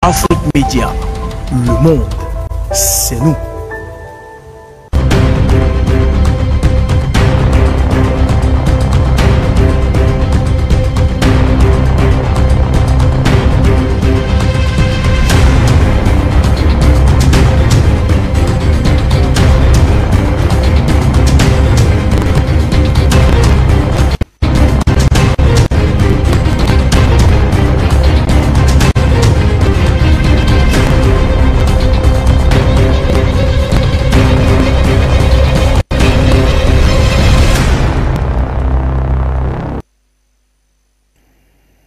Afrique Média, le monde, c'est nous.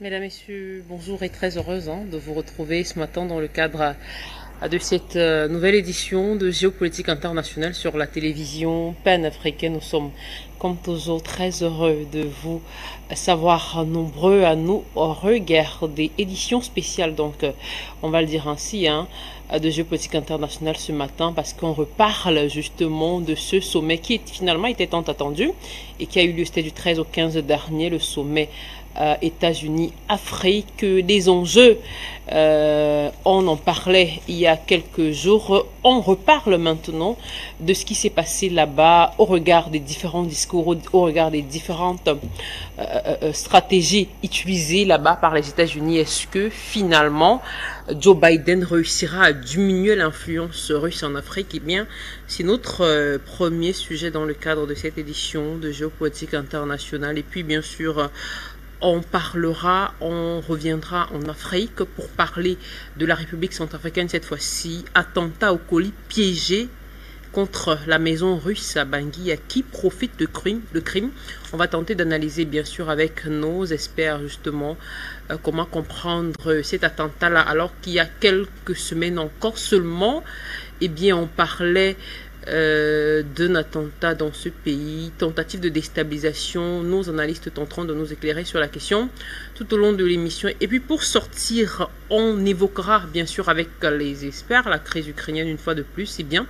Mesdames, Messieurs, bonjour et très heureuse de vous retrouver ce matin dans le cadre de cette nouvelle édition de Géopolitique internationale sur la télévision panafricaine. Nous sommes, comme toujours, très heureux de vous savoir nombreux à nous regarder. Édition spéciale, donc, on va le dire ainsi, de Géopolitique internationale ce matin, parce qu'on reparle justement de ce sommet qui finalement était tant attendu et qui a eu lieu, c'était du 13 au 15 dernier, le sommet États-Unis-Afrique. Des enjeux, on en parlait il y a quelques jours, on reparle maintenant de ce qui s'est passé là-bas au regard des différents discours, au regard des différentes stratégies utilisées là-bas par les États-Unis. Est-ce que finalement Joe Biden réussira à diminuer l'influence russe en Afrique? Eh bien, c'est notre premier sujet dans le cadre de cette édition de Géopolitique internationale. Et puis, bien sûr, on reviendra en Afrique pour parler de la République centrafricaine cette fois-ci. Attentat au colis piégé contre la maison russe à Bangui. À qui profite le crime? On va tenter d'analyser bien sûr avec nos experts justement comment comprendre cet attentat-là, alors qu'il y a quelques semaines encore seulement, eh bien on parlait d'un attentat dans ce pays, tentative de déstabilisation. Nos analystes tenteront de nous éclairer sur la question tout au long de l'émission. Et puis pour sortir, on évoquera bien sûr avec les experts la crise ukrainienne une fois de plus. Eh bien,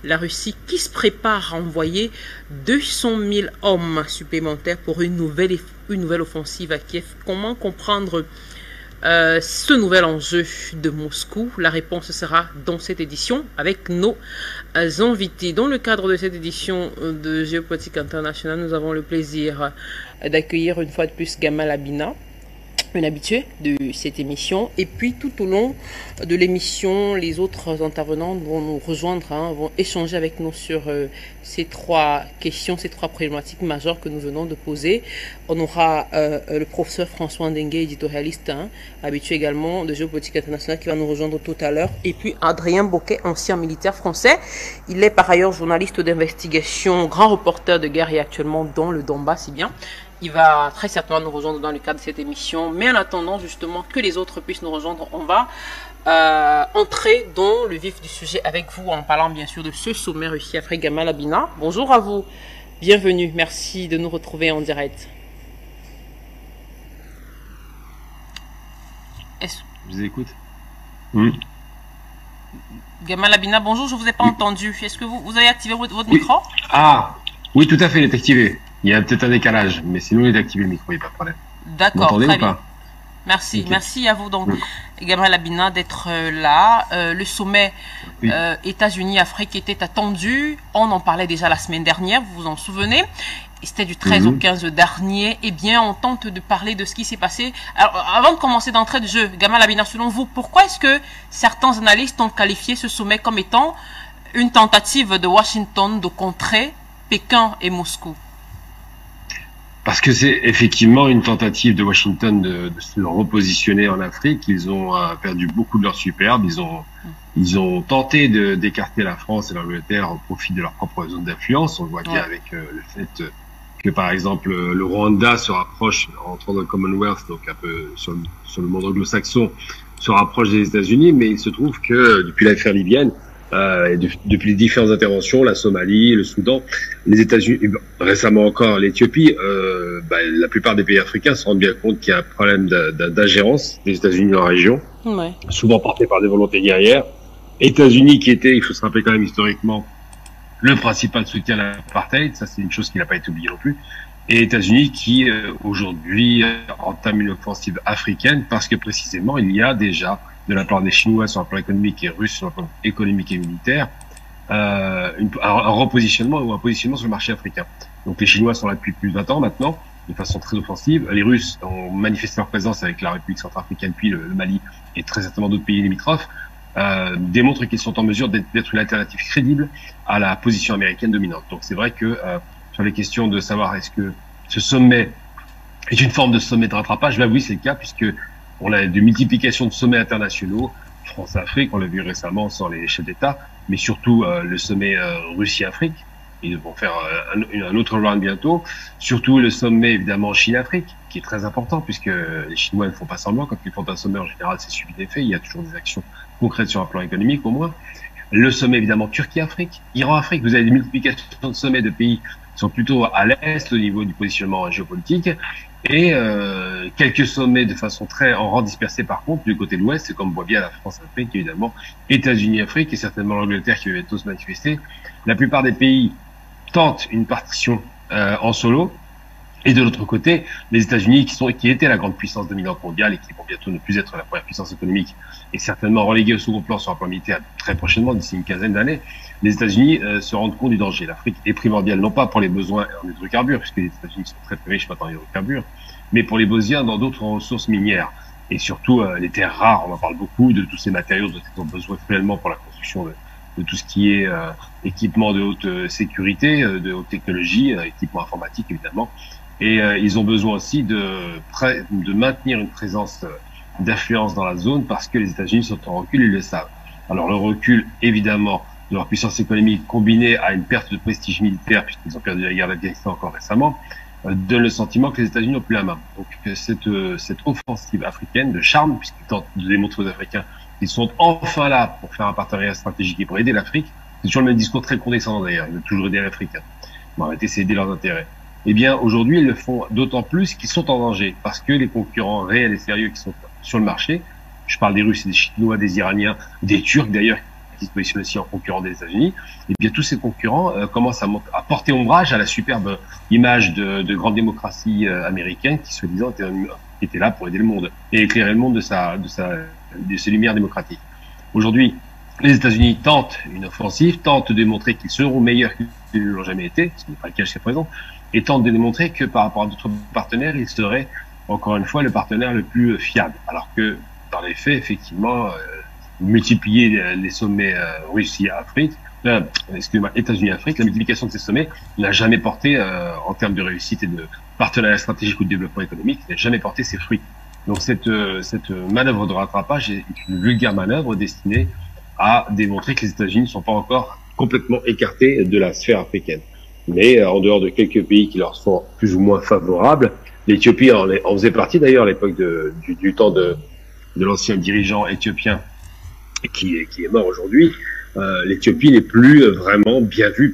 la Russie qui se prépare à envoyer 200 000 hommes supplémentaires pour une nouvelle offensive à Kiev. Comment comprendre ce nouvel enjeu de Moscou? La réponse sera dans cette édition avec nos invités. Dans le cadre de cette édition de Géopolitique internationale, nous avons le plaisir d'accueillir une fois de plus Gamal Abina, un habitué de cette émission. Et puis tout au long de l'émission, les autres intervenants vont nous rejoindre, vont échanger avec nous sur ces trois questions, ces trois problématiques majeures que nous venons de poser. On aura le professeur François Ndengue, éditorialiste, habitué également de Géopolitique internationale, qui va nous rejoindre tout à l'heure. Et puis Adrien Boquet, ancien militaire français. Il est par ailleurs journaliste d'investigation, grand reporter de guerre et actuellement dans le Donbass, si bien. Il va très certainement nous rejoindre dans le cadre de cette émission. Mais en attendant justement que les autres puissent nous rejoindre, on va entrer dans le vif du sujet avec vous en parlant bien sûr de ce sommet Russie-Afrique. Gamal Abina, bonjour à vous. Bienvenue. Merci de nous retrouver en direct. Je vous écoute. Gamal Abina, bonjour. Je ne vous ai pas entendu. Est-ce que vous avez activé votre micro? Ah, oui, tout à fait, il est activé. Il y a peut-être un décalage, mais sinon il est activé le micro, il n'y a pas de problème. D'accord, très bien. Pas Merci, okay. Merci à vous donc, Gamal Abina, d'être là. Le sommet États-Unis-Afrique était attendu. On en parlait déjà la semaine dernière, vous vous en souvenez. C'était du 13 au 15 dernier. Eh bien, on tente de parler de ce qui s'est passé. Alors, avant de commencer d'entrée de jeu, Gamal Abina, selon vous, pourquoi est-ce que certains analystes ont qualifié ce sommet comme étant une tentative de Washington de contrer Pékin et Moscou? Parce que c'est effectivement une tentative de Washington de se repositionner en Afrique. Ils ont perdu beaucoup de leur superbe. Ils ont tenté d'écarter la France et l'Angleterre au profit de leur propre zone d'influence. On le voit bien avec le fait que, par exemple, le Rwanda se rapproche, en entrant dans le Commonwealth, donc un peu sur le monde anglo-saxon, se rapproche des États-Unis. Mais il se trouve que depuis l'affaire libyenne, et depuis les différentes interventions, la Somalie, le Soudan, les États-Unis, récemment encore l'Éthiopie, la plupart des pays africains se rendent bien compte qu'il y a un problème d'ingérence des États-Unis dans la région, souvent porté par des volontés guerrières. États-Unis qui étaient, il faut se rappeler quand même historiquement, le principal soutien à l'apartheid, ça c'est une chose qui n'a pas été oubliée non plus, et États-Unis qui aujourd'hui entament une offensive africaine parce que précisément il y a déjà de la part des Chinois sur le plan économique et Russes sur le plan économique et militaire, un repositionnement ou un positionnement sur le marché africain. Donc les Chinois sont là depuis plus de 20 ans maintenant, de façon très offensive. Les Russes ont manifesté leur présence avec la République centrafricaine, puis le Mali et très certainement d'autres pays limitrophes, démontrent qu'ils sont en mesure d'être une alternative crédible à la position américaine dominante. Donc c'est vrai que sur les questions de savoir est-ce que ce sommet est une forme de sommet de rattrapage, là oui c'est le cas, puisque on a de multiplication de sommets internationaux, France-Afrique, on l'a vu récemment sans les chefs d'État, mais surtout le sommet Russie-Afrique. Ils vont faire un autre round bientôt. Surtout le sommet, évidemment, Chine-Afrique, qui est très important, puisque les Chinois ne font pas semblant. Quand ils font un sommet, en général, c'est suivi des faits. Il y a toujours des actions concrètes sur un plan économique, au moins. Le sommet, évidemment, Turquie-Afrique, Iran-Afrique. Vous avez des multiplications de sommets de pays qui sont plutôt à l'est au niveau du positionnement géopolitique. Et quelques sommets de façon très en rang dispersé, par contre, du côté de l'ouest, comme on voit bien la France-Afrique, évidemment, États-Unis-Afrique et certainement l'Angleterre qui va bientôt se manifester. La plupart des pays tentent une partition en solo, et de l'autre côté, les États-Unis qui étaient la grande puissance dominante mondiale et qui vont bientôt ne plus être la première puissance économique et certainement relégués au second plan sur un plan militaire très prochainement, d'ici une quinzaine d'années, les États-Unis se rendent compte du danger. L'Afrique est primordiale, non pas pour les besoins en hydrocarbures, puisque les États-Unis sont très très riches maintenant en hydrocarbures, mais pour les besoins dans d'autres ressources minières et surtout les terres rares. On en parle beaucoup de tous ces matériaux dont ils ont besoin cruellement pour la construction de tout ce qui est équipement de haute sécurité, de haute technologie, équipement informatique évidemment. Et ils ont besoin aussi de maintenir une présence d'influence dans la zone parce que les États-Unis sont en recul, ils le savent. Alors le recul, évidemment, de leur puissance économique combinée à une perte de prestige militaire, puisqu'ils ont perdu la guerre d'Afghanistan encore récemment, donne le sentiment que les États-Unis n'ont plus la main. Donc cette offensive africaine de charme, puisqu'ils tentent de démontrer aux Africains qu'ils sont enfin là pour faire un partenariat stratégique et pour aider l'Afrique, c'est toujours le même discours très condescendant d'ailleurs, ils veulent toujours aider l'Africain. Bon, arrêtez, c'est aider leurs intérêts. Eh bien, aujourd'hui, ils le font d'autant plus qu'ils sont en danger, parce que les concurrents réels et sérieux qui sont sur le marché, je parle des Russes, des Chinois, des Iraniens, des Turcs d'ailleurs, qui se positionnent aussi en concurrent des États-Unis, eh bien, tous ces concurrents commencent à porter ombrage à la superbe image de grande démocratie américaine qui, soi-disant, était là pour aider le monde et éclairer le monde de ses lumières démocratiques. Aujourd'hui, les États-Unis tentent une offensive, tentent de démontrer qu'ils seront meilleurs qu'ils ne l'ont jamais été, ce n'est pas le cas jusqu'à présent, et tentent de démontrer que par rapport à d'autres partenaires, ils seraient, encore une fois, le partenaire le plus fiable. Alors que, dans les faits, effectivement, multiplier les sommets Russie-Afrique, États-Unis-Afrique, la multiplication de ces sommets n'a jamais porté, en termes de réussite et de partenariat stratégique ou de développement économique, n'a jamais porté ses fruits. Donc cette manœuvre de rattrapage est une vulgaire manœuvre destinée à démontrer que les États-Unis ne sont pas encore complètement écartés de la sphère africaine. Mais en dehors de quelques pays qui leur sont plus ou moins favorables, l'Éthiopie en faisait partie d'ailleurs à l'époque du temps de l'ancien dirigeant éthiopien qui est mort aujourd'hui. L'Éthiopie n'est plus vraiment bien vue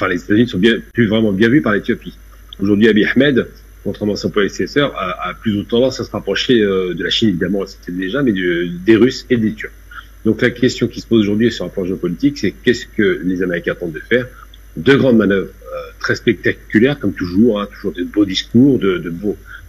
les États-Unis sont plus vraiment bien vus par l'Éthiopie. Aujourd'hui, Abiy Ahmed, contrairement à son prédécesseur, a plutôt tendance à se rapprocher de la Chine, évidemment, c'était déjà, mais des Russes et des Turcs. Donc la question qui se pose aujourd'hui sur un plan géopolitique, c'est qu'est-ce que les Américains tentent de faire? Deux grandes manœuvres très spectaculaires, comme toujours, toujours de beaux discours, de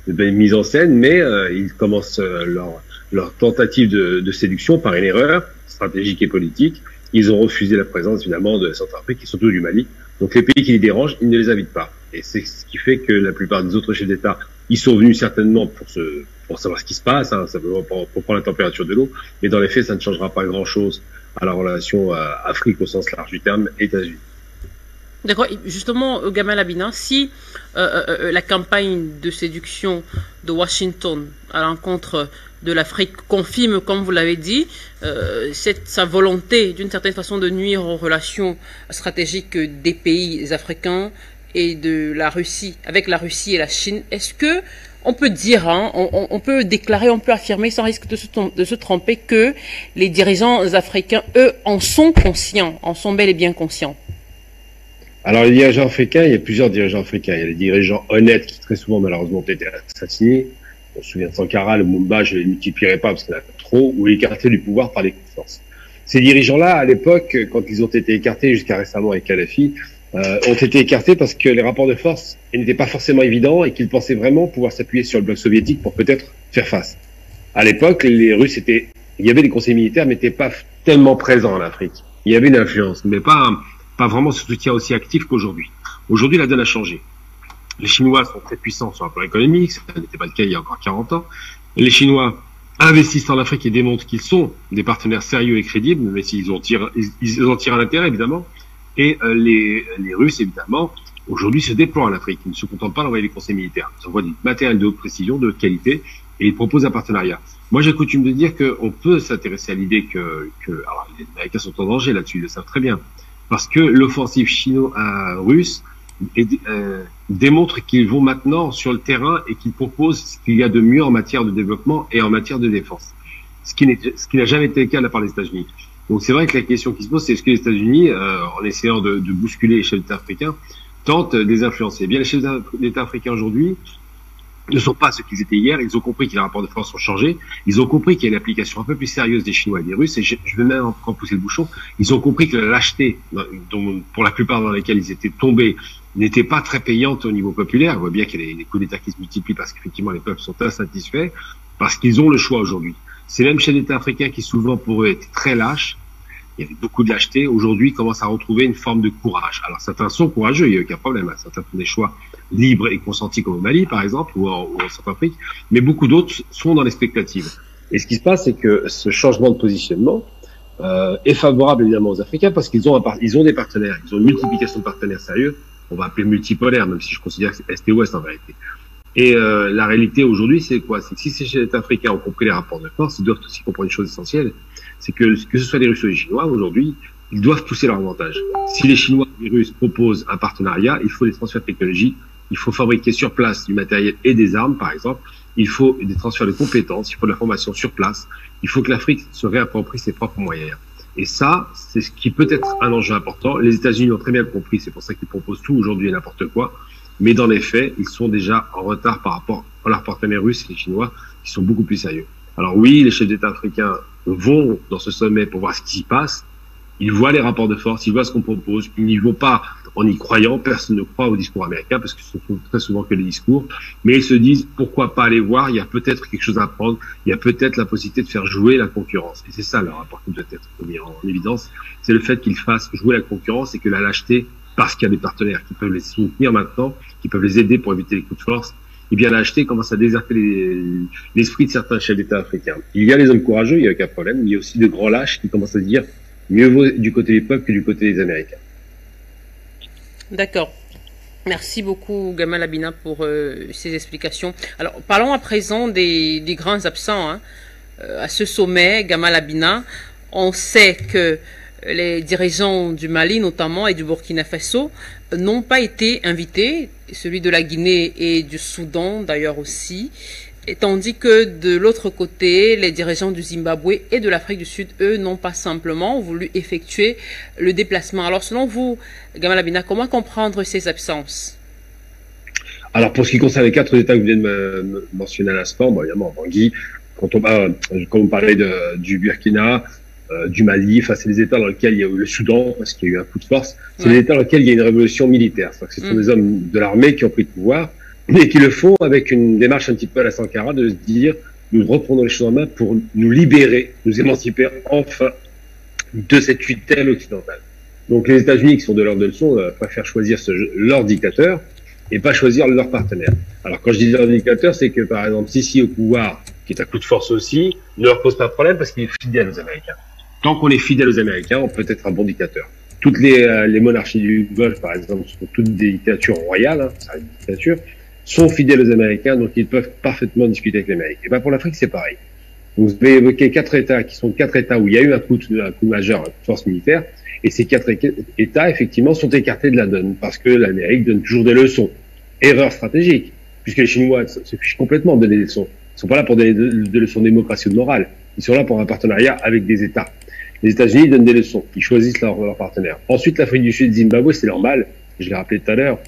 belles mises en scène, mais ils commencent leur tentative de séduction par une erreur stratégique et politique. Ils ont refusé la présence, finalement, de la Centrafrique et surtout du Mali. Donc les pays qui les dérangent, ils ne les invitent pas. Et c'est ce qui fait que la plupart des autres chefs d'État, ils sont venus certainement pour savoir ce qui se passe, simplement pour prendre la température de l'eau, mais dans les faits, ça ne changera pas grand-chose à la relation Afrique au sens large du terme, États-Unis. D'accord. Justement, Gamal Abina, si la campagne de séduction de Washington à l'encontre de l'Afrique confirme, comme vous l'avez dit, sa volonté, d'une certaine façon, de nuire aux relations stratégiques des pays africains et de la Russie, avec la Russie et la Chine, est-ce que on peut dire, on peut déclarer, on peut affirmer sans risque de se tromper que les dirigeants africains, eux, en sont conscients, en sont bel et bien conscients? Alors les dirigeants africains, il y a plusieurs dirigeants africains. Il y a les dirigeants honnêtes qui très souvent malheureusement ont été assassinés. On se souvient de Sankara, le Lumumba, je ne les multiplierai pas parce qu'il y en a trop, ou écartés du pouvoir par les forces. Ces dirigeants-là, à l'époque, quand ils ont été écartés jusqu'à récemment avec Kadhafi, ont été écartés parce que les rapports de force n'étaient pas forcément évidents et qu'ils pensaient vraiment pouvoir s'appuyer sur le bloc soviétique pour peut-être faire face. À l'époque, les Russes étaient il y avait des conseils militaires, mais n'étaient pas tellement présents en Afrique. Il y avait une influence, mais pas vraiment ce soutien aussi actif qu'aujourd'hui. Aujourd'hui, la donne a changé. Les Chinois sont très puissants sur un plan économique, ça n'était pas le cas il y a encore 40 ans. Les Chinois investissent en Afrique et démontrent qu'ils sont des partenaires sérieux et crédibles, mais s'ils en tirent un intérêt, évidemment. Et les Russes, évidemment, aujourd'hui se déploient en Afrique. Ils ne se contentent pas d'envoyer des conseils militaires. Ils envoient du matériel de haute précision, de haute qualité, et ils proposent un partenariat. Moi, j'ai coutume de dire qu'on peut s'intéresser à l'idée alors, les Américains sont en danger là-dessus, ils le savent très bien. Parce que l'offensive russe démontre qu'ils vont maintenant sur le terrain et qu'ils proposent ce qu'il y a de mieux en matière de développement et en matière de défense. Ce qui n'a jamais été le cas de la part des États-Unis. Donc c'est vrai que la question qui se pose, c'est est-ce que les États-Unis, en essayant de bousculer les chefs d'État africains, tentent de les influencer. Eh bien, les chefs d'État africains aujourd'hui ne sont pas ce qu'ils étaient hier. Ils ont compris que les rapports de force ont changé. Ils ont compris qu'il y a une application un peu plus sérieuse des Chinois et des Russes. Et je vais même encore pousser le bouchon. Ils ont compris que la lâcheté, pour la plupart dans lesquels ils étaient tombés, n'était pas très payante au niveau populaire. On voit bien qu'il y a des coups d'État qui se multiplient parce qu'effectivement les peuples sont insatisfaits, parce qu'ils ont le choix aujourd'hui. Ces mêmes chefs d'État africains qui souvent pour eux étaient très lâches, il y avait beaucoup de lâcheté, aujourd'hui commencent à retrouver une forme de courage. Alors certains sont courageux, il n'y a aucun problème. Certains font des choix libres et consentis comme au Mali par exemple, ou en Centrafrique, mais beaucoup d'autres sont dans l'expectative. Et ce qui se passe, c'est que ce changement de positionnement est favorable évidemment aux Africains parce qu'ils ont des partenaires, ils ont une multiplication de partenaires sérieux, on va appeler multipolaire, même si je considère que c'est Est et Ouest en vérité. Et la réalité aujourd'hui, c'est quoi? C'est que si ces chefs d'État africains ont compris les rapports de force, ils doivent aussi comprendre une chose essentielle, c'est que ce soit les Russes ou les Chinois, aujourd'hui, ils doivent pousser leur avantage. Si les Chinois et les Russes proposent un partenariat, il faut des transferts de technologie, il faut fabriquer sur place du matériel et des armes, par exemple, il faut des transferts de compétences, il faut de la formation sur place, il faut que l'Afrique se réapproprie ses propres moyens. Et ça, c'est ce qui peut être un enjeu important. Les États-Unis l'ont très bien compris, c'est pour ça qu'ils proposent tout aujourd'hui et n'importe quoi. Mais dans les faits, ils sont déjà en retard par rapport à leurs partenaires russes et les Chinois, qui sont beaucoup plus sérieux. Alors oui, les chefs d'État africains vont dans ce sommet pour voir ce qui s'y passe. Ils voient les rapports de force, ils voient ce qu'on propose. Ils n'y vont pas en y croyant. Personne ne croit au discours américain parce que ce sont très souvent que les discours. Mais ils se disent pourquoi pas aller voir. Il y a peut-être quelque chose à apprendre. Il y a peut-être la possibilité de faire jouer la concurrence. Et c'est ça le rapport qui doit être mis en évidence. C'est le fait qu'ils fassent jouer la concurrence et que la lâcheté, parce qu'il y a des partenaires qui peuvent les soutenir maintenant, qui peuvent les aider pour éviter les coups de force, et bien la lâcheté commence à déserter l'esprit de certains chefs d'État africains. Il y a les hommes courageux, il n'y a aucun problème, mais il y a aussi de grands lâches qui commencent à se dire mieux vaut du côté des peuples que du côté des Américains. D'accord. Merci beaucoup Gamal Abina pour ces explications. Alors parlons à présent des grands absents à ce sommet, Gamal Abina. On sait que les dirigeants du Mali notamment et du Burkina Faso n'ont pas été invités, celui de la Guinée et du Soudan d'ailleurs aussi, et tandis que de l'autre côté, les dirigeants du Zimbabwe et de l'Afrique du Sud, eux, n'ont pas simplement voulu effectuer le déplacement. Alors selon vous, Gamal Abina, comment comprendre ces absences? Alors pour ce qui concerne les 4 États que vous venez de mentionner à l'instant, bon, évidemment, Bangui, quand on parlait du Burkina, du Mali, enfin c'est les États dans lesquels il y a eu le Soudan, parce qu'il y a eu un coup de force, c'est les États dans lesquels il y a une révolution militaire. C'est-à-dire que ce sont des hommes de l'armée qui ont pris le pouvoir, mais qui le font avec une démarche un petit peu à la Sankara de se dire, nous reprenons les choses en main pour nous libérer, nous émanciper enfin de cette tutelle occidentale. Donc les États-Unis, qui sont de leur leçon, préfèrent choisir leur dictateur et pas choisir leur partenaire. Alors quand je dis leur dictateur, c'est que par exemple Sisi au pouvoir, qui est un coup de force aussi, ne leur pose pas de problème parce qu'il est fidèle aux Américains. Tant qu'on est fidèle aux Américains, on peut être un bon dictateur. Toutes les monarchies du Golfe, par exemple, sont toutes des dictatures royales, c'est une dictature, sont fidèles aux Américains, donc ils peuvent parfaitement discuter avec l'Amérique. Et ben pour l'Afrique, c'est pareil. Vous avez évoqué 4 États qui sont 4 États où il y a eu un coup majeur, un coup de force militaire, et ces 4 États, effectivement, sont écartés de la donne, parce que l'Amérique donne toujours des leçons. Erreur stratégique, puisque les Chinois se fichent complètement de donner des leçons. Ils sont pas là pour donner des leçons de démocratie ou de morale. Ils sont là pour un partenariat avec des États. Les États-Unis donnent des leçons. Ils choisissent leur partenaire. Ensuite, l'Afrique du Sud, Zimbabwe, c'est normal. Je l'ai rappelé tout à l'heure.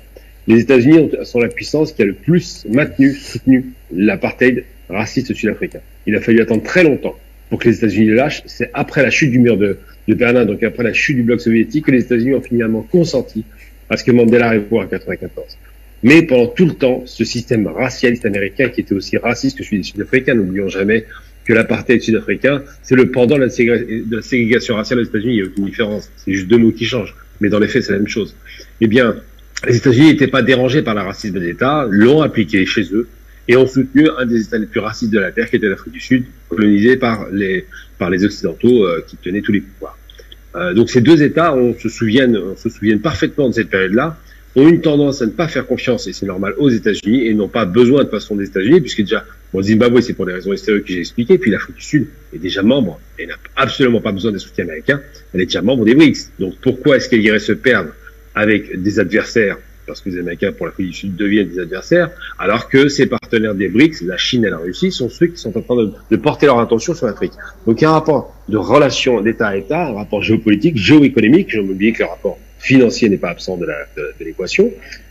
Les États-Unis sont la puissance qui a le plus soutenu l'apartheid raciste sud-africain. Il a fallu attendre très longtemps pour que les États-Unis le lâchent. C'est après la chute du mur de Berlin, donc après la chute du bloc soviétique, que les États-Unis ont finalement consenti à ce que Mandela arrive au pouvoir en 1994. Mais pendant tout le temps, ce système racialiste américain, qui était aussi raciste que celui des Sud-Africains, n'oublions jamais que l'apartheid sud-africain, c'est le pendant de la ségrégation raciale aux États-Unis. Il n'y a aucune différence. C'est juste deux mots qui changent. Mais dans les faits, c'est la même chose. Eh bien, les États-Unis n'étaient pas dérangés par le racisme d'État, l'ont appliqué chez eux et ont soutenu un des États les plus racistes de la Terre, qui était l'Afrique du Sud, colonisé par les Occidentaux qui tenaient tous les pouvoirs. Donc ces deux États, on se souvient parfaitement de cette période-là, ont une tendance à ne pas faire confiance, et c'est normal, aux États-Unis, et n'ont pas besoin de toute façon des États-Unis, puisque déjà, le Zimbabwe, c'est pour des raisons historiques que j'ai expliquées, puis l'Afrique du Sud est déjà membre, et n'a absolument pas besoin des soutiens américains, elle est déjà membre des BRICS. Donc pourquoi est-ce qu'elle irait se perdre avec des adversaires, parce que les Américains, pour l'Afrique du Sud, deviennent des adversaires, alors que ses partenaires des BRICS, la Chine et la Russie, sont ceux qui sont en train de porter leur attention sur l'Afrique. Donc il y a un rapport de relation d'État à État, un rapport géopolitique, géoéconomique, j'ai oublié que le rapport financier n'est pas absent de l'équation,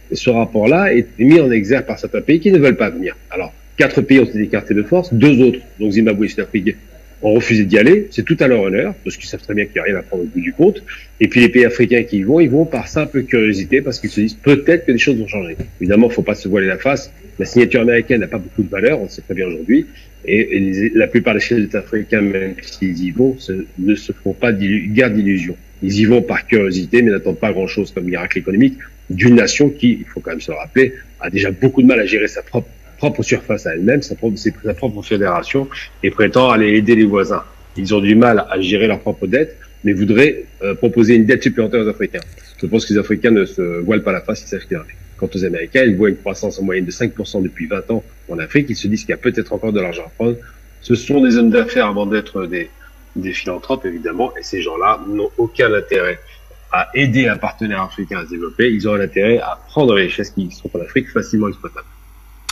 et ce rapport-là est mis en exergue par certains pays qui ne veulent pas venir. Alors, 4 pays ont été écartés de force, 2 autres, donc Zimbabwe et Sud-Afrique, ont refusé d'y aller, c'est tout à leur honneur, parce qu'ils savent très bien qu'il n'y a rien à prendre au bout du compte, et puis les pays africains qui y vont, ils vont par simple curiosité, parce qu'ils se disent peut-être que les choses vont changer. Évidemment, il ne faut pas se voiler la face, la signature américaine n'a pas beaucoup de valeur, on le sait très bien aujourd'hui, et la plupart des chefs d'État africains, même s'ils y vont, ne se font pas guère d'illusions. Ils y vont par curiosité, mais n'attendent pas grand-chose comme miracle économique d'une nation qui, il faut quand même se le rappeler, a déjà beaucoup de mal à gérer sa propre surface à elle-même, sa propre fédération, et prétend aller aider les voisins. Ils ont du mal à gérer leur propre dette, mais voudraient proposer une dette supplémentaire aux Africains. Je pense que les Africains ne se voilent pas la face, ils savent ce qu'il en est. Quant aux Américains, ils voient une croissance en moyenne de 5% depuis 20 ans en Afrique, ils se disent qu'il y a peut-être encore de l'argent à prendre. Ce sont des hommes d'affaires avant d'être des philanthropes, évidemment, et ces gens-là n'ont aucun intérêt à aider un partenaire africain à se développer. Ils ont un intérêt à prendre les richesses qui sont en Afrique facilement exploitables.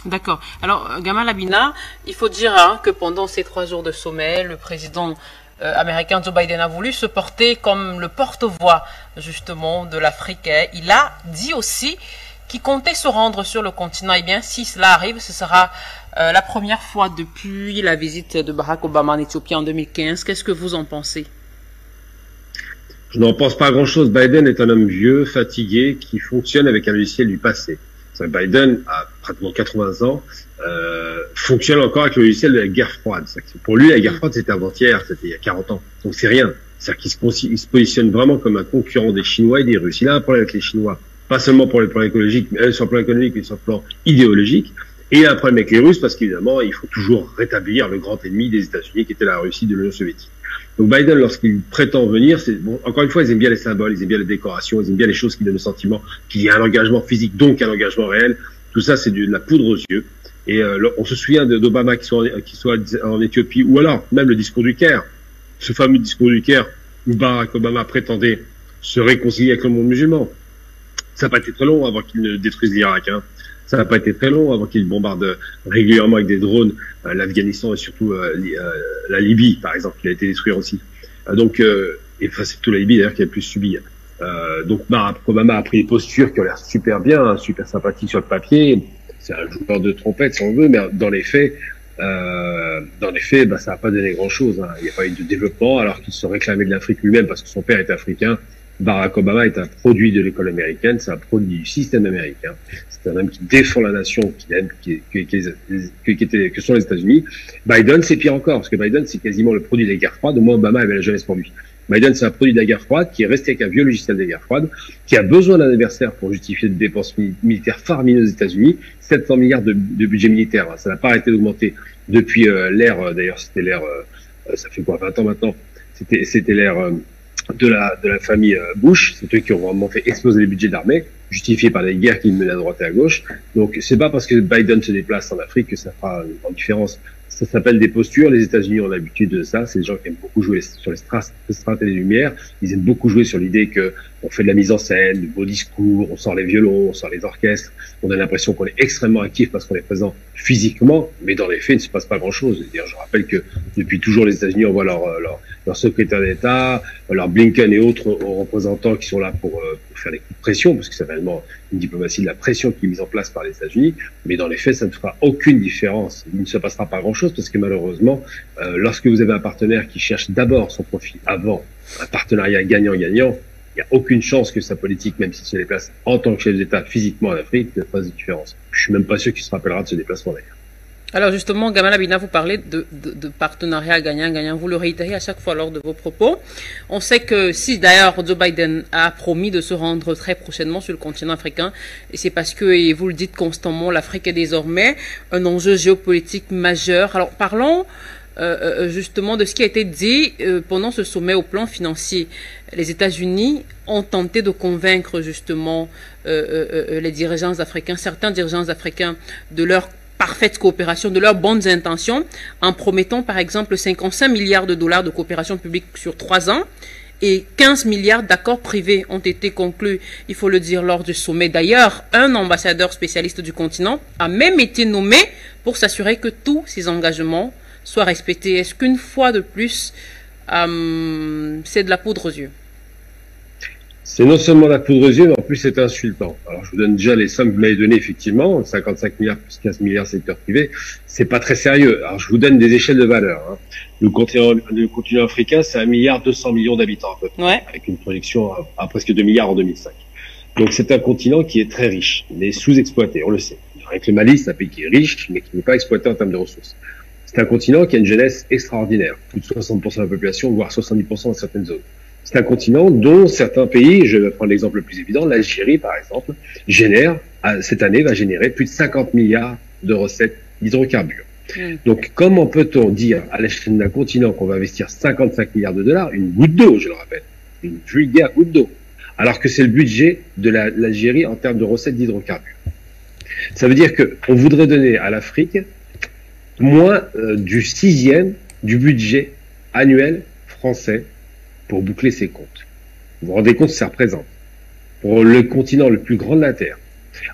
D'accord. Alors, Gamal Abina, il faut dire que pendant ces 3 jours de sommet, le président américain Joe Biden a voulu se porter comme le porte-voix, justement, de l'Afrique. Il a dit aussi qu'il comptait se rendre sur le continent. Eh bien, si cela arrive, ce sera la première fois depuis la visite de Barack Obama en Éthiopie en 2015. Qu'est-ce que vous en pensez? Je n'en pense pas grand-chose. Biden est un homme vieux, fatigué, qui fonctionne avec un logiciel du passé. Biden a pratiquement 80 ans, fonctionne encore avec le logiciel de la guerre froide. Pour lui, la guerre froide, c'était avant-hier, c'était il y a 40 ans. Donc c'est rien. C'est-à-dire qu'il se positionne vraiment comme un concurrent des Chinois et des Russes. Il a un problème avec les Chinois, pas seulement pour le plan écologique, mais sur le plan économique, mais sur le plan idéologique. Et il a un problème avec les Russes parce qu'évidemment, il faut toujours rétablir le grand ennemi des États-Unis, qui était la Russie de l'Union soviétique. Donc Biden, lorsqu'il prétend venir, encore une fois, ils aiment bien les symboles, ils aiment bien les décorations, ils aiment bien les choses qui donnent le sentiment qu'il y a un engagement physique, donc un engagement réel. Tout ça, c'est de la poudre aux yeux. Et on se souvient d'Obama qui soit en Éthiopie, ou alors même le discours du Caire, ce fameux discours du Caire où Barack Obama prétendait se réconcilier avec le monde musulman. Ça n'a pas été très long avant qu'il ne détruise l'Irak. Ça n'a pas été très long avant qu'il bombarde régulièrement avec des drones l'Afghanistan et surtout la Libye, par exemple, qui a été détruite aussi. C'est plutôt la Libye d'ailleurs qui a le plus subi. Donc Barack Obama a pris des postures qui ont l'air super bien, super sympathiques sur le papier. C'est un joueur de trompette si on veut, mais dans les faits, ça n'a pas donné grand-chose. Il n'y a pas eu de développement, alors qu'il se réclamait de l'Afrique lui-même parce que son père est africain. Barack Obama est un produit de l'école américaine, c'est un produit du système américain. C'est un homme qui défend la nation qu'il aime, que sont les États-Unis. Biden, c'est pire encore, parce que Biden, c'est quasiment le produit de la guerre froide. Au moins, Obama avait la jeunesse pour lui. Biden, c'est un produit de la guerre froide qui est resté avec un vieux logiciel de la guerre froide, qui a besoin d'un adversaire pour justifier de dépenses militaires faramineuses aux États-Unis. 700 milliards de budget militaire. Ça n'a pas arrêté d'augmenter depuis l'ère, d'ailleurs, c'était l'ère, ça fait quoi, 20 ans maintenant? C'était l'ère de la famille Bush. C'est eux qui ont vraiment fait exploser les budgets d'armée, justifiés par les guerres qu'ils menent à droite et à gauche. Donc, c'est pas parce que Biden se déplace en Afrique que ça fera une grande différence. Ça s'appelle des postures. Les États-Unis ont l'habitude de ça. C'est des gens qui aiment beaucoup jouer sur les strates et les lumières. Ils aiment beaucoup jouer sur l'idée que on fait de la mise en scène, de beaux discours, on sort les violons, on sort les orchestres. On a l'impression qu'on est extrêmement actif parce qu'on est présent physiquement, mais dans les faits, il ne se passe pas grand-chose. Je rappelle que depuis toujours, les États-Unis envoient leur secrétaire d'État, leur Blinken et autres représentants qui sont là pour faire des coups de pression, parce que c'est réellement une diplomatie de la pression qui est mise en place par les États-Unis. Mais dans les faits, ça ne fera aucune différence. Il ne se passera pas grand-chose parce que malheureusement, lorsque vous avez un partenaire qui cherche d'abord son profit avant un partenariat gagnant-gagnant, il n'y a aucune chance que sa politique, même s'il se déplace en tant que chef d'État physiquement en Afrique, ne fasse de différence. Je suis même pas sûr qu'il se rappellera de ce déplacement d'ailleurs. Alors justement, Gamal Abina, vous parlez de partenariat gagnant-gagnant. Vous le réitérez à chaque fois lors de vos propos. On sait que si d'ailleurs Joe Biden a promis de se rendre très prochainement sur le continent africain, et c'est parce que, et vous le dites constamment, l'Afrique est désormais un enjeu géopolitique majeur. Alors parlons justement de ce qui a été dit pendant ce sommet au plan financier. Les États-Unis ont tenté de convaincre justement les dirigeants africains, certains dirigeants africains, de leur parfaite coopération, de leurs bonnes intentions, en promettant par exemple 55 milliards de dollars de coopération publique sur 3 ans et 15 milliards d'accords privés ont été conclus, il faut le dire, lors du sommet. D'ailleurs, un ambassadeur spécialiste du continent a même été nommé pour s'assurer que tous ces engagements soient respectés. Est-ce qu'une fois de plus, c'est de la poudre aux yeux? C'est non seulement la poudre aux yeux, mais en plus c'est insultant. Alors je vous donne déjà les sommes que vous m'avez données, effectivement, 55 milliards plus 15 milliards secteur privé, c'est pas très sérieux. Alors je vous donne des échelles de valeur. Hein. Le continent africain, c'est 1,2 milliard d'habitants à peu près, ouais, avec une projection à presque 2 milliards en 2005. Donc c'est un continent qui est très riche, mais sous-exploité, on le sait. Avec le Mali, c'est un pays qui est riche, mais qui n'est pas exploité en termes de ressources. C'est un continent qui a une jeunesse extraordinaire, plus de 60% de la population, voire 70% dans certaines zones. C'est un continent dont certains pays, je vais prendre l'exemple le plus évident, l'Algérie par exemple, cette année va générer plus de 50 milliards de recettes d'hydrocarbures. Donc comment peut-on dire à l'échelle d'un continent qu'on va investir 55 milliards de dollars, une goutte d'eau, je le rappelle, une vulgaire goutte d'eau, alors que c'est le budget de l'Algérie en termes de recettes d'hydrocarbures. Ça veut dire qu'on voudrait donner à l'Afrique moins du 6e du budget annuel français pour boucler ses comptes. Vous vous rendez compte ce que ça représente? Pour le continent le plus grand de la Terre,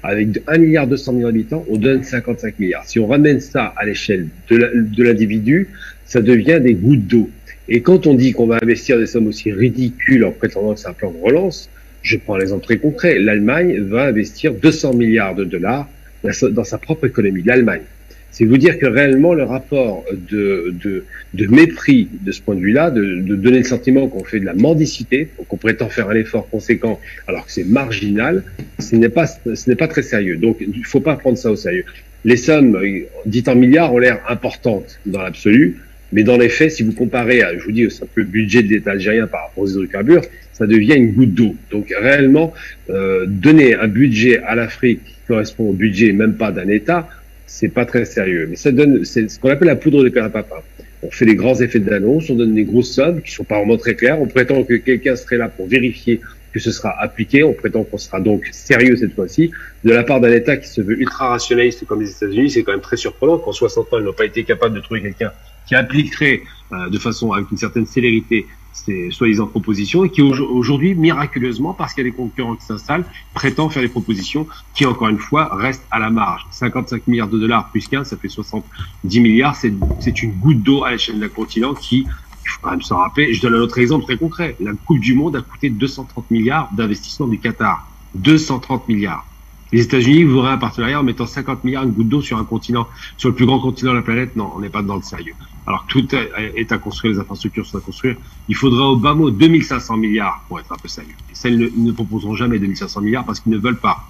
avec 1,2 milliard d'habitants, on donne 55 milliards. Si on ramène ça à l'échelle de l'individu, ça devient des gouttes d'eau. Et quand on dit qu'on va investir des sommes aussi ridicules en prétendant que c'est un plan de relance, je prends l'exemple très concret. L'Allemagne va investir 200 milliards de dollars dans sa propre économie. L'Allemagne. C'est vous dire que réellement le rapport de mépris de ce point de vue-là, de donner le sentiment qu'on fait de la mendicité, qu'on prétend faire un effort conséquent alors que c'est marginal, ce n'est pas très sérieux. Donc il ne faut pas prendre ça au sérieux. Les sommes dites en milliards ont l'air importantes dans l'absolu, mais dans les faits, si vous comparez à, je vous dis, au simple budget de l'État algérien par rapport aux hydrocarbures, ça devient une goutte d'eau. Donc réellement, donner un budget à l'Afrique qui correspond au budget même pas d'un État, c'est pas très sérieux, mais c'est ce qu'on appelle la poudre de perlimpinpin. On fait des grands effets d'annonce, on donne des grosses sommes qui sont pas vraiment très claires, on prétend que quelqu'un serait là pour vérifier que ce sera appliqué, on prétend qu'on sera donc sérieux cette fois-ci. De la part d'un État qui se veut ultra-rationaliste comme les États-Unis, c'est quand même très surprenant qu'en 60 ans, ils n'ont pas été capables de trouver quelqu'un qui appliquerait de façon avec une certaine célérité ces soi-disant propositions et qui aujourd'hui, miraculeusement, parce qu'il y a des concurrents qui s'installent, prétend faire des propositions qui, encore une fois, restent à la marge. 55 milliards de dollars plus 15, ça fait 70 milliards. C'est une goutte d'eau à l'échelle d'un continent qui, il faut quand même s'en rappeler. Je donne un autre exemple très concret. La Coupe du Monde a coûté 230 milliards d'investissement du Qatar. 230 milliards. Les États-Unis voudraient un partenariat en mettant 50 milliards, une goutte d'eau sur un continent, sur le plus grand continent de la planète. Non, on n'est pas dans le sérieux. Alors que tout est à construire, les infrastructures sont à construire. Il faudra au bas mot 2500 milliards pour être un peu sérieux. Et ça, ils ne proposeront jamais 2500 milliards parce qu'ils ne veulent pas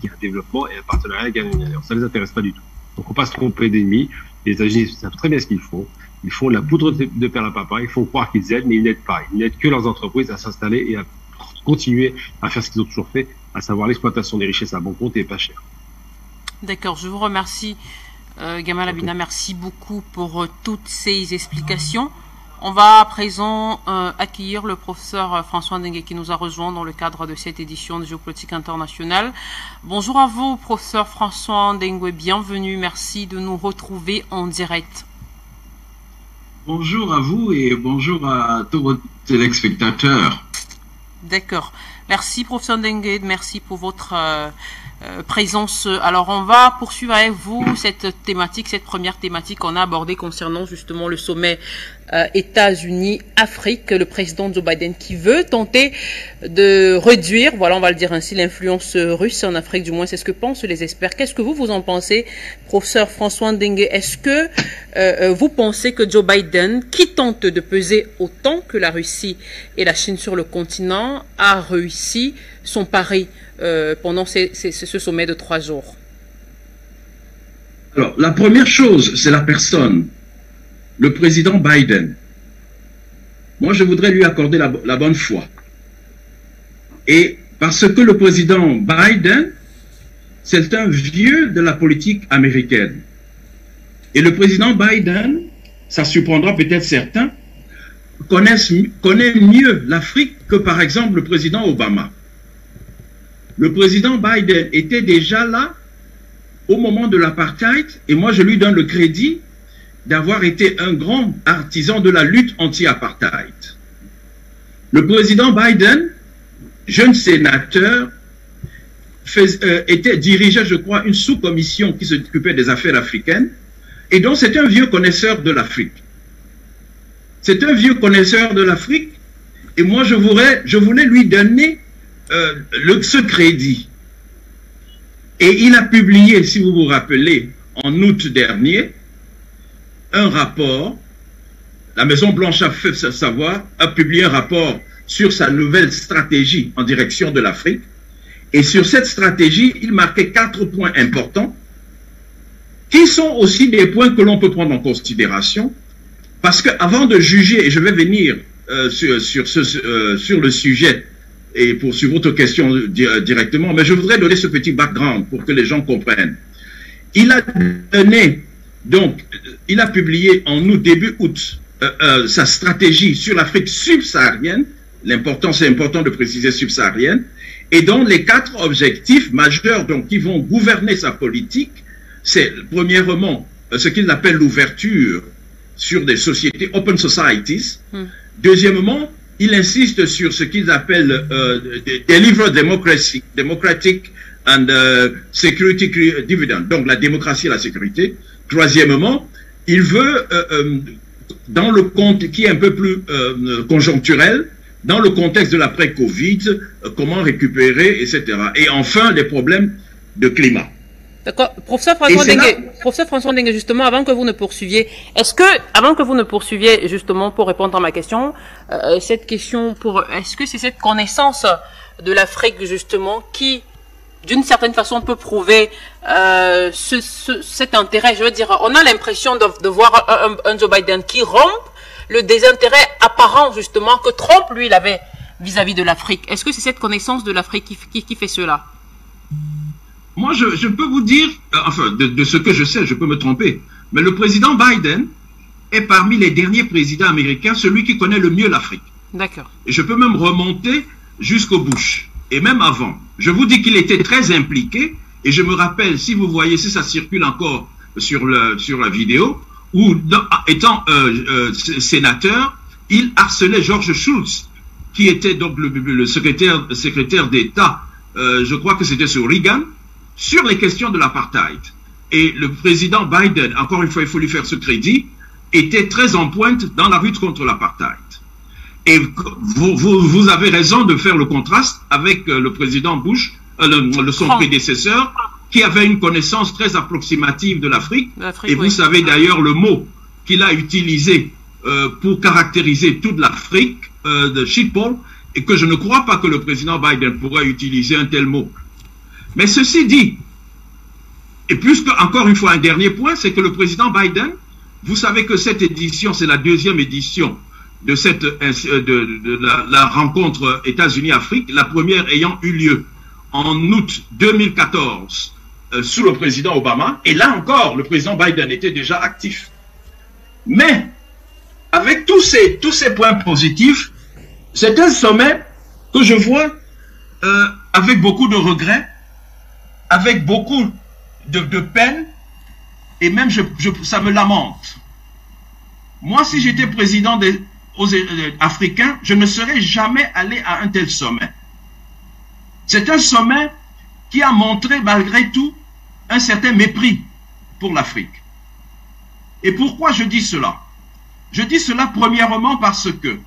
qu'il y ait un développement et un partenariat gagnant-gagnant. Ça les intéresse pas du tout. Donc, on ne peut pas se tromper d'ennemis. Les États-Unis savent très bien ce qu'ils font. Ils font la poudre de perlimpinpin. Ils font croire qu'ils aident, mais ils n'aident pas. Ils n'aident que leurs entreprises à s'installer et à continuer à faire ce qu'ils ont toujours fait, à savoir l'exploitation des richesses à bon compte et pas cher. D'accord, je vous remercie, Gamal Abina, merci beaucoup pour toutes ces explications. On va à présent accueillir le professeur François Ndengue qui nous a rejoint dans le cadre de cette édition de Géopolitique Internationale. Bonjour à vous, professeur François Ndengue, bienvenue, merci de nous retrouver en direct. Bonjour à vous et bonjour à tous vos téléspectateurs. D'accord. Merci, professeur Ndengue. Merci pour votre présence. Alors, on va poursuivre avec vous cette thématique, cette première thématique qu'on a abordée concernant justement le sommet États-Unis-Afrique. Le président Joe Biden qui veut tenter de réduire, voilà, on va le dire ainsi, l'influence russe en Afrique, du moins c'est ce que pensent les experts. Qu'est-ce que vous en pensez, professeur François Ndengue? Est-ce que vous pensez que Joe Biden, qui tente de peser autant que la Russie et la Chine sur le continent, a réussi son pari pendant ce sommet de 3 jours? Alors, la première chose, c'est la personne, le président Biden. Moi, je voudrais lui accorder la bonne foi. Et parce que le président Biden, c'est un vieux de la politique américaine. Et le président Biden, ça surprendra peut-être certains, connaît mieux l'Afrique que par exemple le président Obama. Le président Biden était déjà là au moment de l'apartheid, et moi je lui donne le crédit d'avoir été un grand artisan de la lutte anti-apartheid. Le président Biden, jeune sénateur, dirigeait, je crois, une sous-commission qui s'occupait des affaires africaines, et donc c'est un vieux connaisseur de l'Afrique. C'est un vieux connaisseur de l'Afrique, et moi je voulais lui donner ce crédit. Et il a publié, si vous vous rappelez, en août dernier, un rapport. La Maison-Blanche a fait savoir, a publié un rapport sur sa nouvelle stratégie en direction de l'Afrique. Et sur cette stratégie, il marquait 4 points importants, qui sont aussi des points que l'on peut prendre en considération, parce qu'avant de juger, et je vais venir sur le sujet, et sur votre question directement, mais je voudrais donner ce petit background pour que les gens comprennent. Il a publié en août, début août, sa stratégie sur l'Afrique subsaharienne. C'est important de préciser subsaharienne. Et donc, les 4 objectifs majeurs qui vont gouverner sa politique, c'est premièrement ce qu'il appelle l'ouverture sur des sociétés, open societies. Deuxièmement, il insiste sur ce qu'ils appellent deliver democratic and security dividend, donc la démocratie et la sécurité. Troisièmement, il veut, dans le compte qui est un peu plus conjoncturel, dans le contexte de l'après-Covid, comment récupérer, etc. Et enfin, les problèmes de climat. D'accord. Professeur François Dengue, justement, avant que vous ne poursuiviez, justement, pour répondre à ma question, est-ce que c'est cette connaissance de l'Afrique, justement, qui, d'une certaine façon, peut prouver cet intérêt? Je veux dire, on a l'impression de voir un Joe Biden qui rompt le désintérêt apparent, justement, que Trump, lui, il avait vis-à-vis de l'Afrique. Est-ce que c'est cette connaissance de l'Afrique qui fait cela? Moi, je peux vous dire, enfin, de ce que je sais, je peux me tromper, mais le président Biden est parmi les derniers présidents américains, celui qui connaît le mieux l'Afrique. D'accord. Et je peux même remonter jusqu'au Bush, et même avant. Je vous dis qu'il était très impliqué, et je me rappelle, si vous voyez, si ça circule encore sur la vidéo, où, étant sénateur, il harcelait George Shultz, qui était donc le secrétaire d'État, je crois que c'était sur Reagan, sur les questions de l'apartheid. Et le président Biden, encore une fois, il faut lui faire ce crédit, était très en pointe dans la lutte contre l'apartheid. Et vous avez raison de faire le contraste avec le président Bush, son prédécesseur, qui avait une connaissance très approximative de l'Afrique. Et vous savez d'ailleurs le mot qu'il a utilisé pour caractériser toute l'Afrique, de shitball, et que je ne crois pas que le président Biden pourrait utiliser un tel mot. Mais ceci dit, et puisque, encore une fois, un dernier point, c'est que le président Biden, vous savez que cette édition, c'est la 2e édition de la rencontre États-Unis-Afrique, la première ayant eu lieu en août 2014 sous le président Obama, et là encore, le président Biden était déjà actif. Mais, avec tous ces points positifs, c'est un sommet que je vois avec beaucoup de regrets, avec beaucoup de peine, et même ça me lamente. Moi, si j'étais président africain, je ne serais jamais allé à un tel sommet. C'est un sommet qui a montré malgré tout un certain mépris pour l'Afrique. Et pourquoi je dis cela? Je dis cela premièrement parce que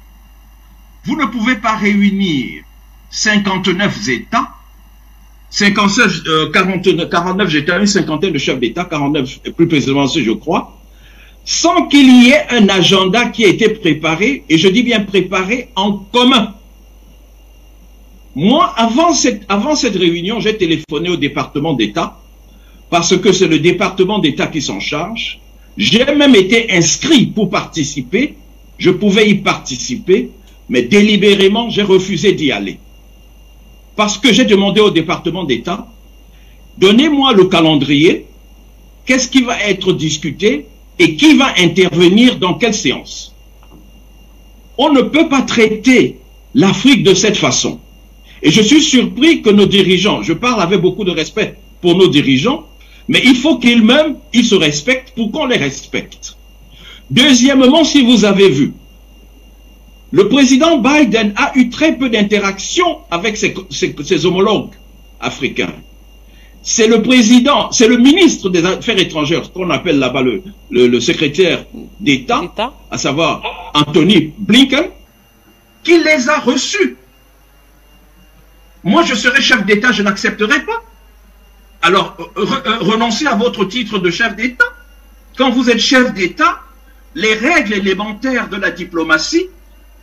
vous ne pouvez pas réunir 59 États, 49 États, une cinquantaine de chefs d'État, 49 plus précisément je crois, sans qu'il y ait un agenda qui a été préparé, et je dis bien préparé en commun. Moi, avant cette réunion, j'ai téléphoné au département d'État parce que c'est le département d'État qui s'en charge. J'ai même été inscrit pour participer. Je pouvais y participer, mais délibérément, j'ai refusé d'y aller. Parce que j'ai demandé au département d'État, donnez-moi le calendrier, qu'est-ce qui va être discuté et qui va intervenir dans quelle séance. On ne peut pas traiter l'Afrique de cette façon. Et je suis surpris que nos dirigeants, je parle avec beaucoup de respect pour nos dirigeants, mais il faut qu'ils-mêmes, ils se respectent pour qu'on les respecte. Deuxièmement, si vous avez vu, le président Biden a eu très peu d'interactions avec ses homologues africains. C'est le président, c'est le ministre des Affaires étrangères, qu'on appelle là-bas le secrétaire d'État, à savoir Anthony Blinken, qui les a reçus. Moi, je serais chef d'État, je n'accepterais pas. Alors, renoncez à votre titre de chef d'État. Quand vous êtes chef d'État, les règles élémentaires de la diplomatie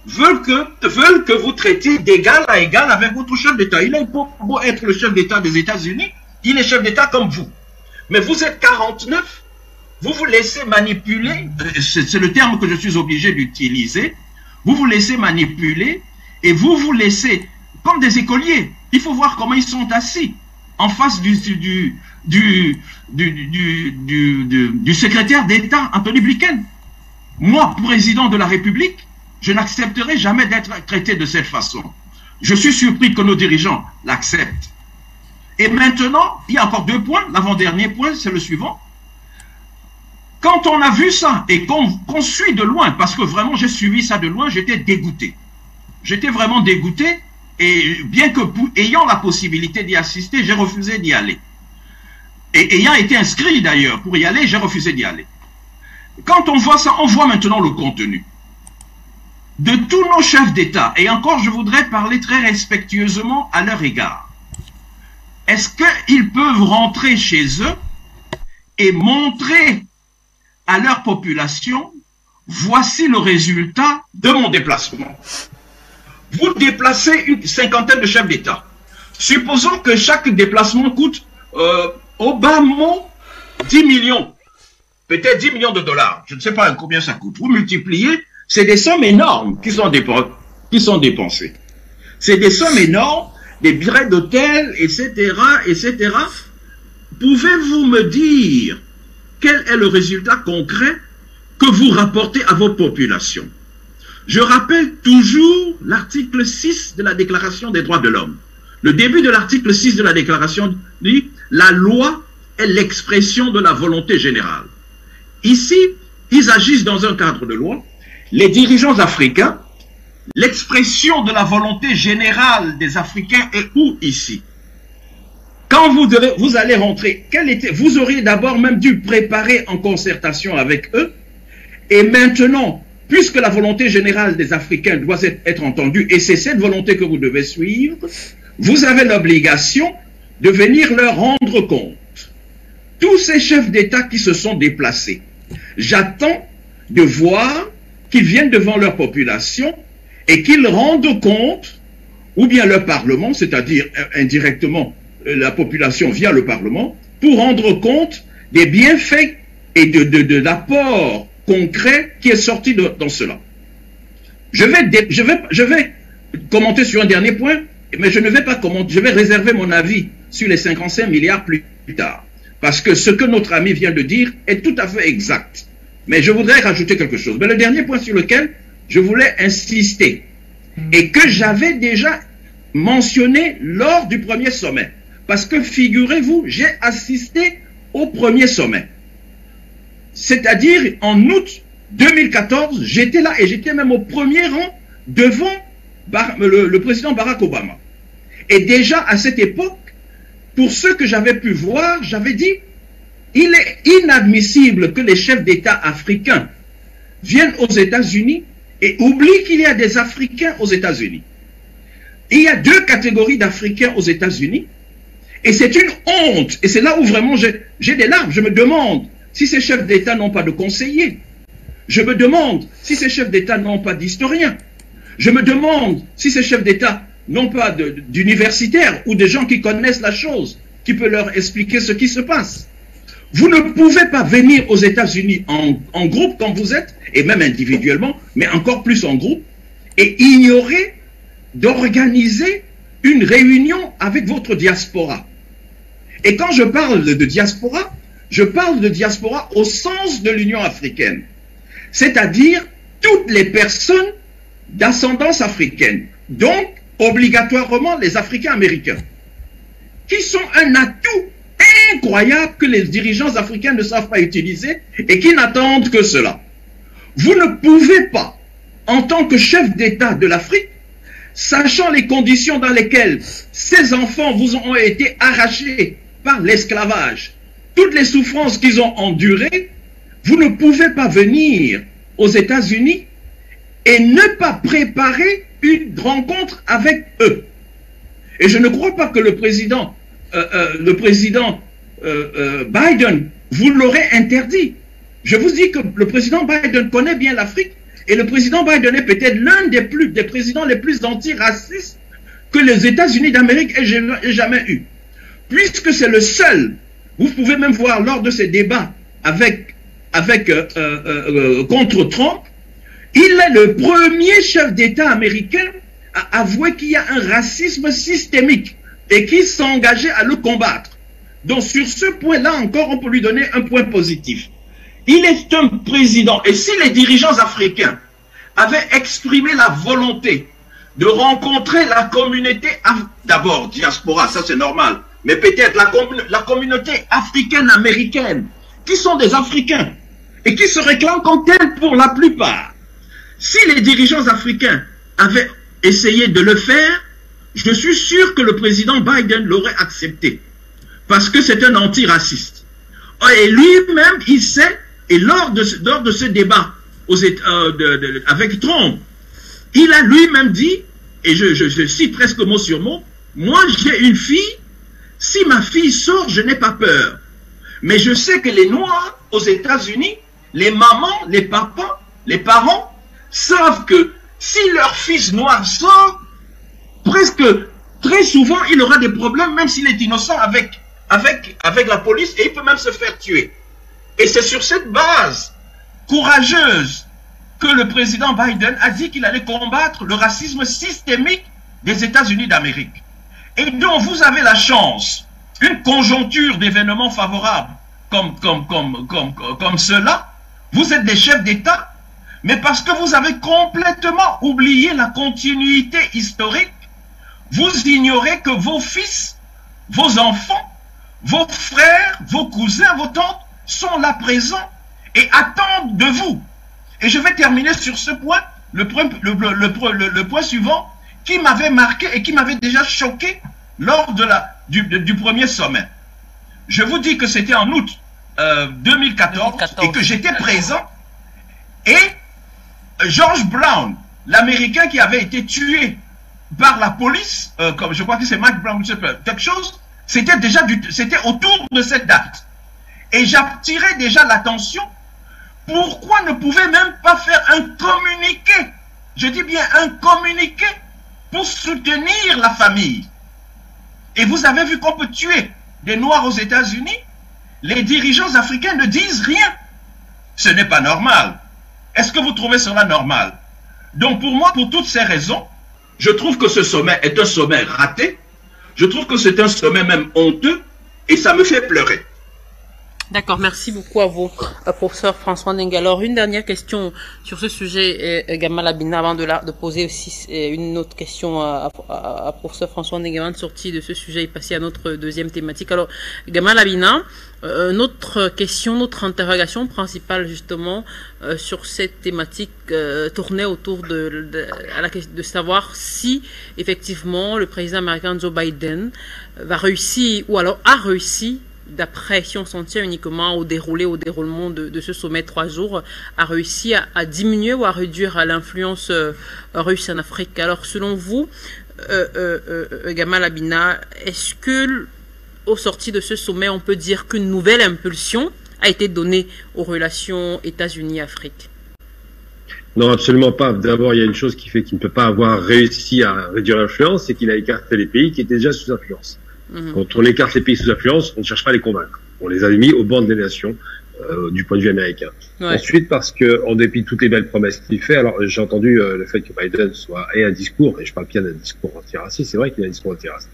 veulent que vous traitiez d'égal à égal avec votre chef d'État. Il est beau être le chef d'État des États-Unis, il est chef d'État comme vous. Mais vous êtes 49, vous vous laissez manipuler, c'est le terme que je suis obligé d'utiliser, vous vous laissez manipuler et vous vous laissez, comme des écoliers, il faut voir comment ils sont assis en face du secrétaire d'État, Anthony Blinken. Moi, président de la République, je n'accepterai jamais d'être traité de cette façon. Je suis surpris que nos dirigeants l'acceptent. Et maintenant, il y a encore 2 points. L'avant-dernier point, c'est le suivant. Quand on a vu ça et qu'on suit de loin, parce que vraiment j'ai suivi ça de loin, j'étais dégoûté. J'étais vraiment dégoûté et bien que ayant la possibilité d'y assister, j'ai refusé d'y aller. Et ayant été inscrit d'ailleurs pour y aller, j'ai refusé d'y aller. Quand on voit ça, on voit maintenant le contenu. De tous nos chefs d'État, et encore je voudrais parler très respectueusement à leur égard, est-ce qu'ils peuvent rentrer chez eux et montrer à leur population, voici le résultat de mon déplacement. Vous déplacez une cinquantaine de chefs d'État. Supposons que chaque déplacement coûte au bas mot 10 millions, peut-être 10 millions de dollars. Je ne sais pas combien ça coûte. Vous multipliez, c'est des sommes énormes qui sont dépensées. C'est des sommes énormes, des billets d'hôtel, etc., etc. Pouvez-vous me dire quel est le résultat concret que vous rapportez à vos populations? Je rappelle toujours l'article 6 de la Déclaration des droits de l'homme. Le début de l'article 6 de la Déclaration dit « La loi est l'expression de la volonté générale ». Ici, ils agissent dans un cadre de loi. Les dirigeants africains, l'expression de la volonté générale des Africains est où ici? Quand vous allez rentrer, vous auriez d'abord même dû préparer en concertation avec eux. Et maintenant, puisque la volonté générale des Africains doit être entendue, et c'est cette volonté que vous devez suivre, vous avez l'obligation de venir leur rendre compte. Tous ces chefs d'État qui se sont déplacés, j'attends de voir qu'ils viennent devant leur population et qu'ils rendent compte, ou bien leur Parlement, c'est-à-dire indirectement la population via le Parlement, pour rendre compte des bienfaits et de l'apport concret qui est sorti dans cela. Je vais commenter sur un dernier point, mais je ne vais pas commenter, je vais réserver mon avis sur les 55 milliards plus tard. Parce que ce que notre ami vient de dire est tout à fait exact. Mais je voudrais rajouter quelque chose. Mais le dernier point sur lequel je voulais insister, et que j'avais déjà mentionné lors du premier sommet, parce que figurez-vous, j'ai assisté au premier sommet. C'est-à-dire en août 2014, j'étais là et j'étais même au premier rang devant le président Barack Obama. Et déjà à cette époque, pour ce que j'avais pu voir, j'avais dit, il est inadmissible que les chefs d'État africains viennent aux États-Unis et oublient qu'il y a des Africains aux États-Unis. Il y a 2 catégories d'Africains aux États-Unis et c'est une honte. Et c'est là où vraiment j'ai des larmes. Je me demande si ces chefs d'État n'ont pas de conseillers. Je me demande si ces chefs d'État n'ont pas d'historiens. Je me demande si ces chefs d'État n'ont pas d'universitaires ou de gens qui connaissent la chose, qui peuvent leur expliquer ce qui se passe. Vous ne pouvez pas venir aux États-Unis en groupe comme vous êtes, et même individuellement, mais encore plus en groupe, et ignorer d'organiser une réunion avec votre diaspora. Et quand je parle de diaspora, je parle de diaspora au sens de l'Union africaine, c'est-à-dire toutes les personnes d'ascendance africaine, donc obligatoirement les Africains américains, qui sont un atout incroyable que les dirigeants africains ne savent pas utiliser et qui n'attendent que cela. Vous ne pouvez pas, en tant que chef d'État de l'Afrique, sachant les conditions dans lesquelles ces enfants vous ont été arrachés par l'esclavage, toutes les souffrances qu'ils ont endurées, vous ne pouvez pas venir aux États-Unis et ne pas préparer une rencontre avec eux. Et je ne crois pas que le président Biden vous l'aurait interdit. Je vous dis que le président Biden connaît bien l'Afrique et le président Biden est peut-être l'un des présidents les plus antiracistes que les États-Unis d'Amérique aient jamais eu. Puisque c'est le seul, vous pouvez même voir lors de ces débats contre Trump, il est le premier chef d'État américain à avouer qu'il y a un racisme systémique et qui s'est engagé à le combattre. Donc sur ce point-là encore, on peut lui donner un point positif. Il est un président, et si les dirigeants africains avaient exprimé la volonté de rencontrer la communauté, d'abord diaspora, ça c'est normal, mais peut-être la communauté africaine-américaine, qui sont des Africains, et qui se réclament comme tels pour la plupart. Si les dirigeants africains avaient essayé de le faire, je suis sûr que le président Biden l'aurait accepté. Parce que c'est un antiraciste. Et lui-même, il sait, et lors de ce débat avec Trump, il a lui-même dit, et je cite presque mot sur mot, moi j'ai une fille, si ma fille sort, je n'ai pas peur. Mais je sais que les Noirs aux États-Unis, les mamans, les papas, les parents, savent que si leur fils noir sort, presque très souvent, il aura des problèmes, même s'il est innocent avec la police, et il peut même se faire tuer. Et c'est sur cette base courageuse que le président Biden a dit qu'il allait combattre le racisme systémique des États-Unis d'Amérique. Et donc, vous avez la chance, une conjoncture d'événements favorables comme cela, vous êtes des chefs d'État, mais parce que vous avez complètement oublié la continuité historique, vous ignorez que vos fils, vos enfants, vos frères, vos cousins, vos tantes sont là présents et attendent de vous. Et je vais terminer sur ce point, le point suivant, qui m'avait marqué et qui m'avait déjà choqué lors du premier sommet. Je vous dis que c'était en août 2014 et que j'étais présent. Et George Brown, l'Américain qui avait été tué par la police, comme je crois que c'est Mike Brown, quelque chose, c'était autour de cette date. Et j'attirais déjà l'attention. Pourquoi ne pouvait même pas faire un communiqué? Je dis bien un communiqué pour soutenir la famille. Et vous avez vu qu'on peut tuer des Noirs aux États-Unis. Les dirigeants africains ne disent rien. Ce n'est pas normal. Est-ce que vous trouvez cela normal? Donc pour moi, pour toutes ces raisons, je trouve que ce sommet est un sommet raté. Je trouve que c'est un sommet même honteux et ça me fait pleurer. D'accord, merci beaucoup à vous, professeur François Ndenge. Alors, une dernière question sur ce sujet, Gamal Abina, avant de poser aussi une autre question à professeur François Ndenge, avant de sortir de ce sujet et passer à notre deuxième thématique. Alors, Gamal Abina, notre question, notre interrogation principale justement sur cette thématique tournait autour de savoir si effectivement le président américain Joe Biden va réussir ou alors a réussi, d'après, si on s'en tient uniquement au déroulement de ce sommet 3 jours, a réussi à diminuer ou à réduire l'influence russe en Afrique. Alors, selon vous, Gamal Abina, est-ce que, au sorti de ce sommet, on peut dire qu'une nouvelle impulsion a été donnée aux relations États-Unis-Afrique? Non, absolument pas. D'abord, il y a une chose qui fait qu'il ne peut pas avoir réussi à réduire l'influence, c'est qu'il a écarté les pays qui étaient déjà sous influence. Quand on écarte les pays sous influence, on ne cherche pas à les convaincre. On les a mis au banc des nations du point de vue américain. Ouais. Ensuite, parce que en dépit de toutes les belles promesses qu'il fait, alors j'ai entendu le fait que Biden ait un discours, et je parle bien d'un discours antiraciste, c'est vrai qu'il a un discours antiraciste.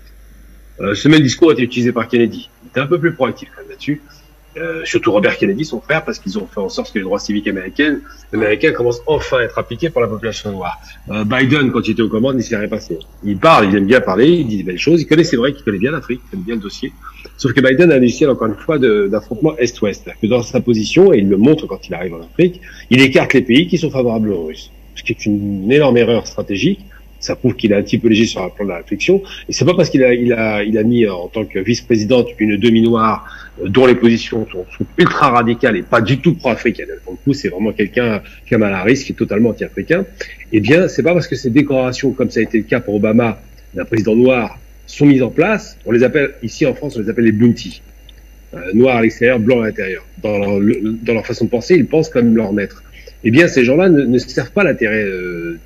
Ce même discours a été utilisé par Kennedy. Il était un peu plus proactif quand même là-dessus. Surtout Robert Kennedy, son frère, parce qu'ils ont fait en sorte que les droits civiques américains commencent enfin à être appliqués pour la population noire. Biden, quand il était aux commandes, il s'est rien passé. Il parle, il aime bien parler, il dit des belles choses, c'est vrai qu'il connaît bien l'Afrique, il aime bien le dossier. Sauf que Biden a un logiciel, encore une fois, d'affrontement Est-Ouest. Que dans sa position, et il le montre quand il arrive en Afrique, il écarte les pays qui sont favorables aux Russes. Ce qui est une énorme erreur stratégique. Ça prouve qu'il est un petit peu léger sur le plan de la réflexion. Et c'est pas parce qu'il a mis en tant que vice-présidente une demi-noire dont les positions sont ultra radicales et pas du tout pro-africaines. Pour le coup, c'est vraiment quelqu'un, Kamala Harris, qui est totalement anti-africain. Eh bien, c'est pas parce que ces décorations, comme ça a été le cas pour Obama, d'un président noir, sont mises en place. On les appelle, ici en France, on les appelle les bounties. Noirs à l'extérieur, blancs à l'intérieur. Dans leur façon de penser, ils pensent comme leur maître. Eh bien, ces gens-là ne servent pas l'intérêt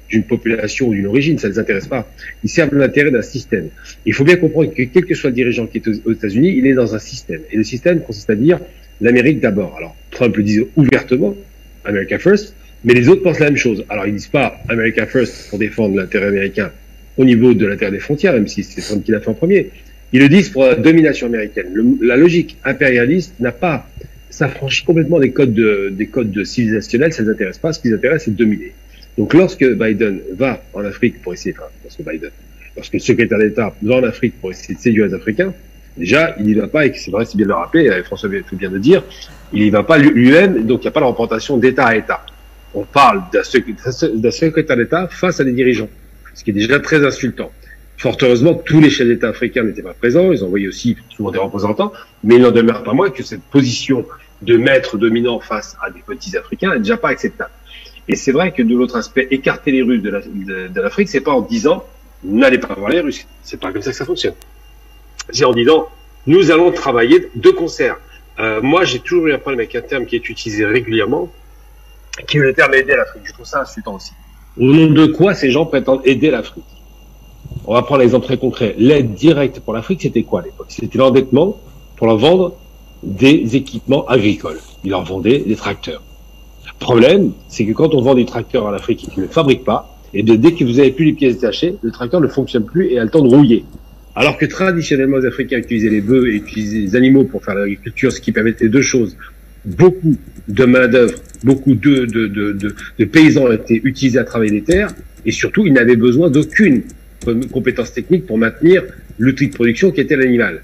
d'une population ou d'une origine, ça ne les intéresse pas. Ils servent l'intérêt d'un système. Il faut bien comprendre que quel que soit le dirigeant qui est aux États-Unis, il est dans un système. Et le système consiste à dire l'Amérique d'abord. Alors, Trump le dit ouvertement, America First, mais les autres pensent la même chose. Alors, ils disent pas America First pour défendre l'intérêt américain au niveau de l'intérêt des frontières, même si c'est Trump qui l'a fait en premier. Ils le disent pour la domination américaine. La logique impérialiste n'a pas s'affranchit complètement des codes civilisationnels, ça les intéresse pas. Ce qui les intéresse, c'est de dominer. Donc, lorsque Biden va en Afrique pour essayer, lorsque le secrétaire d'État va en Afrique pour essayer de séduire les Africains, déjà, il n'y va pas, et c'est vrai, c'est bien de le rappeler, François fait bien de le dire, il n'y va pas lui-même, donc il n'y a pas de représentation d'État à État. On parle d'un secrétaire d'État face à des dirigeants, ce qui est déjà très insultant. Fort heureusement, tous les chefs d'État africains n'étaient pas présents, ils envoyaient aussi souvent des représentants, mais il n'en demeure pas moins que cette position de maître dominant face à des petits Africains n'est déjà pas acceptable. Et c'est vrai que de l'autre aspect, écarter les Russes de l'Afrique, c'est pas en disant n'allez pas voir les Russes. C'est pas comme ça que ça fonctionne. C'est en disant nous allons travailler de concert. Moi, j'ai toujours eu un problème avec un terme qui est utilisé régulièrement, qui est le terme aider l'Afrique. Je trouve ça insultant aussi. Au nom de quoi ces gens prétendent aider l'Afrique? On va prendre l'exemple très concret. L'aide directe pour l'Afrique, c'était quoi à l'époque? C'était l'endettement pour leur vendre des équipements agricoles. Ils leur vendaient des tracteurs. Le problème, c'est que quand on vend des tracteurs à l'Afrique et qu'ils ne fabriquent pas, et dès que vous avez plus les pièces détachées, le tracteur ne fonctionne plus et a le temps de rouiller. Alors que traditionnellement, les Africains utilisaient les bœufs et utilisaient les animaux pour faire l'agriculture, ce qui permettait deux choses. Beaucoup de main-d'œuvre, beaucoup de paysans étaient utilisés à travailler les terres, et surtout, ils n'avaient besoin d'aucune compétence technique pour maintenir l'outil de production qui était l'animal.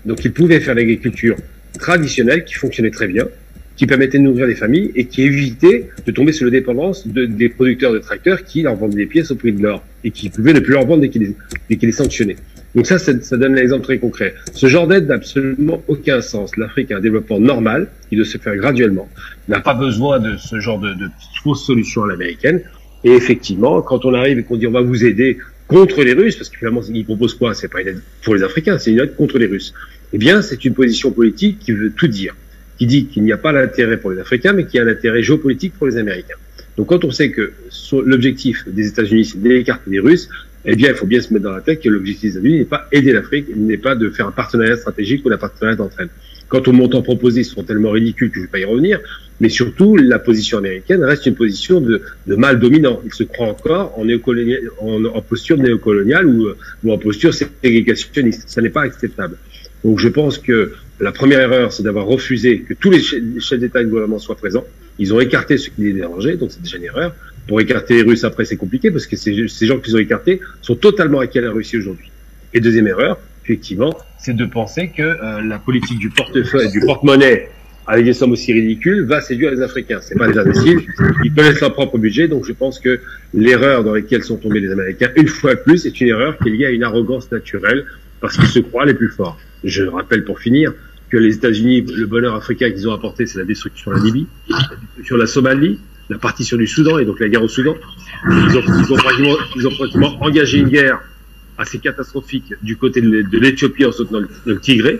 Donc, ils pouvaient faire l'agriculture traditionnelle qui fonctionnait très bien, qui permettait de nourrir les familles et qui évitait de tomber sous la dépendance des producteurs de tracteurs qui leur vendaient des pièces au prix de l'or et qui pouvaient ne plus leur vendre dès qu'ils les sanctionnaient. Donc ça donne un exemple très concret. Ce genre d'aide n'a absolument aucun sens. L'Afrique a un développement normal qui doit se faire graduellement. N'a pas besoin de ce genre de fausse solution à l'américaine. Et effectivement, quand on arrive et qu'on dit on va vous aider contre les Russes, parce que finalement ils proposent quoi? C'est pas une aide pour les Africains, c'est une aide contre les Russes. Eh bien, c'est une position politique qui veut tout dire, qui dit qu'il n'y a pas d'intérêt pour les Africains, mais qu'il y a un intérêt géopolitique pour les Américains. Donc quand on sait que l'objectif des États-Unis, c'est d'écarter les Russes, eh bien, il faut bien se mettre dans la tête que l'objectif des États-Unis n'est pas aider l'Afrique, n'est pas de faire un partenariat stratégique ou un partenariat d'entraide. Quant aux montants proposés, ils sont tellement ridicules que je ne vais pas y revenir, mais surtout, la position américaine reste une position de mal dominant. Il se croit encore en posture néocoloniale ou en posture ségrégationniste. Ça n'est pas acceptable. Donc je pense que la première erreur, c'est d'avoir refusé que tous les chefs d'État et de gouvernement soient présents. Ils ont écarté ceux qui les dérangeaient, donc c'est déjà une erreur. Pour écarter les Russes après, c'est compliqué parce que ces gens qu'ils ont écartés sont totalement acquis à la Russie aujourd'hui. Et deuxième erreur, effectivement, c'est de penser que la politique du portefeuille et du porte-monnaie avec des sommes aussi ridicules va séduire les Africains. C'est pas des imbéciles, ils connaissent leur propre budget, donc je pense que l'erreur dans laquelle sont tombés les Américains, une fois de plus, c'est une erreur qui est liée à une arrogance naturelle parce qu'ils se croient les plus forts. Je rappelle pour finir que les États-Unis, le bonheur africain qu'ils ont apporté, c'est la destruction de la Libye, la destruction de la Somalie, la partition du Soudan et donc la guerre au Soudan. Ils ont pratiquement engagé une guerre assez catastrophique du côté de l'Éthiopie en soutenant le Tigré.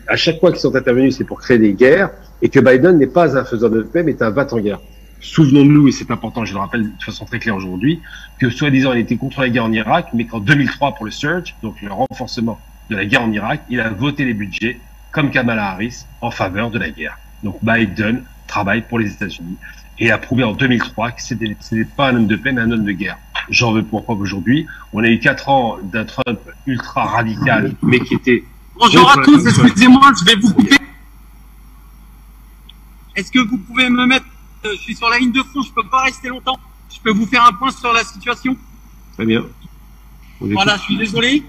À chaque fois qu'ils sont intervenus, c'est pour créer des guerres et que Biden n'est pas un faiseur de paix, mais est un va-t-en-guerre. Souvenons-nous, et c'est important, je le rappelle de façon très claire aujourd'hui, que soi-disant il était contre la guerre en Irak, mais qu'en 2003 pour le surge, donc le renforcement de la guerre en Irak, il a voté les budgets comme Kamala Harris, en faveur de la guerre. Donc Biden travaille pour les États-Unis et a prouvé en 2003 que c'était pas un homme de paix, mais un homme de guerre. J'en veux pour preuve aujourd'hui. On a eu 4 ans d'un Trump ultra radical, mais qui était... Bonjour à tous, excusez-moi, je vais vous couper. Est-ce que vous pouvez me mettre... je suis sur la ligne de front, je peux pas rester longtemps. Je peux vous faire un point sur la situation? Très bien. Voilà, je suis désolé.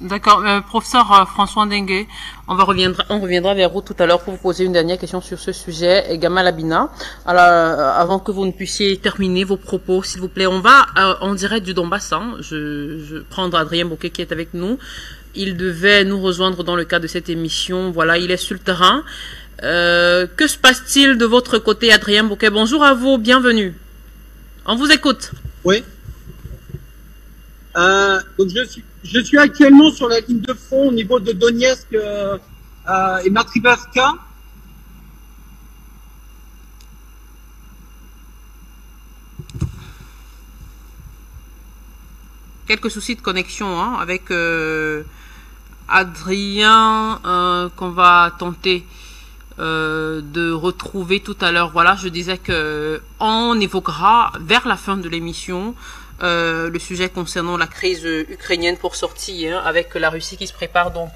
D'accord, professeur François Ndengue, on reviendra vers vous tout à l'heure pour vous poser une dernière question sur ce sujet. Et Gamal Abina, alors, avant que vous ne puissiez terminer vos propos, s'il vous plaît, on va en direct du Donbass. Je prendre Adrien Bouquet qui est avec nous. Il devait nous rejoindre dans le cadre de cette émission. Voilà, il est sur le terrain. Que se passe-t-il de votre côté, Adrien Bouquet? Bonjour à vous, bienvenue. On vous écoute. Oui. Donc je suis actuellement sur la ligne de front au niveau de Donetsk et Matrivavka. Quelques soucis de connexion avec Adrien qu'on va tenter de retrouver tout à l'heure. Voilà, je disais que on évoquera vers la fin de l'émission le sujet concernant la crise ukrainienne pour sortir avec la Russie qui se prépare donc,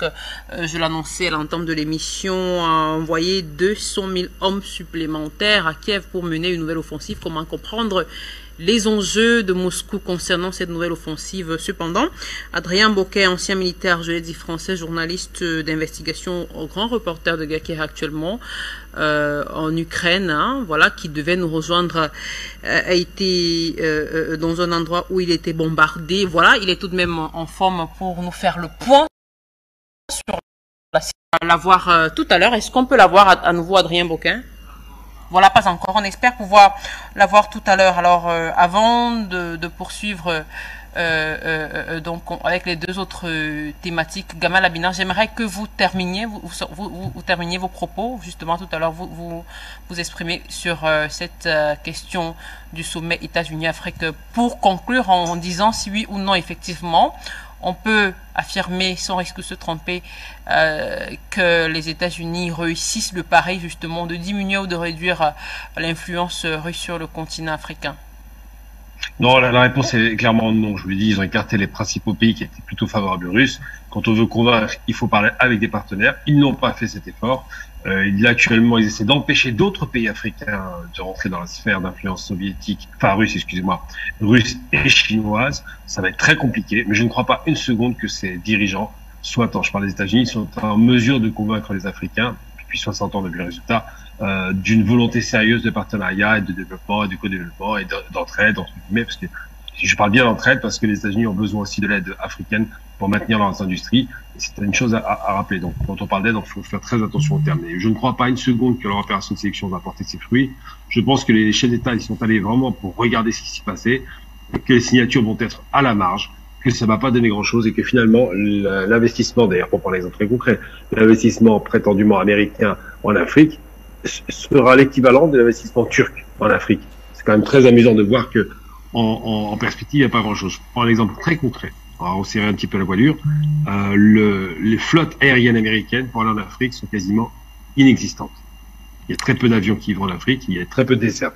je l'annonçais à l'entame de l'émission, à envoyer 200 000 hommes supplémentaires à Kiev pour mener une nouvelle offensive. Comment comprendre les enjeux de Moscou concernant cette nouvelle offensive? Cependant, Adrien Bouquet, ancien militaire, je l'ai dit, français, journaliste d'investigation, grand reporter de guerre qui est actuellement en Ukraine, voilà, qui devait nous rejoindre, a été dans un endroit où il était bombardé. Voilà, il est tout de même en forme pour nous faire le point sur l'avoir tout à l'heure. Est-ce qu'on peut l'avoir à nouveau, Adrien Bouquet? Voilà, pas encore. On espère pouvoir l'avoir tout à l'heure. Alors, avant de poursuivre donc avec les deux autres thématiques, Gamal Abina, j'aimerais que vous terminiez, vous terminiez vos propos. Justement, tout à l'heure, vous exprimez sur cette question du sommet États-Unis-Afrique pour conclure en disant si oui ou non, effectivement, on peut affirmer, sans risque de se tromper, que les États-Unis réussissent le pari justement de diminuer ou de réduire l'influence russe sur le continent africain. Non, la réponse est clairement non. Je vous l'ai dit, ils ont écarté les principaux pays qui étaient plutôt favorables aux Russes. Quand on veut convaincre, il faut parler avec des partenaires. Ils n'ont pas fait cet effort. Actuellement, ils essaient d'empêcher d'autres pays africains de rentrer dans la sphère d'influence soviétique, enfin russe, excusez-moi, russe et chinoise. Ça va être très compliqué, mais je ne crois pas une seconde que ces dirigeants, je parle des États-Unis, sont en mesure de convaincre les Africains, depuis 60 ans depuis le résultat, d'une volonté sérieuse de partenariat et de développement et de co-développement et d'entraide, entre guillemets, parce que je parle bien d'entraide parce que les États-Unis ont besoin aussi de l'aide africaine pour maintenir leurs industries. C'est une chose à rappeler. Donc, quand on parle d'aide, il faut faire très attention au terme. Et je ne crois pas une seconde que leur opération de sélection va porter ses fruits. Je pense que les chefs d'État, ils sont allés vraiment pour regarder ce qui s'y passait, que les signatures vont être à la marge, que ça va pas donner grand-chose et que finalement, l'investissement, d'ailleurs, pour prendre un exemple très concret, l'investissement prétendument américain en Afrique sera l'équivalent de l'investissement turc en Afrique. C'est quand même très amusant de voir que en perspective, il n'y a pas grand-chose. Je prends un exemple très concret. On va resserrer un petit peu la voilure. Les flottes aériennes américaines pour aller en Afrique sont quasiment inexistantes. Il y a très peu d'avions qui vont en Afrique, il y a très peu de dessertes.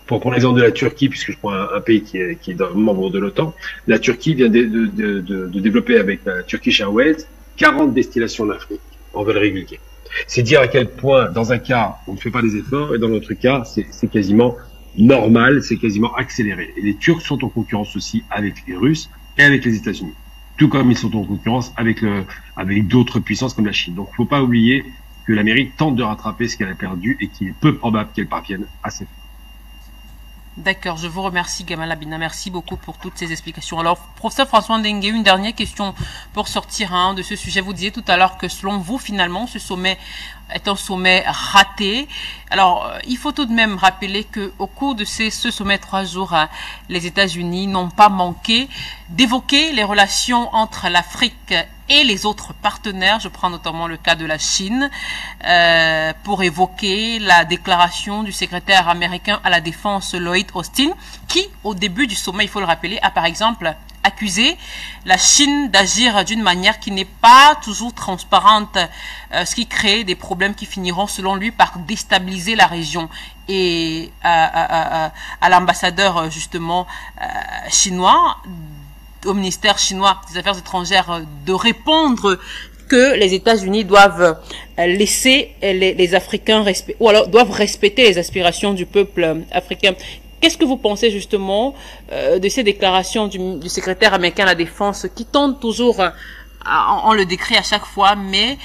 Pour prendre l'exemple de la Turquie, puisque je prends un pays qui est membre de l'OTAN, la Turquie vient de développer avec la Turkish Airways 40 destinations en Afrique en vol régulier. C'est dire à quel point, dans un cas, on ne fait pas des efforts, et dans l'autre cas, c'est quasiment normal, c'est quasiment accéléré. Et les Turcs sont en concurrence aussi avec les Russes et avec les États-Unis, tout comme ils sont en concurrence avec d'autres puissances comme la Chine. Donc, il ne faut pas oublier que l'Amérique tente de rattraper ce qu'elle a perdu et qu'il est peu probable qu'elle parvienne à cette fin. D'accord, je vous remercie Gamal Abina, merci beaucoup pour toutes ces explications. Alors, professeur François Ndengue, une dernière question pour sortir de ce sujet. Vous disiez tout à l'heure que selon vous, finalement, ce sommet est un sommet raté. Alors, il faut tout de même rappeler que au cours de ce sommet 3 jours, les États-Unis n'ont pas manqué d'évoquer les relations entre l'Afrique et les autres partenaires. Je prends notamment le cas de la Chine pour évoquer la déclaration du secrétaire américain à la défense Lloyd Austin, qui, au début du sommet, il faut le rappeler, a par exemple accusé accusé la Chine d'agir d'une manière qui n'est pas toujours transparente, ce qui crée des problèmes qui finiront, selon lui, par déstabiliser la région. Et à l'ambassadeur, justement, chinois, au ministère chinois des Affaires étrangères, de répondre que les États-Unis doivent laisser les Africains ou alors doivent respecter les aspirations du peuple africain. Qu'est-ce que vous pensez justement de ces déclarations du secrétaire américain à la Défense qui tente toujours, on le décrit à chaque fois, mais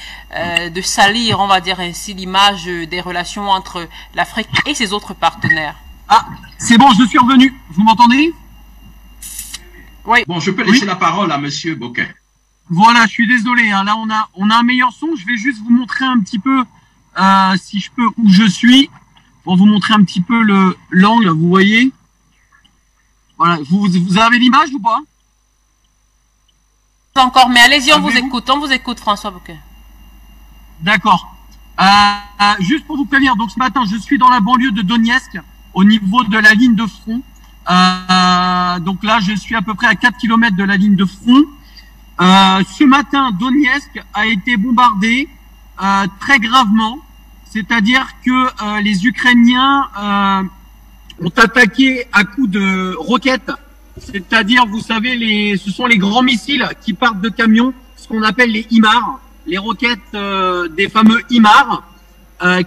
de salir, on va dire ainsi, l'image des relations entre l'Afrique et ses autres partenaires? Ah, c'est bon, je suis revenu. Vous m'entendez? Oui. Bon, je peux laisser la parole à Monsieur Boquin. Voilà, je suis désolé. Hein, là, on a un meilleur son. Je vais juste vous montrer un petit peu, si je peux, où je suis. Pour vous montrer un petit peu l'angle, vous voyez. Voilà, vous avez l'image ou pas? Encore, mais allez-y, on vous écoute, François Boquin. D'accord. Juste pour vous prévenir, donc ce matin, je suis dans la banlieue de Donetsk, au niveau de la ligne de front. Donc là, je suis à peu près à 4 km de la ligne de front. Ce matin, Donetsk a été bombardé très gravement. C'est-à-dire que les Ukrainiens ont attaqué à coups de roquettes. C'est-à-dire, vous savez, ce sont les grands missiles qui partent de camions, ce qu'on appelle les HIMARS, les roquettes des fameux HIMARS,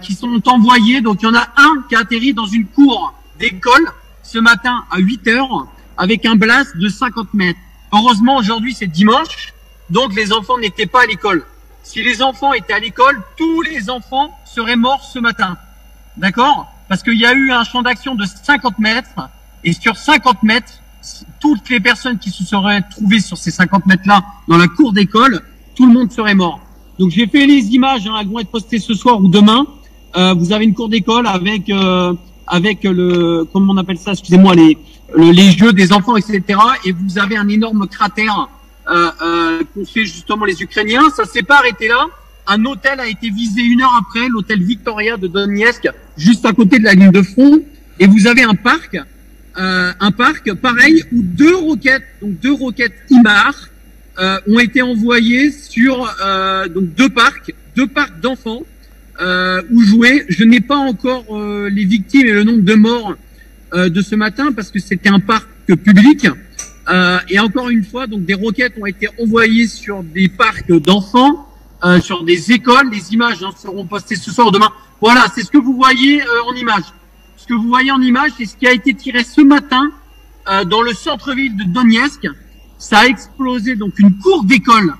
qui sont envoyés. Donc, il y en a un qui a atterri dans une cour d'école ce matin à 8 heures avec un blast de 50 mètres. Heureusement, aujourd'hui, c'est dimanche, donc les enfants n'étaient pas à l'école. Si les enfants étaient à l'école, tous les enfants seraient morts ce matin. D'accord? Parce qu'il y a eu un champ d'action de 50 mètres, et sur 50 mètres, toutes les personnes qui se seraient trouvées sur ces 50 mètres-là, dans la cour d'école, tout le monde serait mort. Donc j'ai fait les images, hein, elles vont être postées ce soir ou demain. Vous avez une cour d'école avec comment on appelle ça, excusez-moi, les jeux des enfants, etc. Et vous avez un énorme cratère qu'ont fait justement les Ukrainiens. Ça s'est pas arrêté là. Un hôtel a été visé 1 heure après, l'hôtel Victoria de Donetsk, juste à côté de la ligne de front. Et vous avez un parc pareil où deux roquettes HIMARS ont été envoyées sur donc deux parcs d'enfants où jouer. Je n'ai pas encore les victimes et le nombre de morts de ce matin parce que c'était un parc public. Et encore une fois, donc des roquettes ont été envoyées sur des parcs d'enfants, sur des écoles. Les images seront postées ce soir ou demain. Voilà, c'est ce que vous voyez en image. Ce que vous voyez en image, c'est ce qui a été tiré ce matin dans le centre-ville de Donetsk. Ça a explosé donc une cour d'école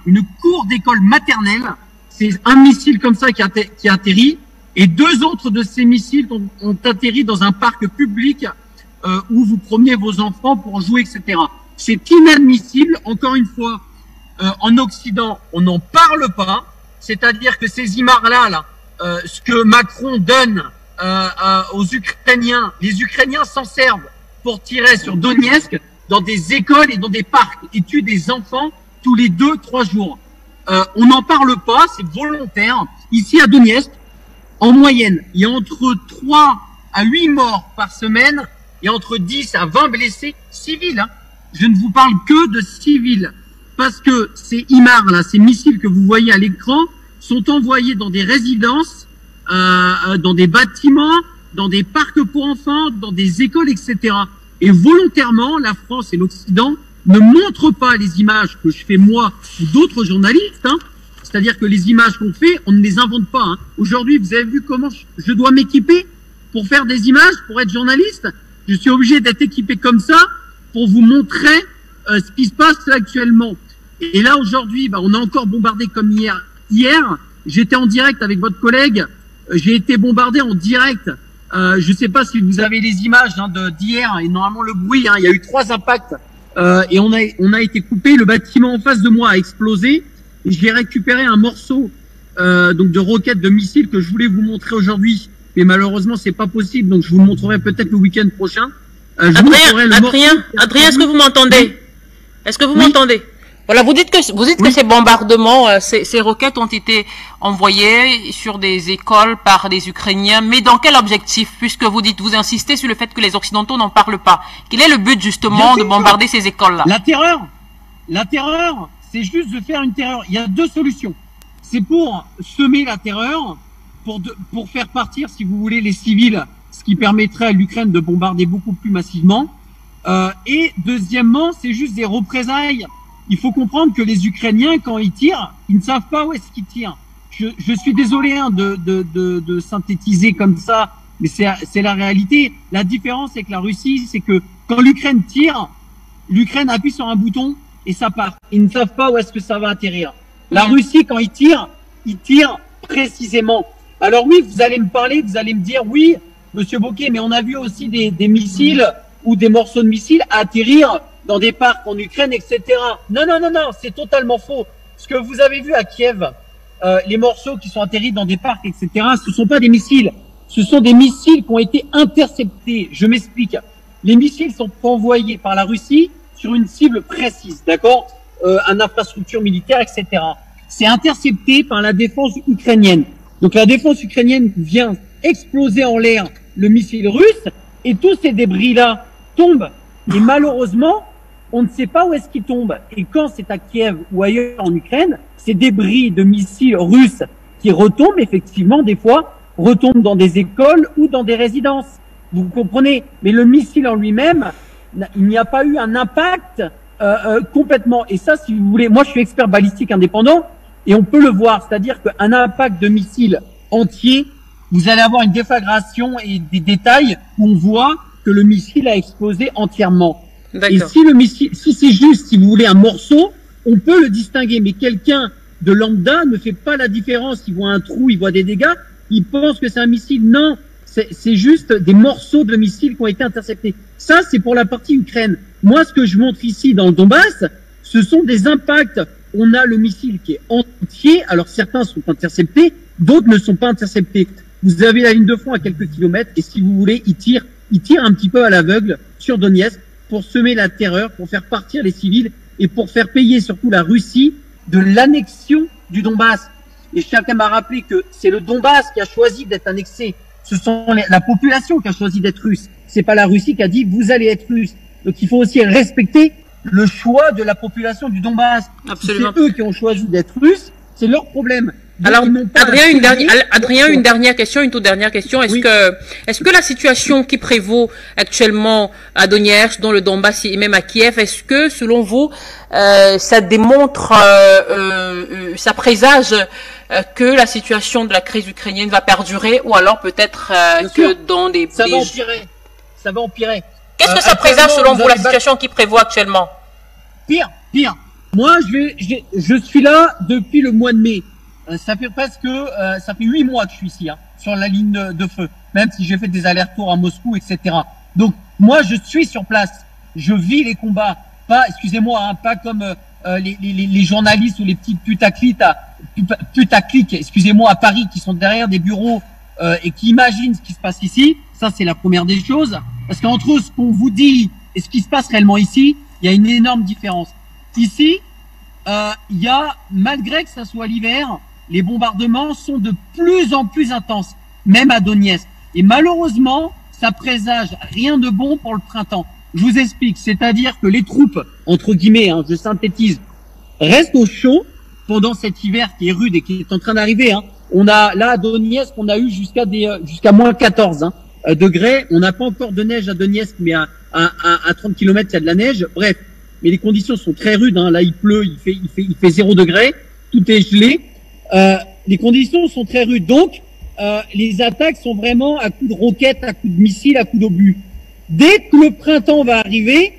maternelle. C'est un missile comme ça qui a atterri, et deux autres de ces missiles ont atterri dans un parc public où vous promeniez vos enfants pour jouer, etc. C'est inadmissible. Encore une fois, en Occident, on n'en parle pas. C'est-à-dire que ces HIMARS-là, ce que Macron donne aux Ukrainiens, les Ukrainiens s'en servent pour tirer sur Donetsk dans des écoles et dans des parcs et tuent des enfants tous les 2-3 jours. On n'en parle pas, c'est volontaire. Ici à Donetsk, en moyenne, il y a entre 3 à 8 morts par semaine et entre 10 à 20 blessés civils. Hein. Je ne vous parle que de civils. Parce que ces HIMARS, là, ces missiles que vous voyez à l'écran, sont envoyés dans des résidences, dans des bâtiments, dans des parcs pour enfants, dans des écoles, etc. Et volontairement, la France et l'Occident ne montrent pas les images que je fais moi ou d'autres journalistes. Hein. C'est-à-dire que les images qu'on fait, on ne les invente pas. Hein. Aujourd'hui, vous avez vu comment je dois m'équiper pour faire des images, pour être journaliste. Je suis obligé d'être équipé comme ça pour vous montrer ce qui se passe actuellement. Et là, aujourd'hui, on a encore bombardé comme hier. Hier, j'étais en direct avec votre collègue. J'ai été bombardé en direct. Je ne sais pas si vous avez les images d'hier. Et normalement, le bruit, il y a eu 3 impacts. Et on a été coupé. Le bâtiment en face de moi a explosé. J'ai récupéré un morceau donc de roquette, de missile que je voulais vous montrer aujourd'hui. Mais malheureusement, c'est pas possible. Donc, je vous le montrerai peut-être le week-end prochain. Adrien, est-ce que vous m'entendez? Est-ce que vous m'entendez? Voilà, vous dites que ces bombardements, ces roquettes ont été envoyées sur des écoles par des Ukrainiens, mais dans quel objectif? Puisque vous insistez sur le fait que les Occidentaux n'en parlent pas. Quel est le but justement de bombarder ces écoles-là? La terreur. La terreur, c'est juste de faire une terreur. Il y a deux solutions. C'est pour semer la terreur, pour faire partir, si vous voulez, les civils, ce qui permettrait à l'Ukraine de bombarder beaucoup plus massivement. Et deuxièmement, c'est juste des représailles. Il faut comprendre que les Ukrainiens, quand ils tirent, ils ne savent pas où est-ce qu'ils tirent. Je suis désolé hein, de synthétiser comme ça, mais c'est la réalité. La différence avec la Russie, c'est que quand l'Ukraine tire, l'Ukraine appuie sur un bouton et ça part. Ils ne savent pas où est-ce que ça va atterrir. La Russie, quand ils tirent précisément. Alors oui, vous allez me parler, vous allez me dire, oui, Monsieur Bocquet, mais on a vu aussi des missiles ou des morceaux de missiles atterrir dans des parcs en Ukraine, etc. Non, c'est totalement faux. Ce que vous avez vu à Kiev, les morceaux qui sont atterris dans des parcs, etc., ce sont pas des missiles. Ce sont des missiles qui ont été interceptés. Je m'explique. Les missiles sont envoyés par la Russie sur une cible précise, d'accord, une infrastructure militaire, etc. C'est intercepté par la défense ukrainienne. Donc la défense ukrainienne vient exploser en l'air le missile russe et tous ces débris-là tombent. Et malheureusement, on ne sait pas où est-ce qu'ils tombent. Et quand c'est à Kiev ou ailleurs en Ukraine, ces débris de missiles russes qui retombent, effectivement, des fois, retombent dans des écoles ou dans des résidences. Vous comprenez? Mais le missile en lui-même, il n'y a pas eu un impact complètement. Et ça, si vous voulez, moi je suis expert balistique indépendant et on peut le voir. C'est-à-dire qu'un impact de missile entier, vous allez avoir une déflagration et des détails où on voit que le missile a explosé entièrement. Et si le missile, si c'est juste, si vous voulez, un morceau, on peut le distinguer. Mais quelqu'un de lambda ne fait pas la différence. Il voit un trou, il voit des dégâts, il pense que c'est un missile. Non, c'est juste des morceaux de missiles qui ont été interceptés. Ça, c'est pour la partie Ukraine. Moi, ce que je montre ici dans le Donbass, ce sont des impacts. On a le missile qui est entier. Alors, certains sont interceptés, d'autres ne sont pas interceptés. Vous avez la ligne de front à quelques kilomètres et si vous voulez, ils tirent un petit peu à l'aveugle sur Donetsk pour semer la terreur, pour faire partir les civils et pour faire payer surtout la Russie de l'annexion du Donbass. Et chacun m'a rappelé que c'est le Donbass qui a choisi d'être annexé. Ce sont la population qui a choisi d'être russe. C'est pas la Russie qui a dit vous allez être russe. Donc il faut aussi respecter le choix de la population du Donbass. Absolument. C'est eux qui ont choisi d'être russes, c'est leur problème. Donc, alors, Adrien, une dernière question, une toute dernière question. Est-ce que la situation qui prévaut actuellement à Donetsk, dans le Donbass et même à Kiev, est-ce que, selon vous, ça démontre, ça présage que la situation de la crise ukrainienne va perdurer, ou alors peut-être que dans des... Ça va empirer. Ça va empirer. Qu'est-ce que ça présage, selon vous, la situation qui prévaut actuellement? Pire. Moi, je suis là depuis le mois de mai. Ça fait presque, ça fait 8 mois que je suis ici, hein, sur la ligne de feu, même si j'ai fait des allers-retours à Moscou, etc. Donc, moi, je suis sur place. Je vis les combats. Pas, excusez-moi, hein, pas comme les journalistes ou les petites putaclics, excusez-moi, à Paris, qui sont derrière des bureaux et qui imaginent ce qui se passe ici. Ça, c'est la première des choses. Parce qu'entre ce qu'on vous dit et ce qui se passe réellement ici, il y a une énorme différence. Ici, il y a, malgré que ça soit l'hiver, les bombardements sont de plus en plus intenses, même à Donetsk. Et malheureusement, ça présage rien de bon pour le printemps. Je vous explique, c'est-à-dire que les troupes, entre guillemets, hein, je synthétise, restent au chaud pendant cet hiver qui est rude et qui est en train d'arriver. Hein. On a là à Donetsk, on a eu jusqu'à moins 14 hein, degrés. On n'a pas encore de neige à Donetsk, mais à 30 km, il y a de la neige. Bref, mais les conditions sont très rudes. Hein. Là, il pleut, il fait 0 degré, tout est gelé. Les conditions sont très rudes, donc les attaques sont vraiment à coups de roquettes, à coups de missiles, à coups d'obus. Dès que le printemps va arriver,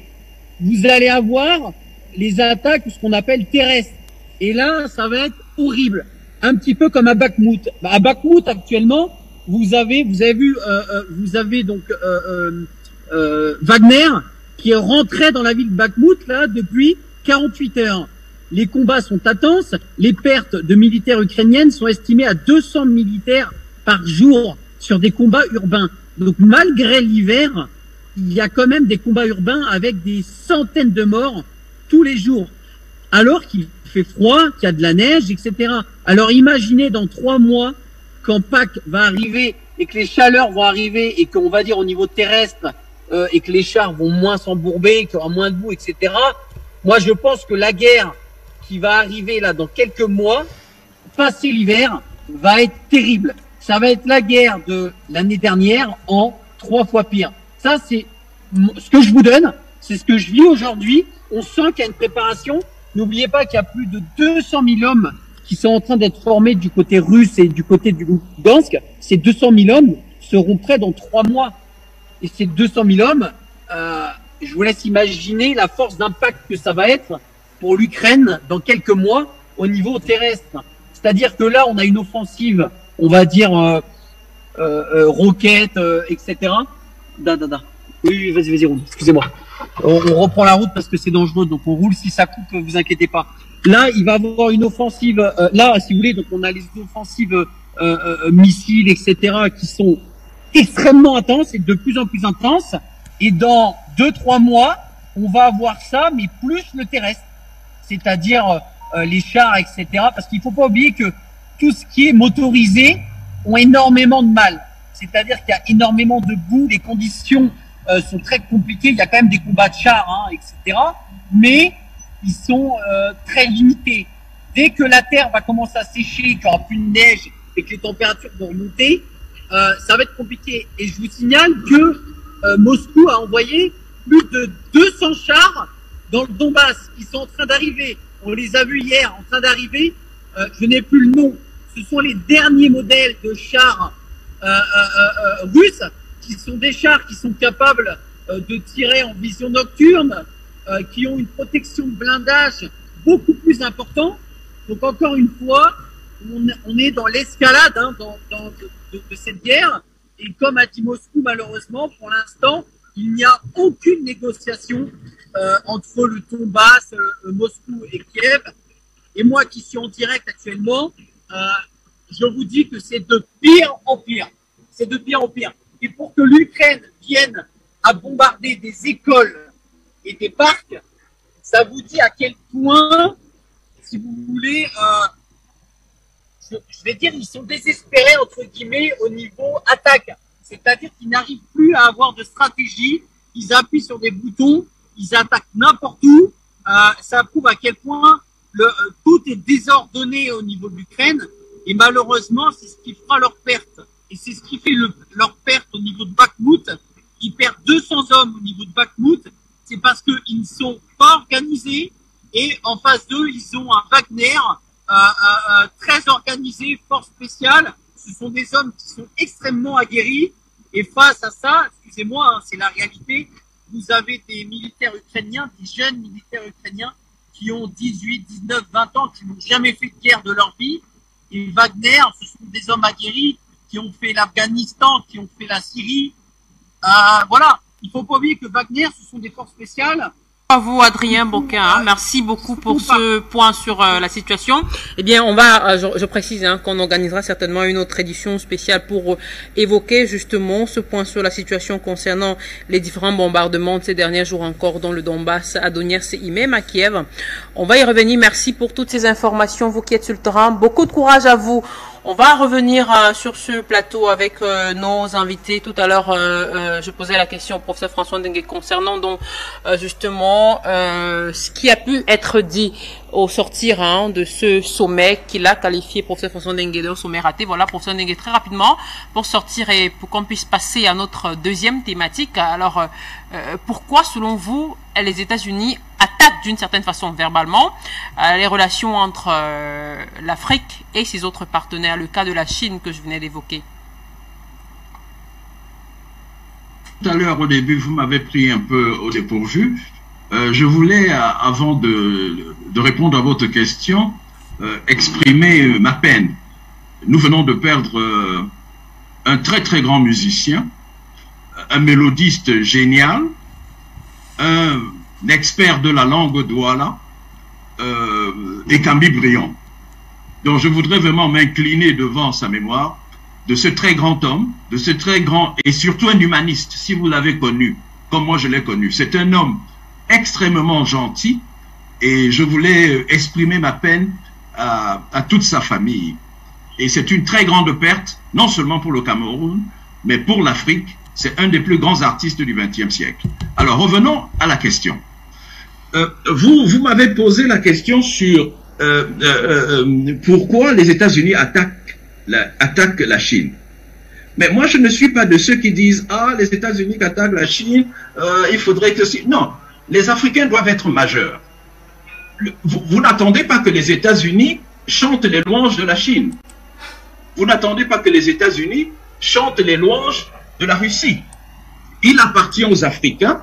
vous allez avoir les attaques, ce qu'on appelle terrestres. Et là, ça va être horrible, un petit peu comme à Bakhmout. À Bakhmout actuellement, vous avez donc Wagner qui est rentré dans la ville de Bakhmout là depuis 48 heures. Les combats sont intenses. Les pertes de militaires ukrainiennes sont estimées à 200 militaires par jour sur des combats urbains. Donc, malgré l'hiver, il y a quand même des combats urbains avec des centaines de morts tous les jours. Alors qu'il fait froid, qu'il y a de la neige, etc. Alors, imaginez dans 3 mois, quand Pâques va arriver et que les chaleurs vont arriver et qu'on va dire au niveau terrestre et que les chars vont moins s'embourber, qu'il y aura moins de boue, etc. Moi, je pense que la guerre qui va arriver là dans quelques mois, passé l'hiver, va être terrible. Ça va être la guerre de l'année dernière en 3 fois pire. Ça, c'est ce que je vous donne, c'est ce que je vis aujourd'hui. On sent qu'il y a une préparation. N'oubliez pas qu'il y a plus de 200 000 hommes qui sont en train d'être formés du côté russe et du côté du Lugansk. Ces 200 000 hommes seront prêts dans 3 mois. Et ces 200 000 hommes, je vous laisse imaginer la force d'impact que ça va être pour l'Ukraine dans quelques mois au niveau terrestre. C'est-à-dire que là, on a une offensive, on va dire roquette, etc. Oui, vas-y, roule. Excusez-moi. On reprend la route parce que c'est dangereux, donc on roule. Si ça coupe, vous inquiétez pas. Là, il va y avoir une offensive. Là, si vous voulez, donc on a les offensives missiles, etc., qui sont extrêmement intenses et de plus en plus intenses. Et dans 2-3 mois, on va avoir ça, mais plus le terrestre, c'est-à-dire les chars, etc. Parce qu'il faut pas oublier que tout ce qui est motorisé ont énormément de mal. C'est-à-dire qu'il y a énormément de boue, les conditions sont très compliquées. Il y a quand même des combats de chars, etc. Mais ils sont très limités. Dès que la terre va commencer à sécher, qu'il n'y aura plus de neige et que les températures vont remonter, ça va être compliqué. Et je vous signale que Moscou a envoyé plus de 200 chars dans le Donbass qui sont en train d'arriver. On les a vus hier en train d'arriver. Je n'ai plus le nom. Ce sont les derniers modèles de chars russes, qui sont des chars qui sont capables de tirer en vision nocturne, qui ont une protection de blindage beaucoup plus importante. Donc encore une fois, on est dans l'escalade de cette guerre. Et comme a dit Moscou, malheureusement, pour l'instant, il n'y a aucune négociation entre le Donbass, Moscou et Kiev. Et moi qui suis en direct actuellement, je vous dis que c'est de pire en pire. C'est de pire en pire. Et pour que l'Ukraine vienne à bombarder des écoles et des parcs, ça vous dit à quel point, si vous voulez, je vais dire, ils sont désespérés, entre guillemets, au niveau attaque. C'est-à-dire qu'ils n'arrivent plus à avoir de stratégie. Ils appuient sur des boutons, ils attaquent n'importe où. Ça prouve à quel point tout est désordonné au niveau de l'Ukraine. Et malheureusement, c'est ce qui fera leur perte. Et c'est ce qui fait leur perte au niveau de Bakhmout. Ils perdent 200 hommes au niveau de Bakhmout. C'est parce qu'ils ne sont pas organisés. Et en face d'eux, ils ont un Wagner très organisé, force spéciale. Ce sont des hommes qui sont extrêmement aguerris. Et face à ça, excusez-moi, c'est la réalité, vous avez des militaires ukrainiens, des jeunes militaires ukrainiens qui ont 18, 19, 20 ans, qui n'ont jamais fait de guerre de leur vie. Et Wagner, ce sont des hommes aguerris qui ont fait l'Afghanistan, qui ont fait la Syrie. Voilà, il faut pas oublier que Wagner, ce sont des forces spéciales. À vous, Adrien Boquin, merci beaucoup pour ce point sur la situation. Eh bien, on va, je précise qu'on organisera certainement une autre édition spéciale pour évoquer justement ce point sur la situation concernant les différents bombardements de ces derniers jours encore dans le Donbass, à Donetsk et même à Kiev. On va y revenir. Merci pour toutes ces informations, vous qui êtes sur le terrain. Beaucoup de courage à vous. On va revenir sur ce plateau avec nos invités. Tout à l'heure, je posais la question au professeur François Ndengue concernant donc justement ce qui a pu être dit au sortir de ce sommet qu'il a qualifié, professeur François Ndengue, de sommet raté. Voilà, professeur Ndengue, très rapidement, pour sortir et pour qu'on puisse passer à notre deuxième thématique. Alors, pourquoi, selon vous, les États-Unis attaquent d'une certaine façon verbalement les relations entre l'Afrique et ses autres partenaires, le cas de la Chine que je venais d'évoquer? Tout à l'heure, au début, vous m'avez pris un peu au dépourvu. Je voulais, avant de répondre à votre question, exprimer ma peine. Nous venons de perdre un très très grand musicien, un mélodiste génial, un expert de la langue douala, et Camille Briand. Donc je voudrais vraiment m'incliner devant sa mémoire, de ce très grand homme, de ce très grand, et surtout un humaniste, si vous l'avez connu, comme moi je l'ai connu. C'est un homme extrêmement gentil, et je voulais exprimer ma peine à toute sa famille. Et c'est une très grande perte, non seulement pour le Cameroun, mais pour l'Afrique. C'est un des plus grands artistes du XXe siècle. Alors revenons à la question. vous m'avez posé la question sur pourquoi les États-Unis attaquent la Chine. Mais moi, je ne suis pas de ceux qui disent « Ah, les États-Unis attaquent la Chine, il faudrait que... » Non, les Africains doivent être majeurs. Vous n'attendez pas que les États-Unis chantent les louanges de la Chine. Vous n'attendez pas que les États-Unis chantent les louanges de la Russie. Il appartient aux Africains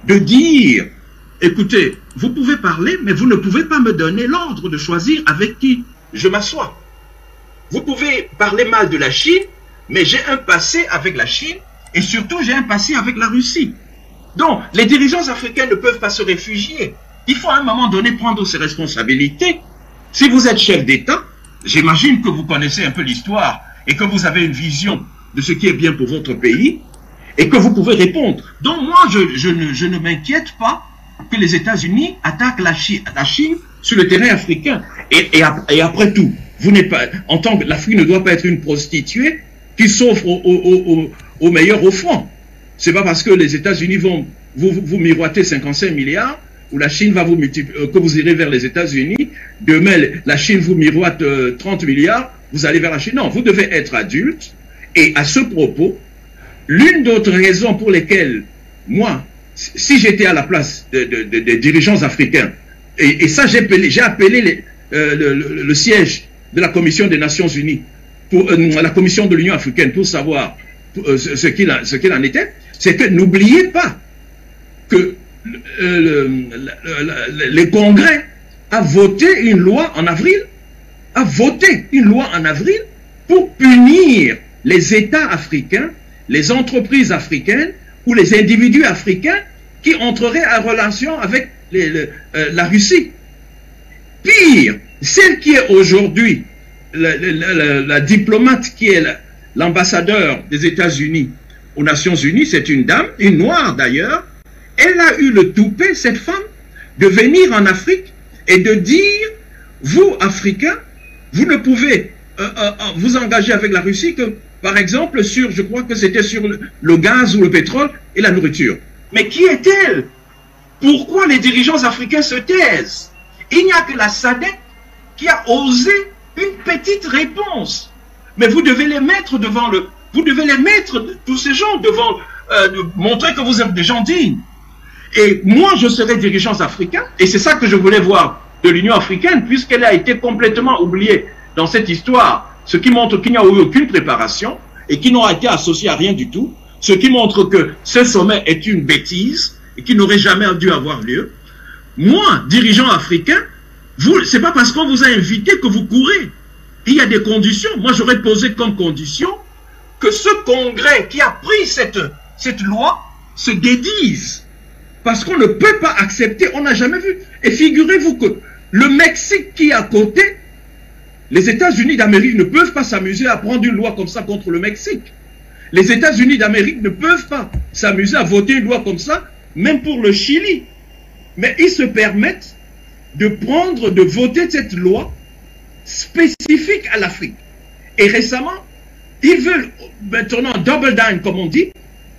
de dire « Écoutez, vous pouvez parler, mais vous ne pouvez pas me donner l'ordre de choisir avec qui je m'assois. Vous pouvez parler mal de la Chine, mais j'ai un passé avec la Chine et surtout j'ai un passé avec la Russie. Donc, les dirigeants africains ne peuvent pas se réfugier. Il faut à un moment donné prendre ses responsabilités. Si vous êtes chef d'État, j'imagine que vous connaissez un peu l'histoire et que vous avez une vision de ce qui est bien pour votre pays et que vous pouvez répondre. Donc moi, je ne m'inquiète pas que les États-Unis attaquent la Chine sur le terrain africain. Et après tout, vous n'êtes pas, en tant que l'Afrique ne doit pas être une prostituée qui s'offre au meilleur offrant. C'est pas parce que les États-Unis vont vous miroiter 55 milliards ou la Chine va vous multiplier, que vous irez vers les États-Unis. Demain, la Chine vous miroite 30 milliards, vous allez vers la Chine. Non, vous devez être adulte. Et à ce propos, l'une d'autres raisons pour lesquelles, moi, si j'étais à la place des dirigeants africains, et ça j'ai appelé le siège de la Commission des Nations Unies, pour la Commission de l'Union africaine pour savoir ce qu'il en était, c'est que n'oubliez pas que le Congrès a voté une loi en avril, pour punir les États africains, les entreprises africaines ou les individus africains qui entreraient en relation avec la Russie. Pire, celle qui est aujourd'hui la diplomate qui est l'ambassadeur des États-Unis aux Nations Unies, c'est une dame, une noire d'ailleurs. Elle a eu le toupet, cette femme, de venir en Afrique et de dire, vous, Africains, vous ne pouvez vous engager avec la Russie que, par exemple, je crois que c'était sur le gaz ou le pétrole et la nourriture. Mais qui est-elle? Pourquoi les dirigeants africains se taisent? Il n'y a que la SADC qui a osé une petite réponse. Mais vous devez les mettre devant vous devez les mettre, tous ces gens, devant, montrer que vous êtes des gens dignes. Et moi, je serai dirigeant africain, et c'est ça que je voulais voir de l'Union africaine, puisqu'elle a été complètement oubliée dans cette histoire, ce qui montre qu'il n'y a eu aucune préparation, et qui n'ont été associés à rien du tout, ce qui montre que ce sommet est une bêtise, et qui n'aurait jamais dû avoir lieu. Moi, dirigeant africain, c'est pas parce qu'on vous a invité que vous courez. Il y a des conditions. Moi, j'aurais posé comme condition que ce congrès qui a pris cette loi se dédise. Parce qu'on ne peut pas accepter, on n'a jamais vu. Et figurez-vous que le Mexique qui est à côté, les États-Unis d'Amérique ne peuvent pas s'amuser à prendre une loi comme ça contre le Mexique. Les États-Unis d'Amérique ne peuvent pas s'amuser à voter une loi comme ça, même pour le Chili. Mais ils se permettent de voter cette loi spécifique à l'Afrique. Et récemment, ils veulent maintenant double down, comme on dit,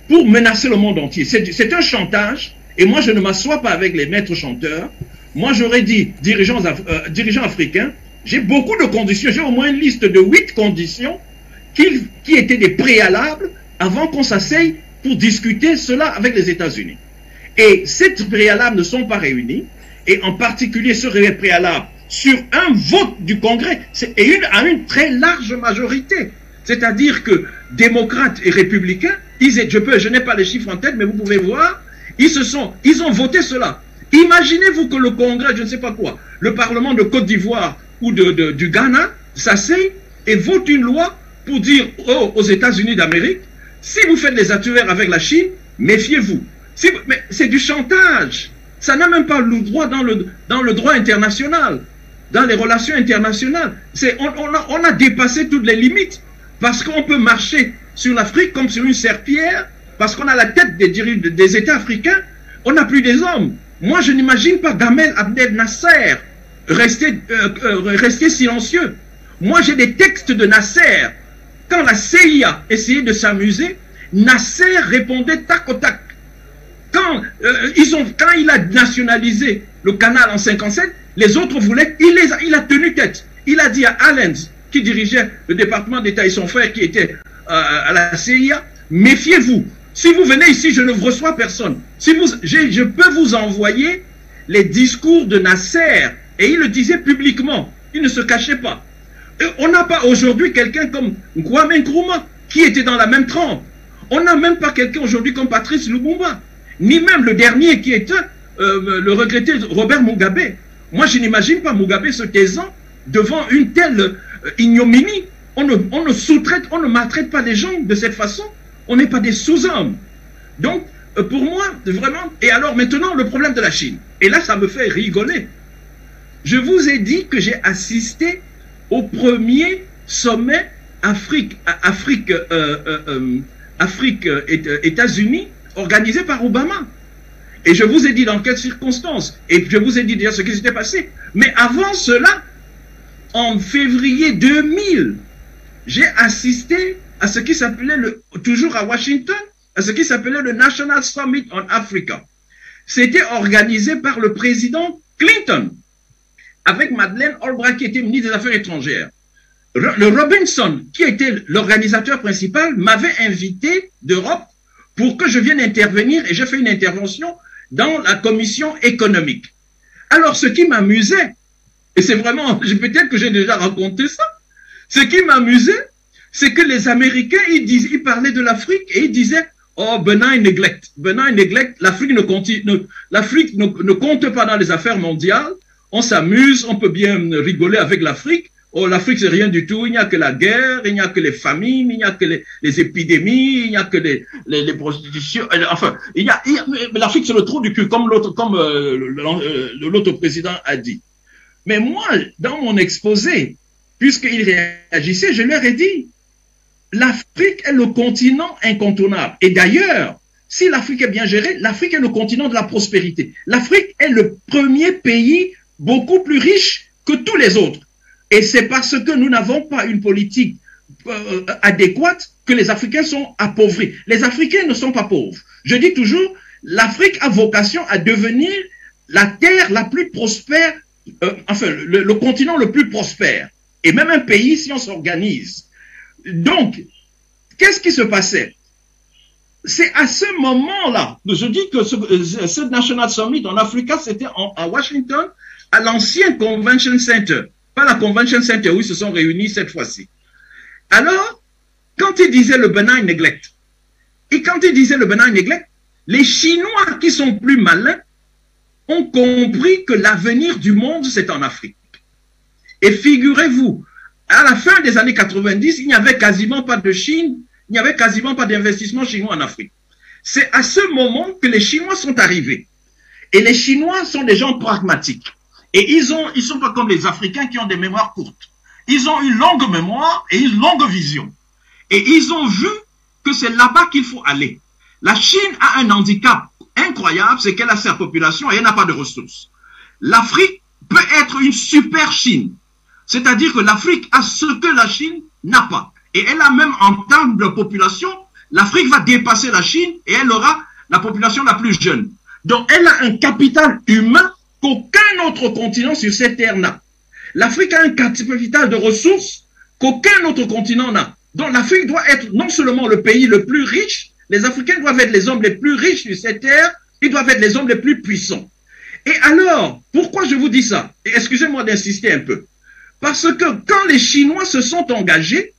pour menacer le monde entier. C'est un chantage, et moi je ne m'assois pas avec les maîtres chanteurs. Moi j'aurais dit, dirigeants africains, j'ai beaucoup de conditions, j'ai au moins une liste de 8 conditions qui étaient des préalables avant qu'on s'asseye pour discuter cela avec les États-Unis. Et ces préalables ne sont pas réunis, et en particulier ce préalable sur un vote du Congrès, et à une très large majorité. C'est-à-dire que démocrates et républicains, je n'ai pas les chiffres en tête, mais vous pouvez voir, ils ont voté cela. Imaginez-vous que le Congrès, je ne sais pas quoi, le Parlement de Côte d'Ivoire ou du Ghana s'asseye et vote une loi pour dire aux États-Unis d'Amérique, si vous faites les affaires avec la Chine, méfiez-vous. Mais c'est du chantage. Ça n'a même pas le droit dans le droit international, dans les relations internationales. On a dépassé toutes les limites. Parce qu'on peut marcher sur l'Afrique comme sur une serpillière, parce qu'on a la tête des États africains, on n'a plus des hommes. Moi, je n'imagine pas Gamal Abdel Nasser rester silencieux. Moi, j'ai des textes de Nasser. Quand la CIA essayait de s'amuser, Nasser répondait tac au tac. Quand il a nationalisé le canal en 57, les autres voulaient, il a tenu tête. Il a dit à Allens, qui dirigeait le département d'État, et son frère qui était à la CIA, méfiez-vous. Si vous venez ici, je ne reçois personne. Si je peux vous envoyer les discours de Nasser. Et il le disait publiquement. Il ne se cachait pas. Et on n'a pas aujourd'hui quelqu'un comme Kwame Nkrumah qui était dans la même trempe. On n'a même pas quelqu'un aujourd'hui comme Patrice Lumumba. Ni même le dernier qui était le regretté Robert Mugabe. Moi, je n'imagine pas Mugabe se taisant devant une telle ignominie. On ne sous-traite, on ne maltraite pas les gens de cette façon. On n'est pas des sous-hommes. Donc, pour moi, vraiment... Et alors, maintenant, le problème de la Chine. Et là, ça me fait rigoler. Je vous ai dit que j'ai assisté au premier sommet États-Unis organisé par Obama. Et je vous ai dit dans quelles circonstances. Et je vous ai dit déjà ce qui s'était passé. Mais avant cela, en février 2000, j'ai assisté à ce qui s'appelait, toujours à Washington, à ce qui s'appelait le National Summit on Africa. C'était organisé par le président Clinton, avec Madeleine Albright, qui était ministre des Affaires étrangères. Le Robinson, qui était l'organisateur principal, m'avait invité d'Europe pour que je vienne intervenir, et j'ai fait une intervention dans la commission économique. Alors, ce qui m'amusait, et c'est vraiment, peut-être que j'ai déjà raconté ça, ce qui m'amusait, c'est que les Américains, ils parlaient de l'Afrique et ils disaient, oh, benign neglect, l'Afrique ne compte pas dans les affaires mondiales, on s'amuse, on peut bien rigoler avec l'Afrique, oh, l'Afrique c'est rien du tout, il n'y a que la guerre, il n'y a que les famines, il n'y a que les épidémies, il n'y a que les prostitutions, enfin, l'Afrique c'est le trou du cul, comme l'autre président a dit. Mais moi, dans mon exposé, puisqu'il réagissait, je leur ai dit, l'Afrique est le continent incontournable. Et d'ailleurs, si l'Afrique est bien gérée, l'Afrique est le continent de la prospérité. L'Afrique est le premier pays beaucoup plus riche que tous les autres. Et c'est parce que nous n'avons pas une politique adéquate que les Africains sont appauvris. Les Africains ne sont pas pauvres. Je dis toujours, l'Afrique a vocation à devenir la terre la plus prospère, le continent le plus prospère. Et même un pays si on s'organise. Donc, qu'est-ce qui se passait? C'est à ce moment-là, je dis que ce National Summit en Afrique, c'était à Washington, à l'ancien Convention Center. Pas la Convention Center où ils se sont réunis cette fois-ci. Alors, quand ils disaient le benign neglect, les Chinois qui sont plus malins ont compris que l'avenir du monde, c'est en Afrique. Et figurez-vous, à la fin des années 90, il n'y avait quasiment pas de Chine, il n'y avait quasiment pas d'investissement chinois en Afrique. C'est à ce moment que les Chinois sont arrivés. Et les Chinois sont des gens pragmatiques. Et ils sont pas comme les Africains qui ont des mémoires courtes. Ils ont une longue mémoire et une longue vision. Et ils ont vu que c'est là-bas qu'il faut aller. La Chine a un handicap incroyable, c'est qu'elle a sa population et elle n'a pas de ressources. L'Afrique peut être une super Chine. C'est-à-dire que l'Afrique a ce que la Chine n'a pas. Et elle a même en termes de population, l'Afrique va dépasser la Chine et elle aura la population la plus jeune. Donc elle a un capital humain qu'aucun autre continent sur cette terre n'a. L'Afrique a un capital de ressources qu'aucun autre continent n'a. Donc l'Afrique doit être non seulement le pays le plus riche, les Africains doivent être les hommes les plus riches sur cette terre, ils doivent être les hommes les plus puissants. Et alors, pourquoi je vous dis ça? Et excusez-moi d'insister un peu. Parce que quand les Chinois se sont engagés,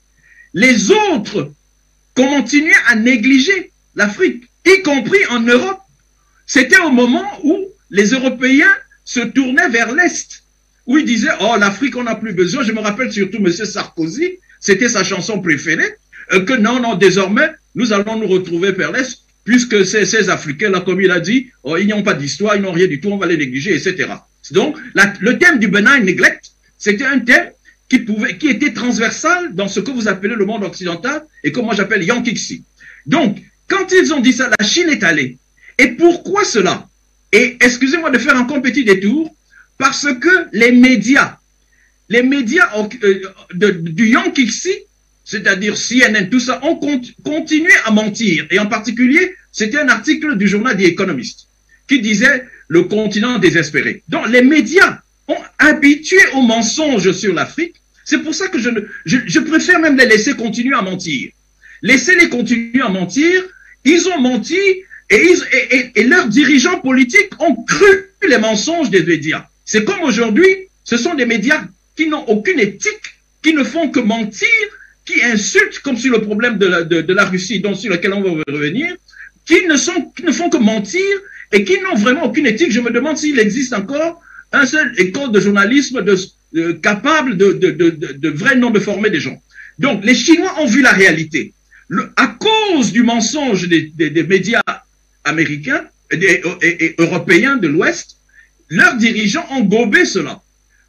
les autres continuaient à négliger l'Afrique, y compris en Europe. C'était au moment où les Européens se tournaient vers l'Est, où ils disaient, oh, l'Afrique, on n'a plus besoin. Je me rappelle surtout M. Sarkozy, c'était sa chanson préférée, que non, désormais, nous allons nous retrouver vers l'Est, puisque ces Africains-là, comme il a dit, oh, ils n'ont pas d'histoire, ils n'ont rien du tout, on va les négliger, etc. Donc, le thème du benign neglect, c'était un thème qui était transversal dans ce que vous appelez le monde occidental et que moi j'appelle Yankixi. Donc, quand ils ont dit ça, la Chine est allée. Et pourquoi cela? Et excusez-moi de faire encore un petit détour, parce que les médias du Yankixi, c'est-à-dire CNN, tout ça, ont continué à mentir. Et en particulier, c'était un article du journal The Economist qui disait le continent désespéré. Donc les médias ont habitué au mensonge sur l'Afrique. C'est pour ça que je préfère même les laisser continuer à mentir. Laissez-les continuer à mentir. Ils ont menti et leurs dirigeants politiques ont cru les mensonges des médias. C'est comme aujourd'hui, ce sont des médias qui n'ont aucune éthique, qui ne font que mentir, qui insultent, comme sur le problème de la Russie, sur lequel on va revenir, qui ne font que mentir et qui n'ont vraiment aucune éthique. Je me demande s'il existe encore un seul école de journalisme capable de vrai nom de former des gens. Donc, les Chinois ont vu la réalité. À cause du mensonge des médias américains et européens de l'Ouest, leurs dirigeants ont gobé cela.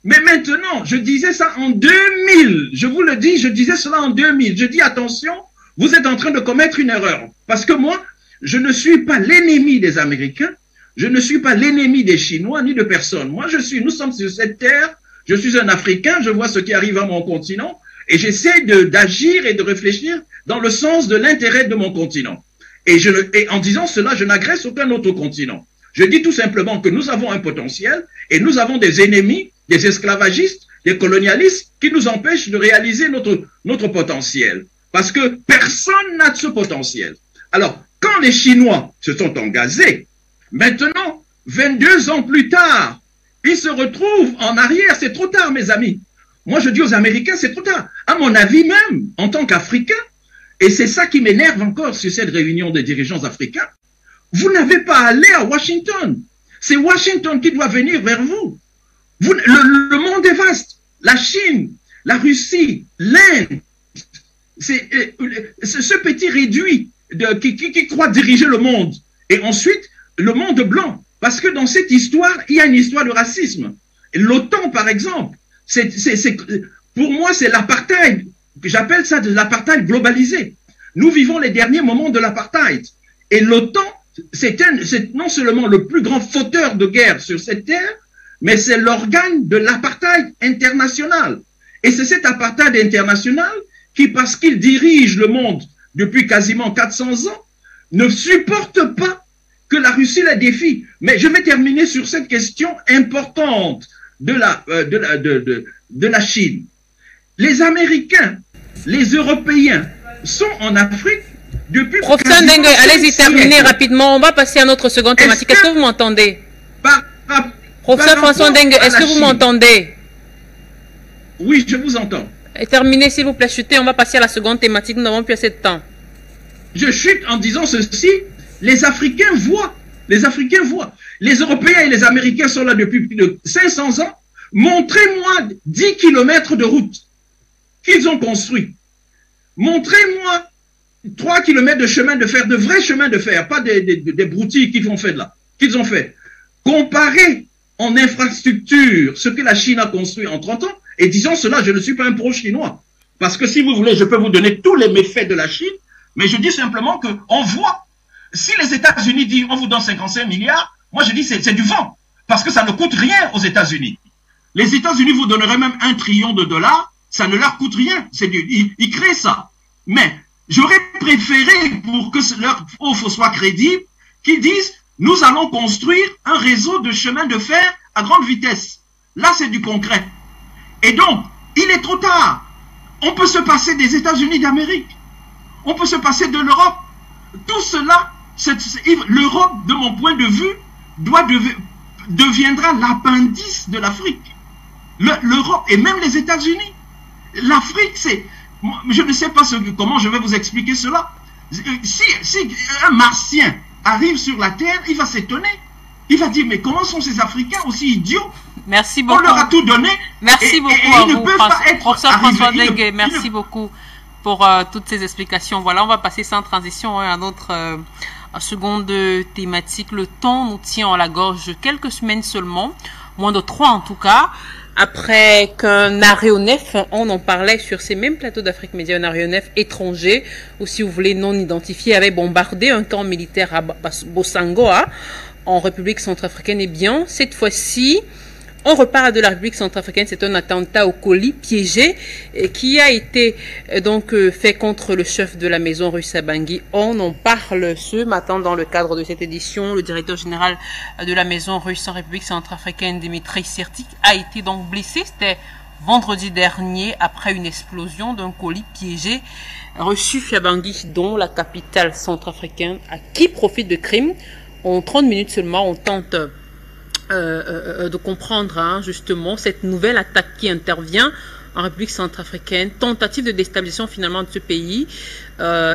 Mais maintenant, je disais ça en 2000, je vous le dis, je disais cela en 2000. Je dis attention, vous êtes en train de commettre une erreur. Parce que moi, je ne suis pas l'ennemi des Américains, je ne suis pas l'ennemi des Chinois, ni de personne. Moi, nous sommes sur cette terre, je suis un Africain, je vois ce qui arrive à mon continent, et j'essaie d'agir et de réfléchir dans le sens de l'intérêt de mon continent. Et en disant cela, je n'agresse aucun autre continent. Je dis tout simplement que nous avons un potentiel et nous avons des ennemis, des esclavagistes, des colonialistes qui nous empêchent de réaliser notre potentiel. Parce que personne n'a de ce potentiel. Alors, quand les Chinois se sont engagés, maintenant, 22 ans plus tard, ils se retrouvent en arrière. C'est trop tard, mes amis. Moi, je dis aux Américains, c'est trop tard. À mon avis même, en tant qu'Africain, et c'est ça qui m'énerve encore sur cette réunion des dirigeants africains, vous n'avez pas à aller à Washington. C'est Washington qui doit venir vers vous. Le monde est vaste. La Chine, la Russie, l'Inde, c'est ce petit réduit qui croit diriger le monde. Et ensuite, le monde blanc. Parce que dans cette histoire, il y a une histoire de racisme. L'OTAN, par exemple, pour moi, c'est l'apartheid. J'appelle ça de l'apartheid globalisé. Nous vivons les derniers moments de l'apartheid. Et l'OTAN, c'est non seulement le plus grand fauteur de guerre sur cette terre, mais c'est l'organe de l'apartheid international. Et c'est cet apartheid international qui, parce qu'il dirige le monde depuis quasiment 400 ans, ne supporte pas que la Russie la défie. Mais je vais terminer sur cette question importante de la Chine. Les Américains, les Européens sont en Afrique depuis... Professeur Ndenge, allez-y terminer rapidement. On va passer à notre seconde thématique. Est-ce que vous m'entendez? Professeur François Ndenge, est-ce que vous m'entendez? Oui, je vous entends. Et terminez, s'il vous plaît, chutez. On va passer à la seconde thématique. Nous n'avons plus assez de temps. Je chute en disant ceci. Les Africains voient. Les Africains voient. Les Européens et les Américains sont là depuis plus de 500 ans. Montrez-moi 10 kilomètres de route qu'ils ont construit. Montrez-moi 3 kilomètres de chemin de fer, de vrais chemins de fer, pas des broutilles qu'ils ont fait là, qu'ils ont fait. Comparez en infrastructure ce que la Chine a construit en 30 ans, et disons cela, je ne suis pas un pro-chinois. Parce que si vous voulez, je peux vous donner tous les méfaits de la Chine, mais je dis simplement qu'on voit. Si les États-Unis disent on vous donne 55 milliards, moi je dis c'est du vent, parce que ça ne coûte rien aux États-Unis. Les États-Unis vous donneraient même $1 trillion, ça ne leur coûte rien. Ils créent ça. Mais j'aurais préféré, pour que leur offre soit crédible, qu'ils disent nous allons construire un réseau de chemins de fer à grande vitesse. Là, c'est du concret. Et donc, il est trop tard. On peut se passer des États-Unis d'Amérique. On peut se passer de l'Europe. Tout cela, l'Europe, de mon point de vue, deviendra l'appendice de l'Afrique. L'Europe et même les États-Unis. L'Afrique, c'est... Je ne sais pas comment je vais vous expliquer cela. Si un Martien arrive sur la Terre, il va s'étonner. Il va dire, mais comment sont ces Africains aussi idiots? Merci beaucoup. On leur a tout donné. Merci beaucoup et à ils vous, ne peuvent pas être professeur arrivés. François Ndenge. Merci beaucoup pour toutes ces explications. Voilà, on va passer sans transition à notre seconde thématique. Le temps nous tient à la gorge quelques semaines seulement, moins de 3 en tout cas. Après qu'un aéronef, on en parlait sur ces mêmes plateaux d'Afrique Média, un aéronef étranger, ou si vous voulez non identifié, avait bombardé un camp militaire à Bosangoa, en République centrafricaine. Et bien, cette fois-ci, On repart de la République centrafricaine. C'est un attentat au colis piégé qui a été donc fait contre le chef de la maison Russa Bangui. On en parle ce matin dans le cadre de cette édition. Le directeur général de la maison russe en République centrafricaine, Dimitri Sertik, a été donc blessé. C'était vendredi dernier après une explosion d'un colis piégé reçu à Bangui, dont la capitale centrafricaine, à qui profite de crime. En 30 minutes seulement, on tente de comprendre justement cette nouvelle attaque qui intervient en République centrafricaine, tentative de déstabilisation finalement de ce pays.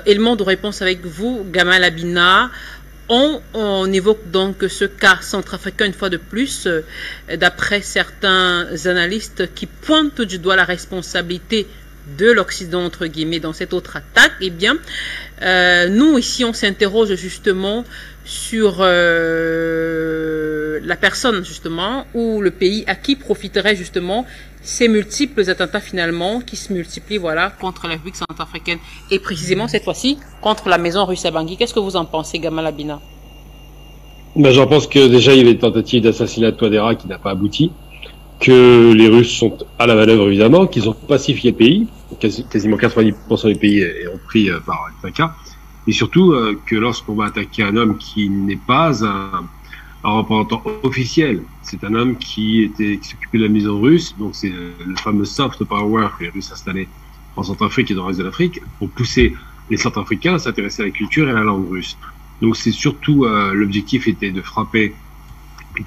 Élément de réponse avec vous, Gamal Abina. On évoque donc ce cas centrafricain une fois de plus, d'après certains analystes qui pointent du doigt la responsabilité de l'Occident, entre guillemets, dans cette autre attaque. Eh bien, nous ici, on s'interroge justement sur la personne justement ou le pays à qui profiteraient justement ces multiples attentats finalement qui se multiplient, voilà, contre la République centrafricaine et précisément cette fois-ci contre la maison Russa Bangui. Qu'est-ce que vous en pensez, Gamal Abina? Ben, j'en pense que déjà il y avait une tentative d'assassinat de Touadéra qui n'a pas abouti, que les Russes sont à la manœuvre évidemment, qu'ils ont pacifié le pays, quasiment 90% du pays est repris par l'Attaque, et surtout que lorsqu'on va attaquer un homme qui n'est pas un représentant officiel, c'est un homme qui s'occupait de la maison russe, donc c'est le fameux soft power que les Russes installaient en Centrafrique et dans le reste de l'Afrique, pour pousser les Centrafricains à s'intéresser à la culture et à la langue russe. Donc c'est surtout, l'objectif était de frapper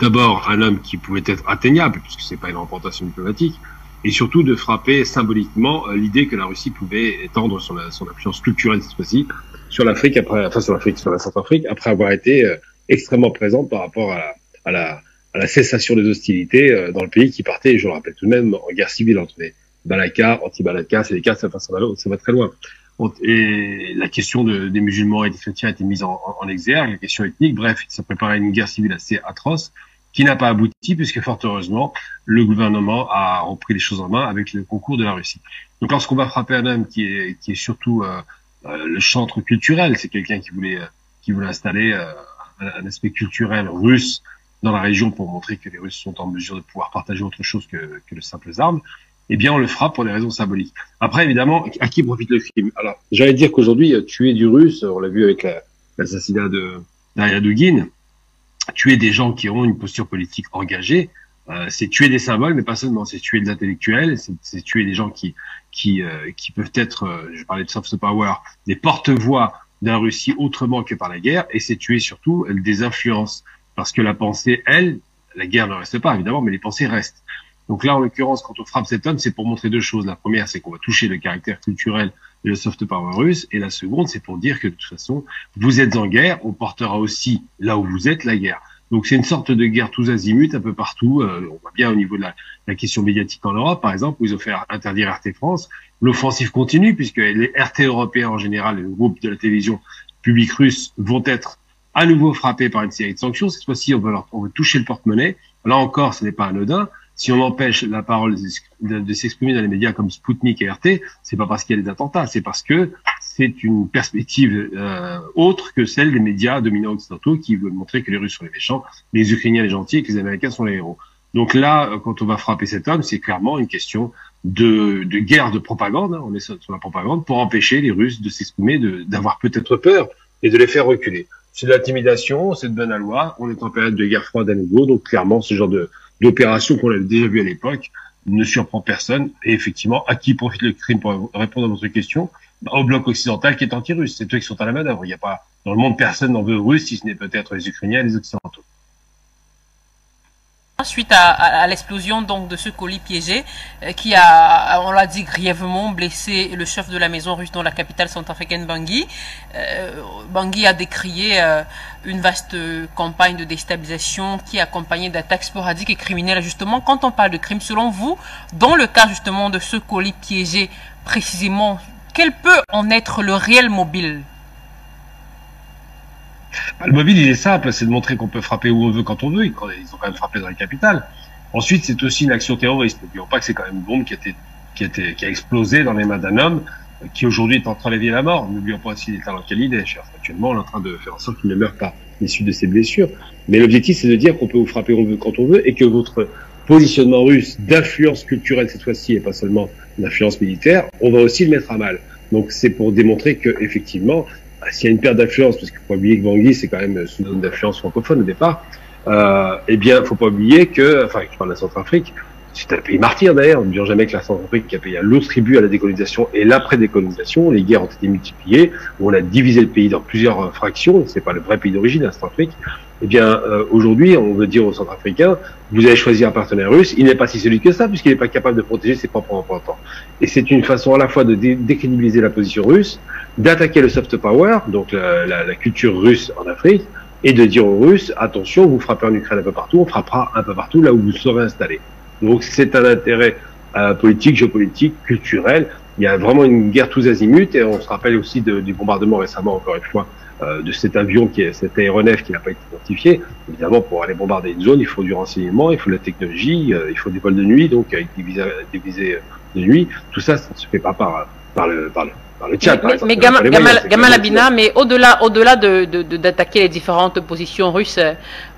d'abord un homme qui pouvait être atteignable, puisque c'est pas une représentation diplomatique, et surtout de frapper symboliquement l'idée que la Russie pouvait étendre son influence culturelle cette fois-ci sur l'Afrique sur la Centrafrique, après avoir été extrêmement présente par rapport à la cessation des hostilités dans le pays qui partait, je le rappelle tout de même, en guerre civile entre les Balaka, anti-Balaka, c'est des cas, ça va très loin. Et la question des musulmans et des chrétiens a été mise en exergue, la question ethnique, bref, ça préparait une guerre civile assez atroce, qui n'a pas abouti, puisque fort heureusement, le gouvernement a repris les choses en main avec le concours de la Russie. Donc lorsqu'on va frapper un homme qui est surtout le chantre culturel, c'est quelqu'un qui voulait installer un aspect culturel russe dans la région pour montrer que les Russes sont en mesure de pouvoir partager autre chose que de simples armes, eh bien on le frappe pour des raisons symboliques. Après, évidemment, à qui profite le crime? Alors, j'allais dire qu'aujourd'hui, tuer du Russe, on l'a vu avec l'assassinat de Daria Dugin, tuer des gens qui ont une posture politique engagée, c'est tuer des symboles, mais pas seulement, c'est tuer des intellectuels, c'est tuer des gens qui peuvent être, je parlais de soft power, des porte-voix de la Russie autrement que par la guerre, et c'est tuer surtout des influences, parce que la pensée, la guerre ne reste pas évidemment, mais les pensées restent. Donc là, en l'occurrence, quand on frappe cet homme, c'est pour montrer deux choses. La première, c'est qu'on va toucher le caractère culturel et le soft power russe, et la seconde, c'est pour dire que de toute façon, vous êtes en guerre, on portera aussi là où vous êtes la guerre. Donc c'est une sorte de guerre tous azimuts un peu partout. On voit bien au niveau de la question médiatique en Europe, par exemple, où ils ont fait interdire RT France. L'offensive continue puisque les RT européens en général, le groupe de la télévision publique russe, vont être à nouveau frappés par une série de sanctions. Cette fois-ci, on veut toucher le porte-monnaie. Là encore, ce n'est pas anodin. Si on empêche la parole de s'exprimer dans les médias comme Sputnik et RT, c'est pas parce qu'il y a des attentats, c'est parce que c'est une perspective autre que celle des médias dominants occidentaux qui veulent montrer que les Russes sont les méchants, les Ukrainiens les gentils et que les Américains sont les héros. Donc là, quand on va frapper cet homme, c'est clairement une question de guerre de propagande, on est sur la propagande, pour empêcher les Russes de s'exprimer, d'avoir peut-être peur et de les faire reculer. C'est de l'intimidation, c'est de bonne loi, on est en période de guerre froide à nouveau, donc clairement ce genre d'opération qu'on avait déjà vu à l'époque ne surprend personne. Et effectivement, à qui profite le crime pour répondre à votre question? Au bloc occidental qui est anti-russe. C'est eux qui sont à la manœuvre. Il n'y a pas, dans le monde, personne n'en veut russe, si ce n'est peut-être les Ukrainiens et les Occidentaux. Suite à l'explosion donc de ce colis piégé qui a, on l'a dit, grièvement blessé le chef de la maison russe dans la capitale centrafricaine Bangui. Bangui a décrié une vaste campagne de déstabilisation qui est accompagnée d'attaques sporadiques et criminelles. Justement, quand on parle de crime, selon vous, dans le cas justement de ce colis piégé précisément, quel peut en être le réel mobile? Le mobile, il est simple, c'est de montrer qu'on peut frapper où on veut quand on veut. Ils ont quand même frappé dans la capitale. Ensuite, c'est aussi une action terroriste. N'oublions pas que c'est quand même une bombe qui a explosé dans les mains d'un homme qui aujourd'hui est en train d'éviter la mort. N'oublions pas aussi l'état dans lequel il est. Actuellement, on est en train de faire en sorte qu'il ne meure pas issu de ses blessures. Mais l'objectif, c'est de dire qu'on peut vous frapper où on veut quand on veut et que votre positionnement russe d'influence culturelle cette fois-ci et pas seulement d'influence militaire, on va aussi le mettre à mal. Donc c'est pour démontrer que effectivement, s'il y a une perte d'influence, parce qu'il faut pas oublier que Bangui c'est quand même sous zone d'influence francophone au départ, eh bien faut pas oublier que, enfin je parle de la Centrafrique, c'est un pays martyr d'ailleurs, n'oublions jamais que la Centrafrique a payé un lourd tribut à la décolonisation et l'après-décolonisation, les guerres ont été multipliées, où on a divisé le pays dans plusieurs fractions, c'est pas le vrai pays d'origine la Centrafrique. Eh bien, aujourd'hui, on veut dire aux Centrafricains, vous avez choisi un partenaire russe, il n'est pas si solide que ça, puisqu'il n'est pas capable de protéger ses propres représentants. Et c'est une façon à la fois de décrédibiliser la position russe, d'attaquer le soft power, donc la culture russe en Afrique, et de dire aux Russes, attention, vous frappez en Ukraine un peu partout, on frappera un peu partout là où vous serez installés. Donc c'est un intérêt politique, géopolitique, culturel. Il y a vraiment une guerre tous azimuts, et on se rappelle aussi du bombardement récemment, encore une fois, de cet avion, cet aéronef qui n'a pas été identifié. Évidemment, pour aller bombarder une zone, il faut du renseignement, il faut de la technologie, il faut des vols de nuit, donc avec des visées de nuit. Tout ça, ça ne se fait pas par le Tchad, par exemple. Mais Gamal Abina, mais au-delà d'attaquer les différentes positions russes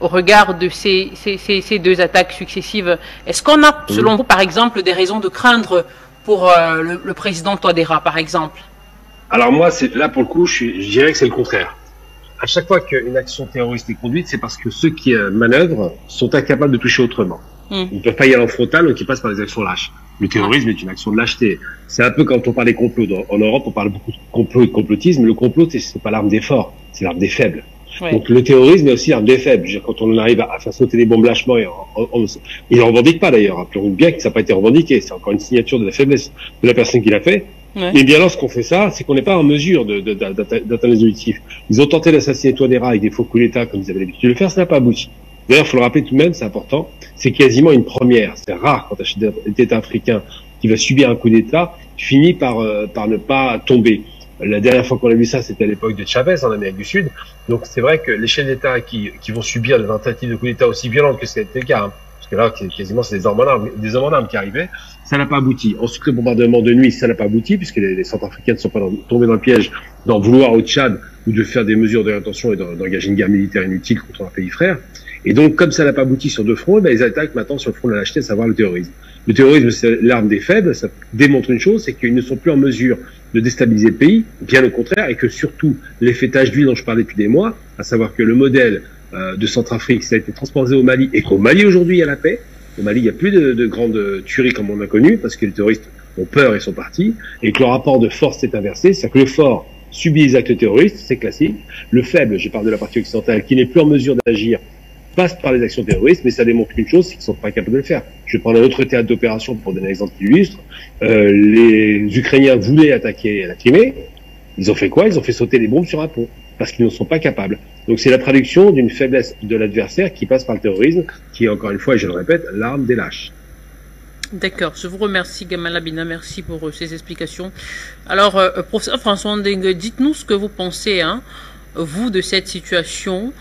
au regard de ces deux attaques successives, est-ce qu'on a, selon vous, par exemple, des raisons de craindre pour le président Touadéra, par exemple? Alors moi, là pour le coup, je dirais que c'est le contraire. À chaque fois qu'une action terroriste est conduite, c'est parce que ceux qui manœuvrent sont incapables de toucher autrement. Ils ne peuvent pas y aller en frontal, donc ils passent par des actions lâches. Le terrorisme est une action de lâcheté. C'est un peu quand on parle des complots. En Europe, on parle beaucoup de complots et de complotisme. Le complot, c'est pas l'arme des forts, c'est l'arme des faibles. Ouais. Donc le terrorisme est aussi l'arme des faibles. Quand on arrive à faire sauter des bombes lâchement, il ne revendique pas d'ailleurs. Rappelons bien que ça n'a pas été revendiqué. C'est encore une signature de la faiblesse de la personne qui l'a fait. Ouais. Et bien lorsqu'on fait ça, c'est qu'on n'est pas en mesure d'atteindre les objectifs. Ils ont tenté d'assassiner Touadéra avec des faux coups d'État comme ils avaient l'habitude de le faire, ça n'a pas abouti. D'ailleurs, il faut le rappeler tout de même, c'est important, c'est quasiment une première. C'est rare quand un État africain qui va subir un coup d'État finit par ne pas tomber. La dernière fois qu'on a vu ça, c'était à l'époque de Chavez en Amérique du Sud. Donc c'est vrai que les chefs d'État qui vont subir des tentatives de coup d'État aussi violentes que c'était le cas, hein, parce que là, quasiment, c'est des hommes en armes qui arrivaient, ça n'a pas abouti. Ensuite, le bombardement de nuit, ça n'a pas abouti, puisque les Centrafricains ne sont pas tombés dans le piège d'en vouloir au Tchad ou de faire des mesures de rétention et d'engager une guerre militaire inutile contre un pays frère. Et donc, comme ça n'a pas abouti sur deux fronts, ben, ils attaquent maintenant sur le front de la lâcheté, à savoir le terrorisme. Le terrorisme, c'est l'arme des faibles. Ça démontre une chose, c'est qu'ils ne sont plus en mesure de déstabiliser le pays, bien au contraire, et que surtout, l'effet tache d'huile dont je parlais depuis des mois, à savoir que le modèle de Centrafrique, ça a été transposé au Mali, et qu'au Mali, aujourd'hui, il y a la paix. Au Mali, il n'y a plus de grandes tueries comme on a connu, parce que les terroristes ont peur et sont partis, et que le rapport de force s'est inversé, c'est-à-dire que le fort subit les actes terroristes, c'est classique. Le faible, je parle de la partie occidentale, qui n'est plus en mesure d'agir, passe par les actions terroristes, mais ça démontre une chose, c'est qu'ils ne sont pas capables de le faire. Je vais prendre un autre théâtre d'opération pour donner un exemple qui illustre. Les Ukrainiens voulaient attaquer la Crimée. Ils ont fait quoi? Ils ont fait sauter les bombes sur un pont, parce qu'ils ne sont pas capables. Donc c'est la traduction d'une faiblesse de l'adversaire qui passe par le terrorisme, qui est encore une fois, et je le répète, l'arme des lâches. D'accord, je vous remercie Gamal Abina, merci pour ces explications. Alors, professeur François Ndenge, dites-nous ce que vous pensez, hein, vous, de cette situation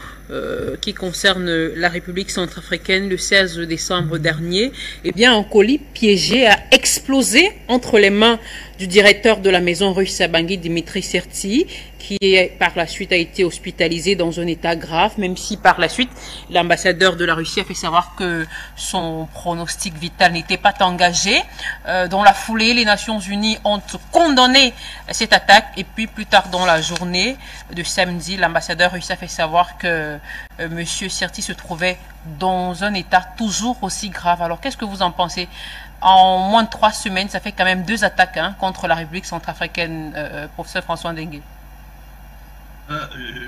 qui concerne la République centrafricaine le 16 décembre dernier. Eh bien, un colis piégé a explosé entre les mains du directeur de la maison russe à Bangui, Dimitri Serti, qui par la suite a été hospitalisé dans un état grave, même si par la suite l'ambassadeur de la Russie a fait savoir que son pronostic vital n'était pas engagé. Dans la foulée, les Nations Unies ont condamné cette attaque, et puis plus tard dans la journée de samedi, l'ambassadeur russe a fait savoir que Monsieur Serti se trouvait dans un état toujours aussi grave. Alors qu'est-ce que vous en pensez? En moins de 3 semaines, ça fait quand même 2 attaques, hein, contre la République centrafricaine, professeur François Ndenge.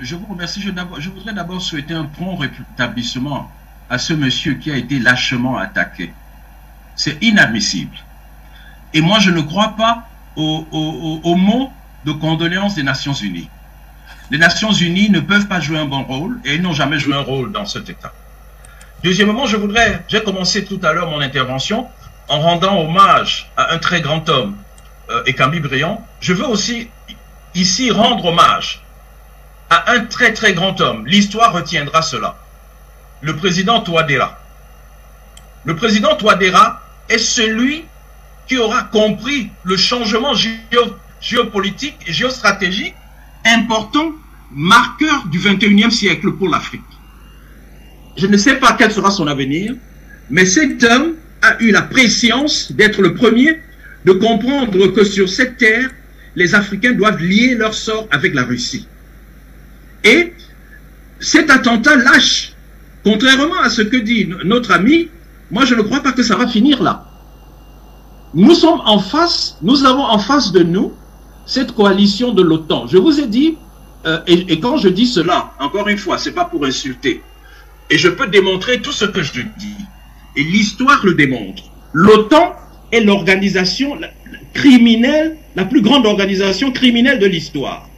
Je vous remercie. Je voudrais d'abord souhaiter un prompt rétablissement à ce monsieur qui a été lâchement attaqué. C'est inadmissible. Et moi, je ne crois pas aux mots de condoléances des Nations Unies. Les Nations Unies ne peuvent pas jouer un bon rôle, et ils n'ont jamais joué un rôle dans cet état. Deuxièmement, j'ai commencé tout à l'heure mon intervention en rendant hommage à un très grand homme, Ekami Briand. Je veux aussi ici rendre hommage à un très très grand homme. L'histoire retiendra cela. Le président Touadéra. Le président Touadéra est celui qui aura compris le changement géopolitique et géostratégique important, marqueur du 21e siècle pour l'Afrique. Je ne sais pas quel sera son avenir, Mais cet homme a eu la préscience d'être le premier de comprendre que sur cette terre, les Africains doivent lier leur sort avec la Russie. Et cet attentat lâche, contrairement à ce que dit notre ami, moi je ne crois pas que ça va finir là. Nous sommes en face, nous avons en face de nous cette coalition de l'OTAN. Je vous ai dit, et quand je dis cela, encore une fois, c'est pas pour insulter, et je peux démontrer tout ce que je dis, et l'histoire le démontre. L'OTAN est l'organisation criminelle, la plus grande organisation criminelle de l'histoire.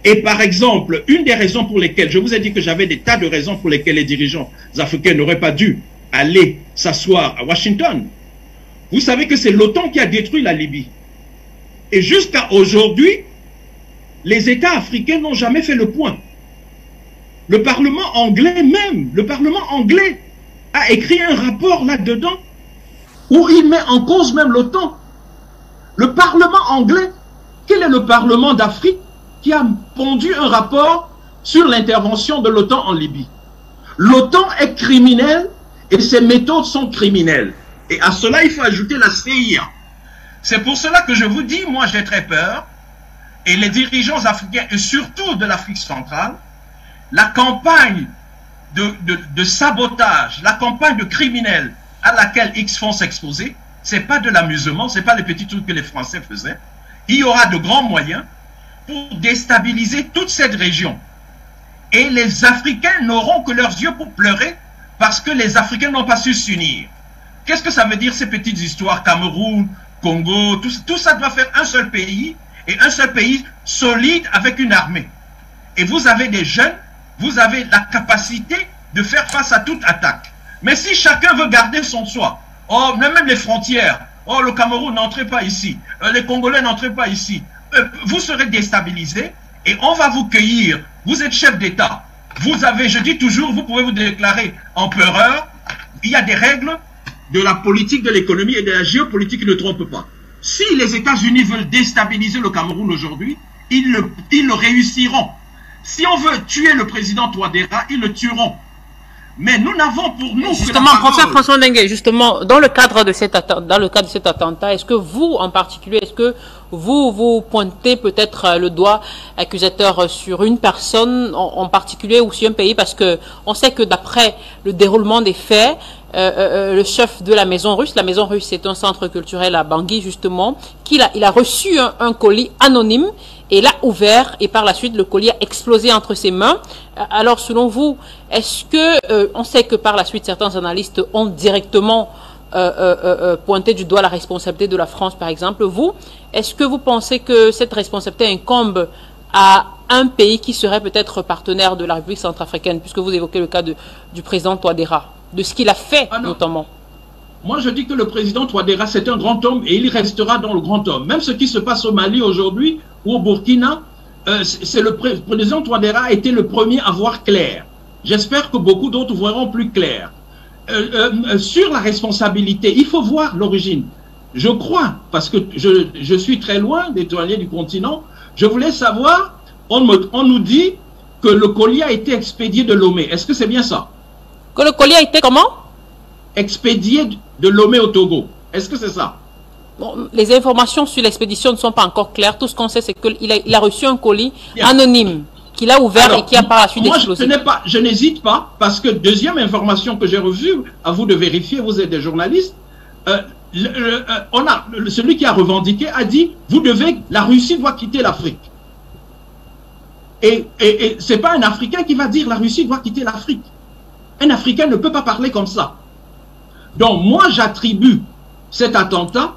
Et par exemple, une des raisons pour lesquelles, je vous ai dit que j'avais des tas de raisons pour lesquelles les dirigeants africains n'auraient pas dû aller s'asseoir à Washington. Vous savez que c'est l'OTAN qui a détruit la Libye. Et jusqu'à aujourd'hui, les États africains n'ont jamais fait le point. Le Parlement anglais même, le Parlement anglais a écrit un rapport là-dedans où il met en cause même l'OTAN. Le Parlement anglais, quel est le Parlement d'Afrique qui a pondu un rapport sur l'intervention de l'OTAN en Libye? L'OTAN est criminelle et ses méthodes sont criminelles. Et à cela, il faut ajouter la CIA. C'est pour cela que je vous dis, moi j'ai très peur, et les dirigeants africains, et surtout de l'Afrique centrale, la campagne de sabotage, la campagne de criminels à laquelle X vont s'exposer, c'est pas de l'amusement, c'est pas les petits trucs que les Français faisaient. Il y aura de grands moyens pour déstabiliser toute cette région. Et les Africains n'auront que leurs yeux pour pleurer parce que les Africains n'ont pas su s'unir. Qu'est-ce que ça veut dire ces petites histoires? Cameroun, Congo, tout ça doit faire un seul pays, et un seul pays solide avec une armée. Et vous avez des jeunes, vous avez la capacité de faire face à toute attaque. Mais si chacun veut garder son soi, oh, même les frontières, oh, le Cameroun n'entrez pas ici, les Congolais n'entrez pas ici, vous serez déstabilisés et on va vous cueillir. Vous êtes chef d'État. Vous avez, je dis toujours, vous pouvez vous déclarer empereur. Il y a des règles de la politique, de l'économie et de la géopolitique qui ne trompent pas. Si les États-Unis veulent déstabiliser le Cameroun aujourd'hui, ils le réussiront. Si on veut tuer le président Touadéra, ils le tueront. Mais nous n'avons pour nous justement, professeur François Ndenge, justement, dans le cadre de cet attentat, est-ce que vous, en particulier, est-ce que vous pointez peut-être le doigt accusateur sur une personne en particulier ou sur un pays, parce que on sait que d'après le déroulement des faits, le chef de la Maison Russe c'est un centre culturel à Bangui justement, il a reçu un colis anonyme et l'a ouvert, et par la suite le colis a explosé entre ses mains. Alors selon vous, est-ce que on sait que par la suite certains analystes ont directement pointé du doigt la responsabilité de la France par exemple, vous, est-ce que vous pensez que cette responsabilité incombe à un pays qui serait peut-être partenaire de la République centrafricaine, puisque vous évoquez le cas du président Touadéra, de ce qu'il a fait notamment? Moi, je dis que le président Touadéra, c'est un grand homme et il restera dans le grand homme. Même ce qui se passe au Mali aujourd'hui ou au Burkina, c'est le président Touadéra a été le premier à voir clair. J'espère que beaucoup d'autres verront plus clair. Sur la responsabilité, il faut voir l'origine. Je crois, parce que je suis très loin des douaniers du continent, je voulais savoir, on nous dit que le colis a été expédié de Lomé. Est-ce que c'est bien ça? Que le colis a été comment? Expédié de Lomé au Togo. Est-ce que c'est ça? Bon, les informations sur l'expédition ne sont pas encore claires. Tout ce qu'on sait, c'est qu'il a reçu un colis anonyme qu'il a ouvert et qui a par la suite explosé. Je n'hésite pas, parce que deuxième information que j'ai reçue, à vous de vérifier, vous êtes des journalistes, celui qui a revendiqué a dit, la Russie doit quitter l'Afrique. Et c'est pas un Africain qui va dire la Russie doit quitter l'Afrique. Un Africain ne peut pas parler comme ça. Donc moi j'attribue cet attentat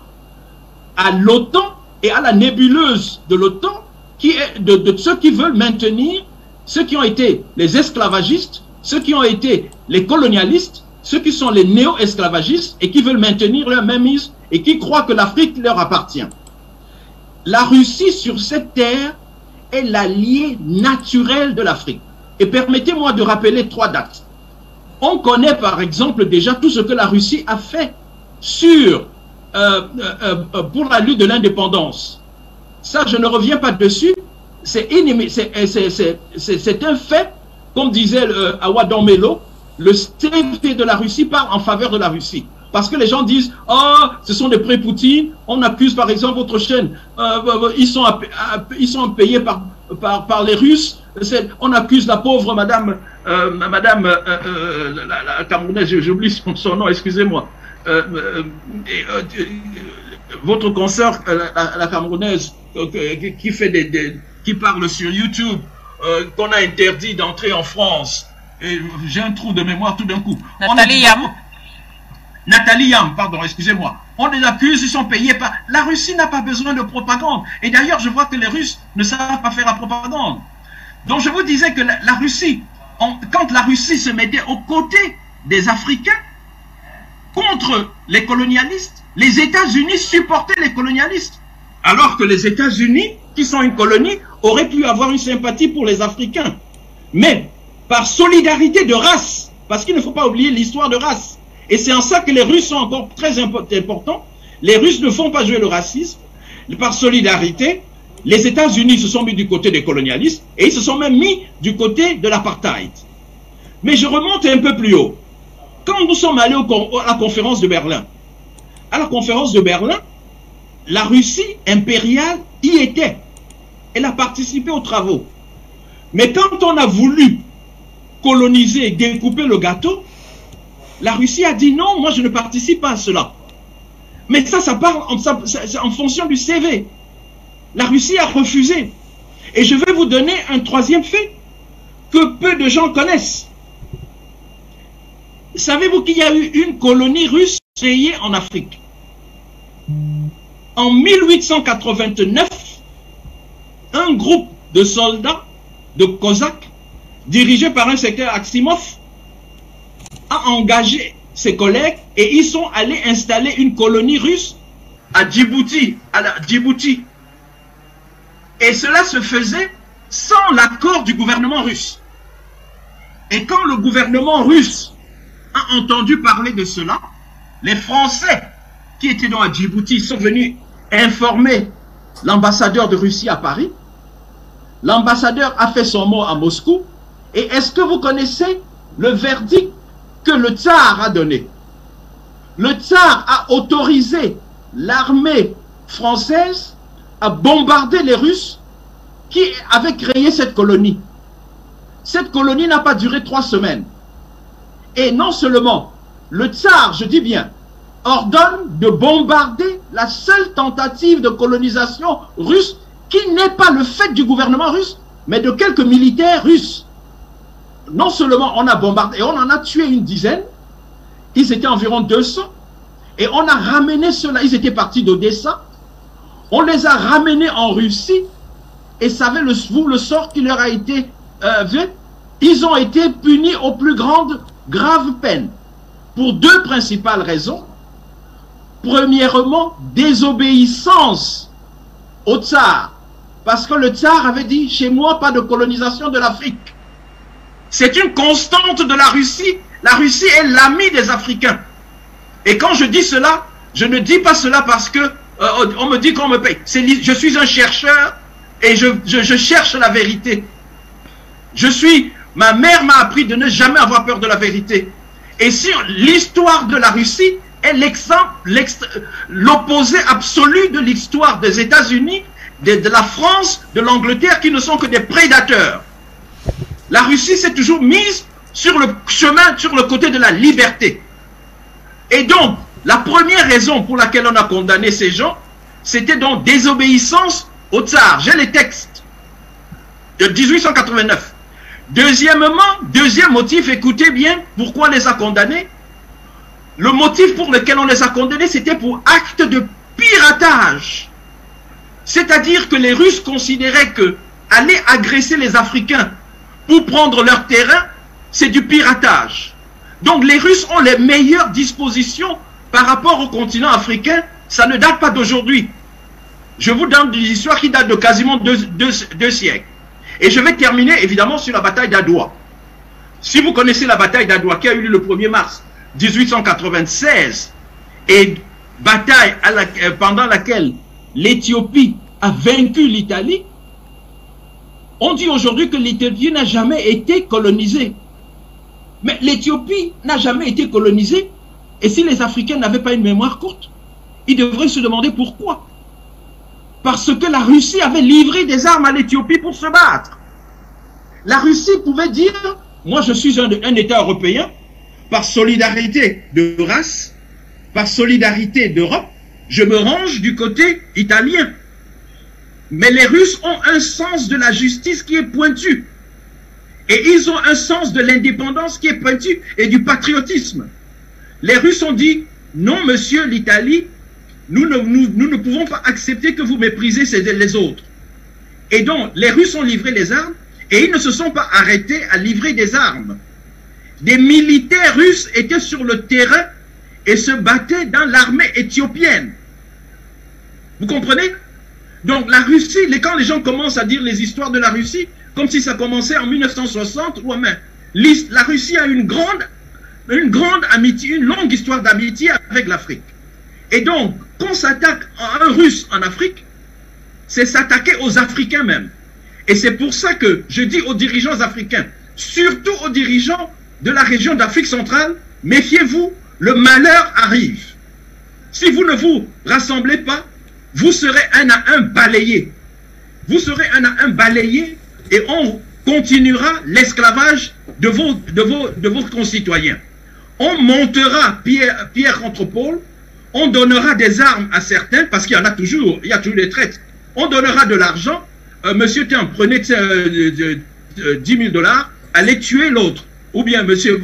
à l'OTAN et à la nébuleuse de l'OTAN, qui est de ceux qui veulent maintenir, ceux qui ont été les esclavagistes, ceux qui ont été les colonialistes, ceux qui sont les néo-esclavagistes et qui veulent maintenir leur mainmise et qui croient que l'Afrique leur appartient. La Russie sur cette terre est l'allié naturel de l'Afrique. Et permettez-moi de rappeler 3 dates. On connaît par exemple déjà tout ce que la Russie a fait pour la lutte de l'indépendance. Ça, je ne reviens pas dessus. C'est un fait, comme disait Awa Dombelo, le CV de la Russie parle en faveur de la Russie. Parce que les gens disent, oh, ce sont des pré-Poutine, on accuse par exemple votre chaîne, ils sont payés par les Russes, on accuse la pauvre madame, la Camerounaise, j'oublie son nom, excusez-moi, votre consoeur, la Camerounaise, qui parle sur YouTube, qu'on a interdit d'entrer en France. J'ai un trou de mémoire tout d'un coup. Nathalie Yam, pardon, excusez-moi. On les accuse, ils sont payés par... La Russie n'a pas besoin de propagande. Et d'ailleurs, je vois que les Russes ne savent pas faire la propagande. Donc je vous disais que la Russie, quand la Russie se mettait aux côtés des Africains contre les colonialistes, les États-Unis supportaient les colonialistes. Alors que les États-Unis, qui sont une colonie, auraient pu avoir une sympathie pour les Africains. Mais par solidarité de race, parce qu'il ne faut pas oublier l'histoire de race. Et c'est en ça que les Russes sont encore très importants. Les Russes ne font pas jouer le racisme. Par solidarité, les États-Unis se sont mis du côté des colonialistes et ils se sont même mis du côté de l'apartheid. Mais je remonte un peu plus haut. Quand nous sommes allés à la conférence de Berlin, la Russie impériale y était. Elle a participé aux travaux. Mais quand on a voulu coloniser, découper le gâteau, la Russie a dit non, moi je ne participe pas à cela. Mais ça parle en fonction du CV. La Russie a refusé. Et je vais vous donner un troisième fait que peu de gens connaissent. Savez-vous qu'il y a eu une colonie russe créée en Afrique? En 1889, un groupe de soldats, de Cosaques, dirigé par un secrétaire Aksimov, a engagé ses collègues et ils sont allés installer une colonie russe à Djibouti, Djibouti. Et cela se faisait sans l'accord du gouvernement russe. Et quand le gouvernement russe a entendu parler de cela, les Français qui étaient donc à Djibouti sont venus informer l'ambassadeur de Russie à Paris. L'ambassadeur a fait son mot à Moscou. Et est-ce que vous connaissez le verdict que le tsar a donné? Le tsar a autorisé l'armée française à bombarder les Russes qui avaient créé cette colonie. Cette colonie n'a pas duré 3 semaines. Et non seulement, le tsar, je dis bien, ordonne de bombarder la seule tentative de colonisation russe qui n'est pas le fait du gouvernement russe, mais de quelques militaires russes. Non seulement on a bombardé, et on en a tué une dizaine, ils étaient environ 200, et on a ramené ceux-là, ils étaient partis d'Odessa, on les a ramenés en Russie, et savez-vous le sort qui leur a été fait? Ils ont été punis aux plus graves peines, pour 2 principales raisons. Premièrement, désobéissance au tsar, parce que le tsar avait dit, chez moi, pas de colonisation de l'Afrique. C'est une constante de la Russie. La Russie est l'ami des Africains. Et quand je dis cela, je ne dis pas cela parce que on me dit qu'on me paye. Je suis un chercheur et je cherche la vérité. Ma mère m'a appris de ne jamais avoir peur de la vérité. Et si l'histoire de la Russie est l'opposé absolu de l'histoire des États-Unis, de la France, de l'Angleterre, qui ne sont que des prédateurs. La Russie s'est toujours mise sur le chemin, sur le côté de la liberté. Et donc, la première raison pour laquelle on a condamné ces gens, c'était donc désobéissance au tsar. J'ai les textes de 1889. Deuxièmement, deuxième motif, écoutez bien pourquoi on les a condamnés. Le motif pour lequel on les a condamnés, c'était pour acte de piratage. C'est-à-dire que les Russes considéraient que aller agresser les Africains pour prendre leur terrain, c'est du piratage. Donc les Russes ont les meilleures dispositions par rapport au continent africain. Ça ne date pas d'aujourd'hui. Je vous donne des histoires qui datent de quasiment deux siècles. Et je vais terminer évidemment sur la bataille d'Adwa. Si vous connaissez la bataille d'Adwa qui a eu lieu le 1er mars 1896, et bataille pendant laquelle l'Éthiopie a vaincu l'Italie, on dit aujourd'hui que l'Éthiopie n'a jamais été colonisée. Mais l'Éthiopie n'a jamais été colonisée. Et si les Africains n'avaient pas une mémoire courte, ils devraient se demander pourquoi. Parce que la Russie avait livré des armes à l'Éthiopie pour se battre. La Russie pouvait dire, moi je suis un État européen, par solidarité de race, par solidarité d'Europe, je me range du côté italien. Mais les Russes ont un sens de la justice qui est pointu. Et ils ont un sens de l'indépendance qui est pointu et du patriotisme. Les Russes ont dit, non monsieur l'Italie, nous ne pouvons pas accepter que vous méprisez les autres. Et donc, les Russes ont livré les armes et ils ne se sont pas arrêtés à livrer des armes. Des militaires russes étaient sur le terrain et se battaient dans l'armée éthiopienne. Vous comprenez? Donc la Russie, quand les gens commencent à dire les histoires de la Russie, comme si ça commençait en 1960, ou même, la Russie a une grande amitié, une longue histoire d'amitié avec l'Afrique. Et donc, quand on s'attaque à un Russe en Afrique, c'est s'attaquer aux Africains même. Et c'est pour ça que je dis aux dirigeants africains, surtout aux dirigeants de la région d'Afrique centrale, méfiez-vous, le malheur arrive. Si vous ne vous rassemblez pas, vous serez un à un balayé. Vous serez un à un balayé et on continuera l'esclavage de vos concitoyens. On montera pierre contre Paul, on donnera des armes à certains, parce qu'il y en a toujours, il y a toujours des traites. On donnera de l'argent, monsieur tiens, prenez 10 000 $, allez tuer l'autre. Ou bien, monsieur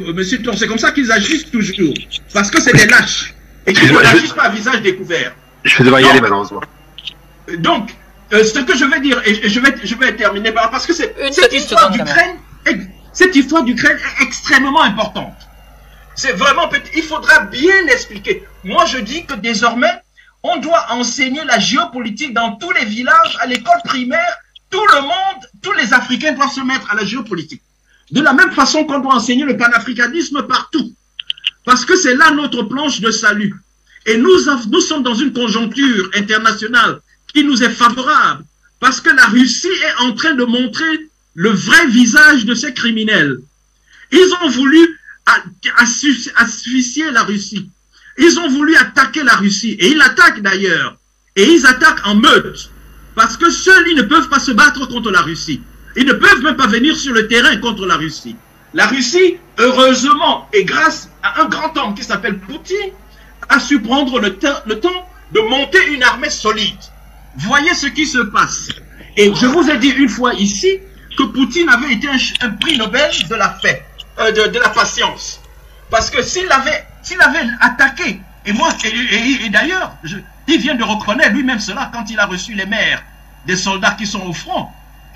c'est comme ça qu'ils agissent toujours. Parce que c'est des lâches. Et qu'ils n'agissent pas à visage découvert. Je vais devoir y aller malheureusement. Donc, ce que je vais dire, et je vais terminer par parce que cette histoire d'Ukraine est extrêmement importante. C'est vraiment, il faudra bien expliquer. Moi, je dis que désormais, on doit enseigner la géopolitique dans tous les villages, à l'école primaire. Tout le monde, tous les Africains doivent se mettre à la géopolitique. De la même façon qu'on doit enseigner le panafricanisme partout. Parce que c'est là notre planche de salut. Et nous sommes dans une conjoncture internationale qui nous est favorable. Parce que la Russie est en train de montrer le vrai visage de ces criminels. Ils ont voulu asphyxier la Russie. Ils ont voulu attaquer la Russie. Et ils l'attaquent d'ailleurs. Et ils attaquent en meute. Parce que seuls, ils ne peuvent pas se battre contre la Russie. Ils ne peuvent même pas venir sur le terrain contre la Russie. La Russie, heureusement, et grâce à un grand homme qui s'appelle Poutine, a su prendre le temps de monter une armée solide. Voyez ce qui se passe. Et je vous ai dit une fois ici que Poutine avait été un prix Nobel de la paix, de la patience. Parce que s'il avait attaqué, et d'ailleurs, il vient de reconnaître lui-même cela quand il a reçu les mères des soldats qui sont au front.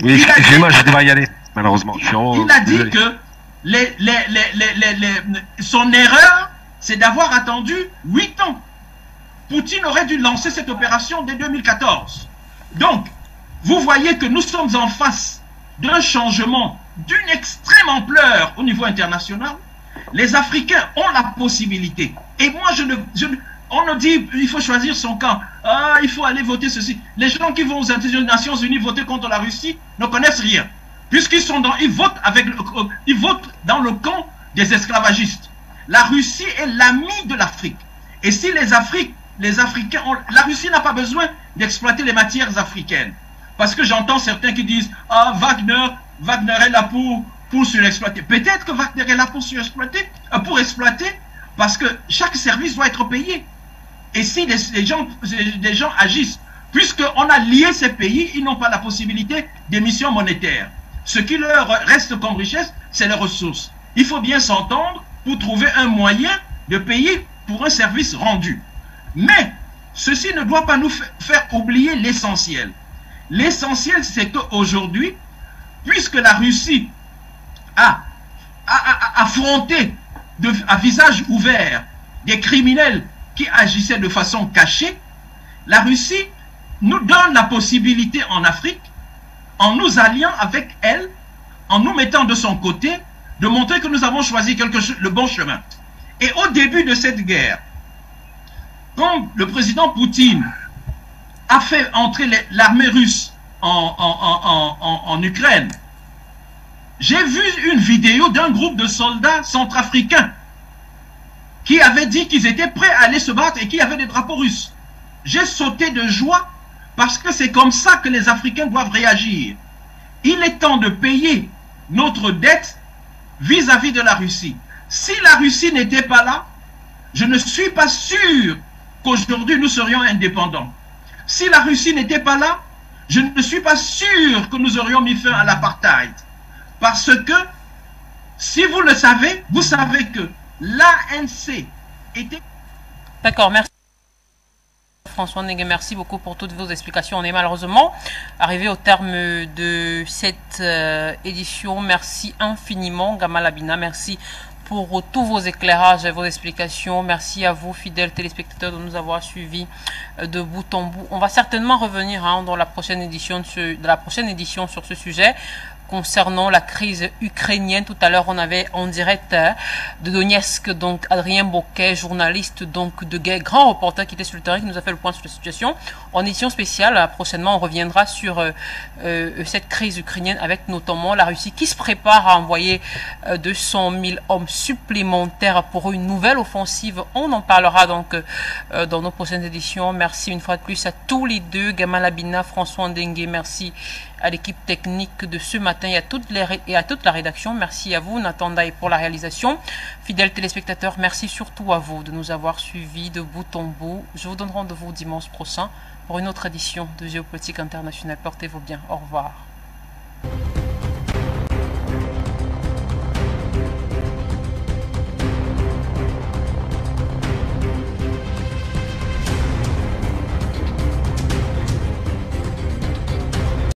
Oui, excusez-moi, je devrais y aller, malheureusement. Il a dit que son erreur, c'est d'avoir attendu 8 ans. Poutine aurait dû lancer cette opération dès 2014. Donc, vous voyez que nous sommes en face d'un changement d'une extrême ampleur au niveau international. Les Africains ont la possibilité. Et moi, on nous dit il faut choisir son camp. Ah, il faut aller voter ceci. Les gens qui vont aux Nations Unies voter contre la Russie ne connaissent rien. Puisqu'ils ils votent dans le camp des esclavagistes. La Russie est l'ami de l'Afrique. Et si la Russie n'a pas besoin d'exploiter les matières africaines. Parce que j'entends certains qui disent ah, Wagner est là pour surexploiter. Peut-être que Wagner est là pour exploiter, parce que chaque service doit être payé. Et si des gens agissent, puisqu'on a lié ces pays, ils n'ont pas la possibilité d'émission monétaire. Ce qui leur reste comme richesse, c'est les ressources. Il faut bien s'entendre pour trouver un moyen de payer pour un service rendu. Mais ceci ne doit pas nous faire oublier l'essentiel. L'essentiel, c'est qu'aujourd'hui, puisque la Russie a affronté à visage ouvert des criminels qui agissaient de façon cachée, la Russie nous donne la possibilité en Afrique, en nous alliant avec elle, en nous mettant de son côté, de montrer que nous avons choisi le bon chemin. Et au début de cette guerre, quand le président Poutine a fait entrer l'armée russe en Ukraine, j'ai vu une vidéo d'un groupe de soldats centrafricains qui avaient dit qu'ils étaient prêts à aller se battre et qui avaient des drapeaux russes. J'ai sauté de joie parce que c'est comme ça que les Africains doivent réagir. Il est temps de payer notre dette vis-à-vis de la Russie. Si la Russie n'était pas là, je ne suis pas sûr qu'aujourd'hui nous serions indépendants. Si la Russie n'était pas là, je ne suis pas sûr que nous aurions mis fin à l'apartheid. Parce que, si vous le savez, vous savez que l'ANC était... D'accord, merci. François Ndenge, merci beaucoup pour toutes vos explications. On est malheureusement arrivé au terme de cette édition. Merci infiniment, Gamal Abina. Merci pour tous vos éclairages et vos explications. Merci à vous, fidèles téléspectateurs, de nous avoir suivis de bout en bout. On va certainement revenir dans la prochaine édition sur ce sujet. Concernant la crise ukrainienne, tout à l'heure on avait en direct de Donetsk, donc Adrien Boquet, journaliste donc de guerre, grand reporter qui était sur le terrain, qui nous a fait le point sur la situation. En édition spéciale, prochainement on reviendra sur cette crise ukrainienne, avec notamment la Russie qui se prépare à envoyer 200 000 hommes supplémentaires pour une nouvelle offensive. On en parlera donc dans nos prochaines éditions. Merci une fois de plus à tous les deux, Gamal Abina, François Ndenge, merci à l'équipe technique de ce matin et à toute la rédaction. Merci à vous, Nathan Daye, pour la réalisation. Fidèles téléspectateurs, merci surtout à vous de nous avoir suivis de bout en bout. Je vous donne rendez-vous dimanche prochain pour une autre édition de Géopolitique Internationale. Portez-vous bien. Au revoir.